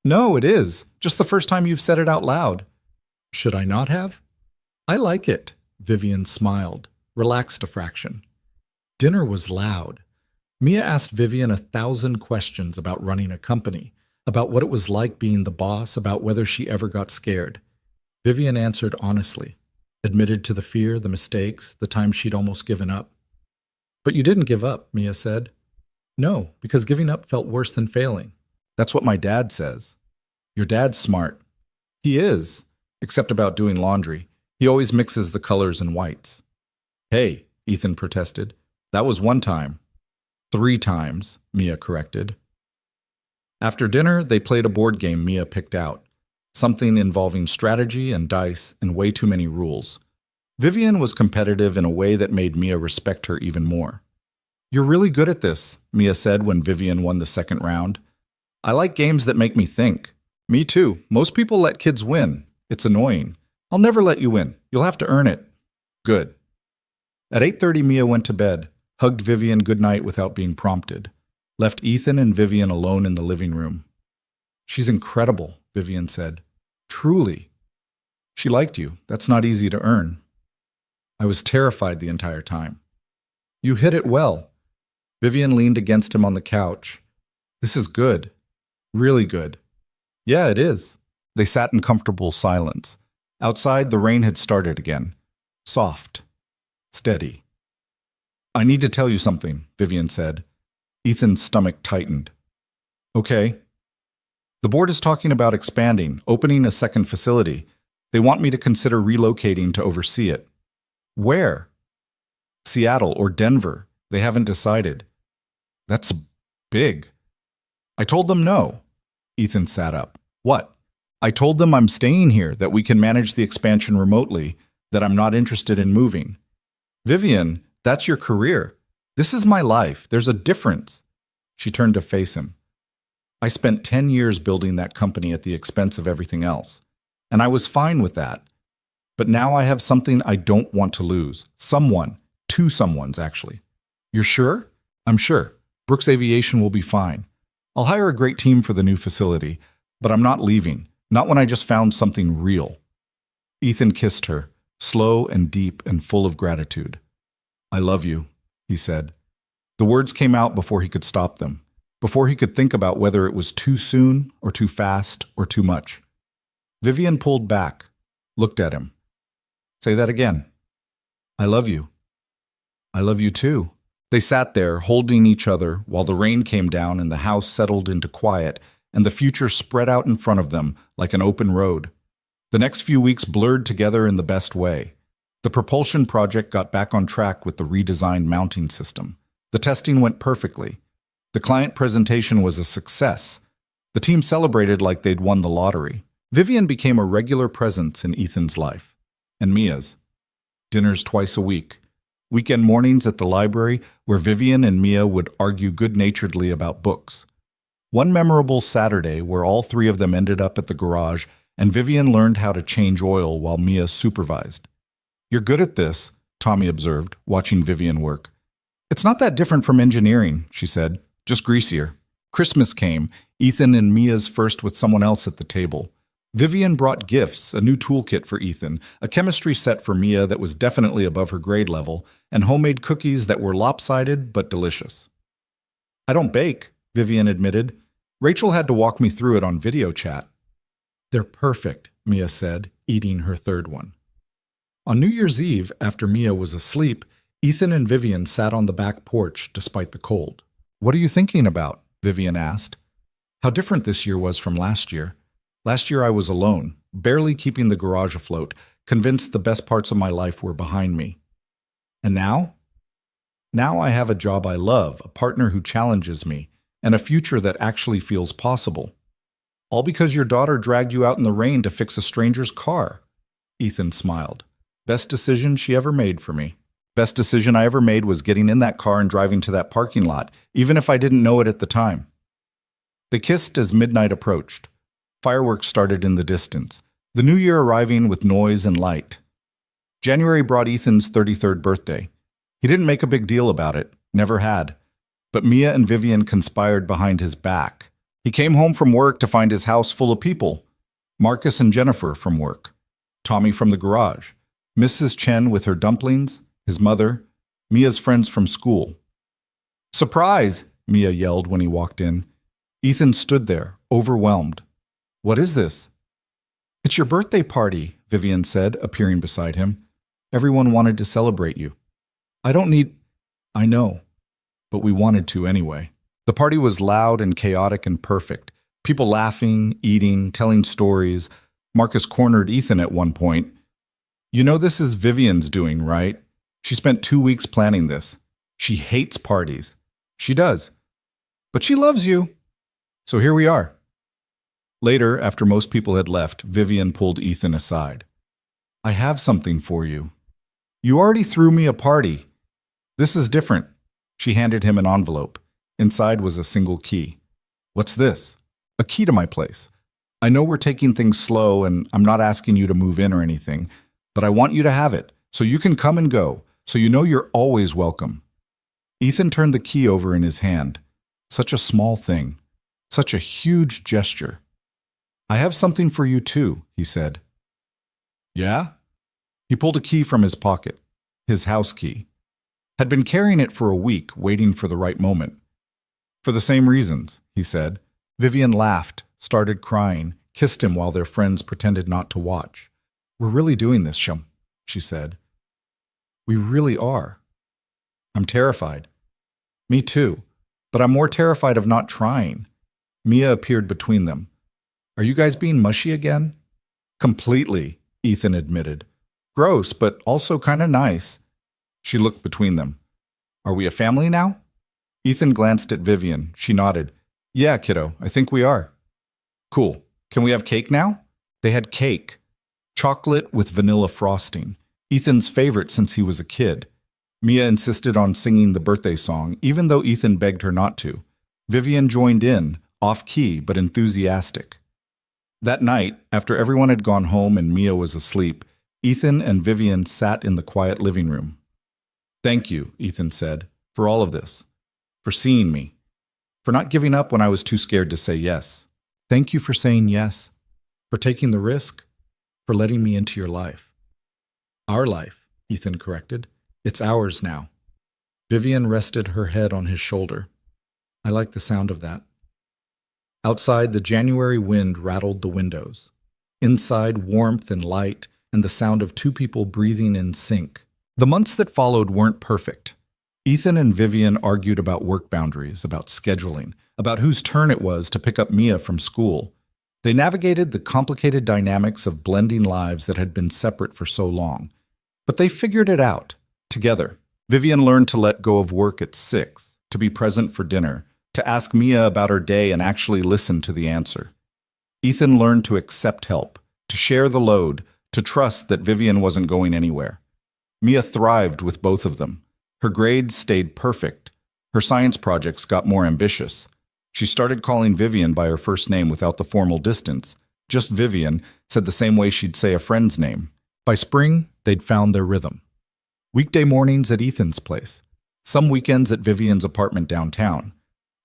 No, it is. Just the first time you've said it out loud. Should I not have? I like it, Vivian smiled, relaxed a fraction. Dinner was loud. Mia asked Vivian 1,000 questions about running a company, about what it was like being the boss, about whether she ever got scared. Vivian answered honestly, admitted to the fear, the mistakes, the times she'd almost given up. But you didn't give up, Mia said. No, because giving up felt worse than failing. That's what my dad says. Your dad's smart. He is, except about doing laundry. He always mixes the colors and whites. Hey, Ethan protested. That was one time. 3 times, Mia corrected. After dinner, they played a board game Mia picked out. Something involving strategy and dice and way too many rules. Vivian was competitive in a way that made Mia respect her even more. You're really good at this, Mia said when Vivian won the second round. I like games that make me think. Me too. Most people let kids win. It's annoying. I'll never let you win. You'll have to earn it. Good. At 8:30, Mia went to bed, hugged Vivian goodnight without being prompted, left Ethan and Vivian alone in the living room. She's incredible, Vivian said. Truly. She liked you. That's not easy to earn. I was terrified the entire time. You hit it well. Vivian leaned against him on the couch. This is good. Really good. Yeah, it is. They sat in comfortable silence. Outside, the rain had started again. Soft. Steady. I need to tell you something, Vivian said. Ethan's stomach tightened. Okay. The board is talking about expanding, opening a second facility. They want me to consider relocating to oversee it. Where? Seattle or Denver. They haven't decided. That's big. I told them no. Ethan sat up. What? I told them I'm staying here, that we can manage the expansion remotely, that I'm not interested in moving. Vivian, that's your career. This is my life. There's a difference. She turned to face him. I spent 10 years building that company at the expense of everything else, and I was fine with that. But now I have something I don't want to lose. Someone. 2 someones, actually. You're sure? I'm sure. Brooks Aviation will be fine. I'll hire a great team for the new facility, but I'm not leaving. Not when I just found something real. Ethan kissed her, slow and deep and full of gratitude. I love you, he said. The words came out before he could stop them, before he could think about whether it was too soon or too fast or too much. Vivian pulled back, looked at him. Say that again. I love you. I love you too. They sat there, holding each other, while the rain came down and the house settled into quiet, and the future spread out in front of them like an open road. The next few weeks blurred together in the best way. The propulsion project got back on track with the redesigned mounting system. The testing went perfectly. The client presentation was a success. The team celebrated like they'd won the lottery. Vivian became a regular presence in Ethan's life, and Mia's. Dinners twice a week. Weekend mornings at the library where Vivian and Mia would argue good-naturedly about books. One memorable Saturday where all 3 of them ended up at the garage and Vivian learned how to change oil while Mia supervised. You're good at this, Tommy observed, watching Vivian work. It's not that different from engineering, she said, just greasier. Christmas came, Ethan and Mia's first with someone else at the table. Vivian brought gifts, a new toolkit for Ethan, a chemistry set for Mia that was definitely above her grade level, and homemade cookies that were lopsided but delicious. I don't bake, Vivian admitted. Rachel had to walk me through it on video chat. They're perfect, Mia said, eating her third one. On New Year's Eve, after Mia was asleep, Ethan and Vivian sat on the back porch despite the cold. What are you thinking about? Vivian asked. How different this year was from last year. Last year I was alone, barely keeping the garage afloat, convinced the best parts of my life were behind me. And now? Now I have a job I love, a partner who challenges me, and a future that actually feels possible. All because your daughter dragged you out in the rain to fix a stranger's car. Ethan smiled. Best decision she ever made for me. Best decision I ever made was getting in that car and driving to that parking lot, even if I didn't know it at the time. They kissed as midnight approached. Fireworks started in the distance, the new year arriving with noise and light. January brought Ethan's 33rd birthday. He didn't make a big deal about it, never had. But Mia and Vivian conspired behind his back. He came home from work to find his house full of people. Marcus and Jennifer from work. Tommy from the garage. Mrs. Chen with her dumplings. His mother. Mia's friends from school. Surprise! Mia yelled when he walked in. Ethan stood there, overwhelmed. What is this? It's your birthday party, Vivian said, appearing beside him. Everyone wanted to celebrate you. I know, but we wanted to anyway. The party was loud and chaotic and perfect. People laughing, eating, telling stories. Marcus cornered Ethan at one point. You know this is Vivian's doing, right? She spent 2 weeks planning this. She hates parties. She does. But she loves you. So here we are. Later, after most people had left, Vivian pulled Ethan aside. I have something for you. You already threw me a party. This is different. She handed him an envelope. Inside was a single key. What's this? A key to my place. I know we're taking things slow and I'm not asking you to move in or anything, but I want you to have it so you can come and go, so you know you're always welcome. Ethan turned the key over in his hand. Such a small thing. Such a huge gesture. I have something for you too, he said. Yeah? He pulled a key from his pocket, his house key. Had been carrying it for a week, waiting for the right moment. For the same reasons, he said. Vivian laughed, started crying, kissed him while their friends pretended not to watch. We're really doing this, Shum, she said. We really are. I'm terrified. Me too, but I'm more terrified of not trying. Mia appeared between them. Are you guys being mushy again? Completely, Ethan admitted. Gross, but also kind of nice. She looked between them. Are we a family now? Ethan glanced at Vivian. She nodded. Yeah, kiddo, I think we are. Cool. Can we have cake now? They had cake. Chocolate with vanilla frosting. Ethan's favorite since he was a kid. Mia insisted on singing the birthday song, even though Ethan begged her not to. Vivian joined in, off-key but enthusiastic. That night, after everyone had gone home and Mia was asleep, Ethan and Vivian sat in the quiet living room. Thank you, Ethan said, for all of this. For seeing me. For not giving up when I was too scared to say yes. Thank you for saying yes. For taking the risk. For letting me into your life. Our life, Ethan corrected. It's ours now. Vivian rested her head on his shoulder. I like the sound of that. Outside, the January wind rattled the windows. Inside, warmth and light, and the sound of two people breathing in sync. The months that followed weren't perfect. Ethan and Vivian argued about work boundaries, about scheduling, about whose turn it was to pick up Mia from school. They navigated the complicated dynamics of blending lives that had been separate for so long. But they figured it out, together. Vivian learned to let go of work at 6, to be present for dinner, to ask Mia about her day and actually listen to the answer. Ethan learned to accept help, to share the load, to trust that Vivian wasn't going anywhere. Mia thrived with both of them. Her grades stayed perfect. Her science projects got more ambitious. She started calling Vivian by her first name without the formal distance. Just Vivian, said the same way she'd say a friend's name. By spring, they'd found their rhythm. Weekday mornings at Ethan's place. Some weekends at Vivian's apartment downtown.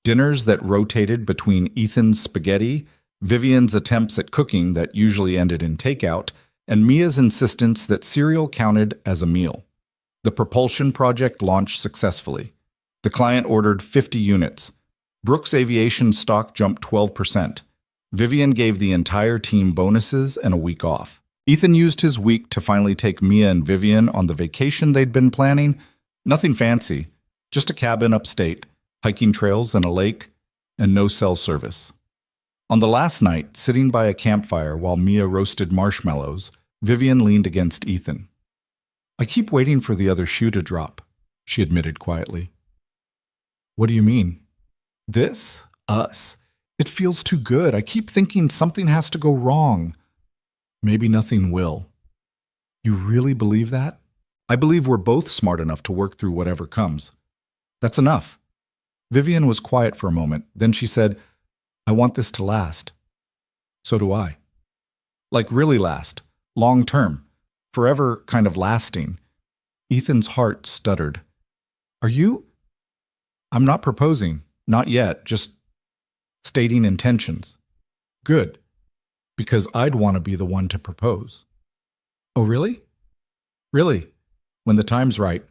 Dinners that rotated between Ethan's spaghetti, Vivian's attempts at cooking that usually ended in takeout, and Mia's insistence that cereal counted as a meal. The propulsion project launched successfully. The client ordered 50 units. Brooks Aviation stock jumped 12%. Vivian gave the entire team bonuses and a week off. Ethan used his week to finally take Mia and Vivian on the vacation they'd been planning. Nothing fancy, just a cabin upstate, hiking trails and a lake, and no cell service. On the last night, sitting by a campfire while Mia roasted marshmallows, Vivian leaned against Ethan. "I keep waiting for the other shoe to drop," she admitted quietly. "What do you mean?" "This? Us? It feels too good. I keep thinking something has to go wrong." "Maybe nothing will." "You really believe that?" "I believe we're both smart enough to work through whatever comes." "That's enough." Vivian was quiet for a moment. Then she said, "I want this to last." "So do I." "Like really last. Long term. Forever kind of lasting." Ethan's heart stuttered. "Are you?" "I'm not proposing. Not yet. Just stating intentions." "Good. Because I'd want to be the one to propose." "Oh, really?" "Really. When the time's right."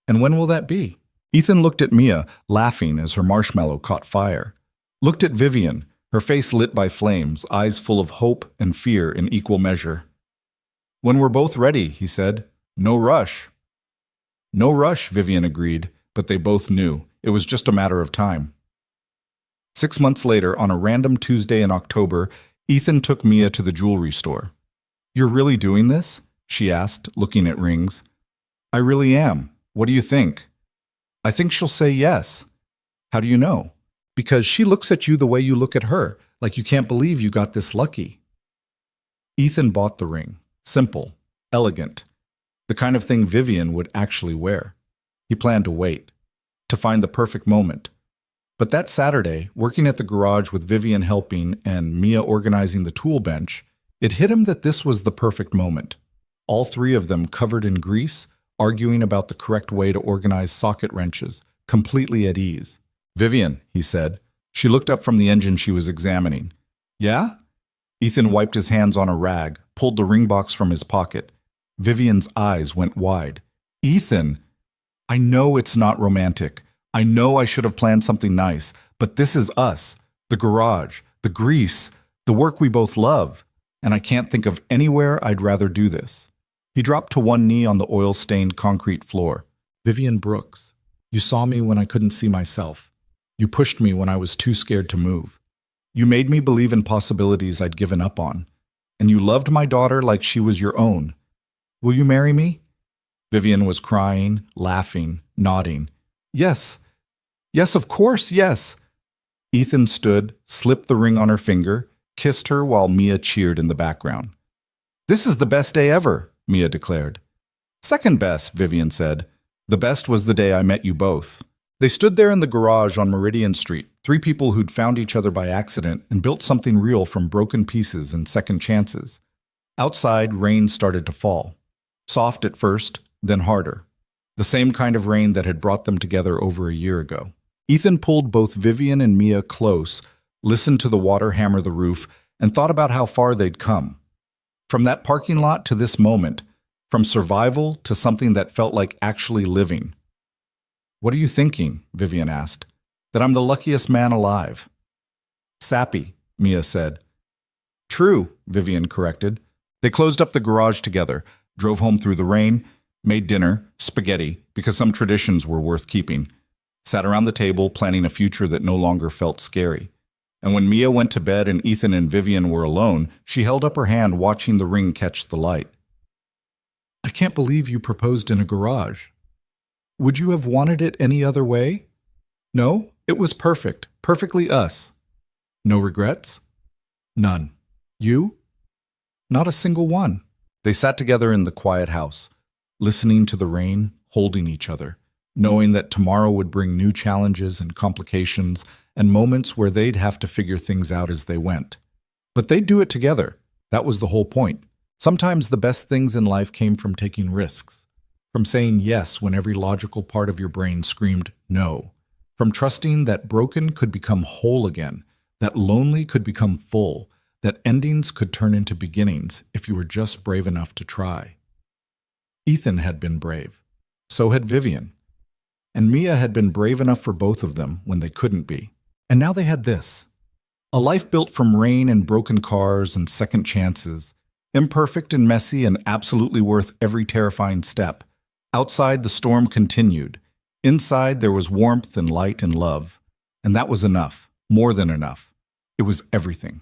"And when will that be?" Ethan looked at Mia, laughing as her marshmallow caught fire. Looked at Vivian, her face lit by flames, eyes full of hope and fear in equal measure. "When we're both ready," he said. "No rush." "No rush," Vivian agreed, but they both knew. It was just a matter of time. 6 months later, on a random Tuesday in October, Ethan took Mia to the jewelry store. "You're really doing this?" she asked, looking at rings. "I really am. What do you think?" "I think she'll say yes." "How do you know?" "Because she looks at you the way you look at her, like you can't believe you got this lucky." Ethan bought the ring. Simple, elegant, the kind of thing Vivian would actually wear. He planned to wait, to find the perfect moment. But that Saturday, working at the garage with Vivian helping and Mia organizing the tool bench, it hit him that this was the perfect moment. All three of them covered in grease, arguing about the correct way to organize socket wrenches, completely at ease. "Vivian," he said. She looked up from the engine she was examining. "Yeah?" Ethan wiped his hands on a rag, pulled the ring box from his pocket. Vivian's eyes went wide. "Ethan! I know it's not romantic. I know I should have planned something nice, but this is us, the garage, the grease, the work we both love, and I can't think of anywhere I'd rather do this." He dropped to one knee on the oil-stained concrete floor. "Vivian Brooks, you saw me when I couldn't see myself. You pushed me when I was too scared to move. You made me believe in possibilities I'd given up on. And you loved my daughter like she was your own. Will you marry me?" Vivian was crying, laughing, nodding. "Yes. Yes, of course, yes." Ethan stood, slipped the ring on her finger, kissed her while Mia cheered in the background. "This is the best day ever," Mia declared. "Second best," Vivian said. "The best was the day I met you both." They stood there in the garage on Meridian Street, three people who'd found each other by accident and built something real from broken pieces and second chances. Outside, rain started to fall. Soft at first, then harder. The same kind of rain that had brought them together over a year ago. Ethan pulled both Vivian and Mia close, listened to the water hammer the roof, and thought about how far they'd come. From that parking lot to this moment, from survival to something that felt like actually living. "What are you thinking?" Vivian asked. "That I'm the luckiest man alive." "Sappy," Mia said. "True," Vivian corrected. They closed up the garage together, drove home through the rain, made dinner, spaghetti, because some traditions were worth keeping, sat around the table planning a future that no longer felt scary. And when Mia went to bed and Ethan and Vivian were alone, she held up her hand watching the ring catch the light. "I can't believe you proposed in a garage. Would you have wanted it any other way?" "No, it was perfect, perfectly us." "No regrets?" "None." "You?" "Not a single one." They sat together in the quiet house, listening to the rain, holding each other, knowing that tomorrow would bring new challenges and complications and moments where they'd have to figure things out as they went. But they'd do it together. That was the whole point. Sometimes the best things in life came from taking risks, from saying yes when every logical part of your brain screamed no, from trusting that broken could become whole again, that lonely could become full, that endings could turn into beginnings if you were just brave enough to try. Ethan had been brave. So had Vivian. And Mia had been brave enough for both of them when they couldn't be. And now they had this. A life built from rain and broken cars and second chances, imperfect and messy and absolutely worth every terrifying step. Outside, the storm continued. Inside, there was warmth and light and love. And that was enough, more than enough. It was everything.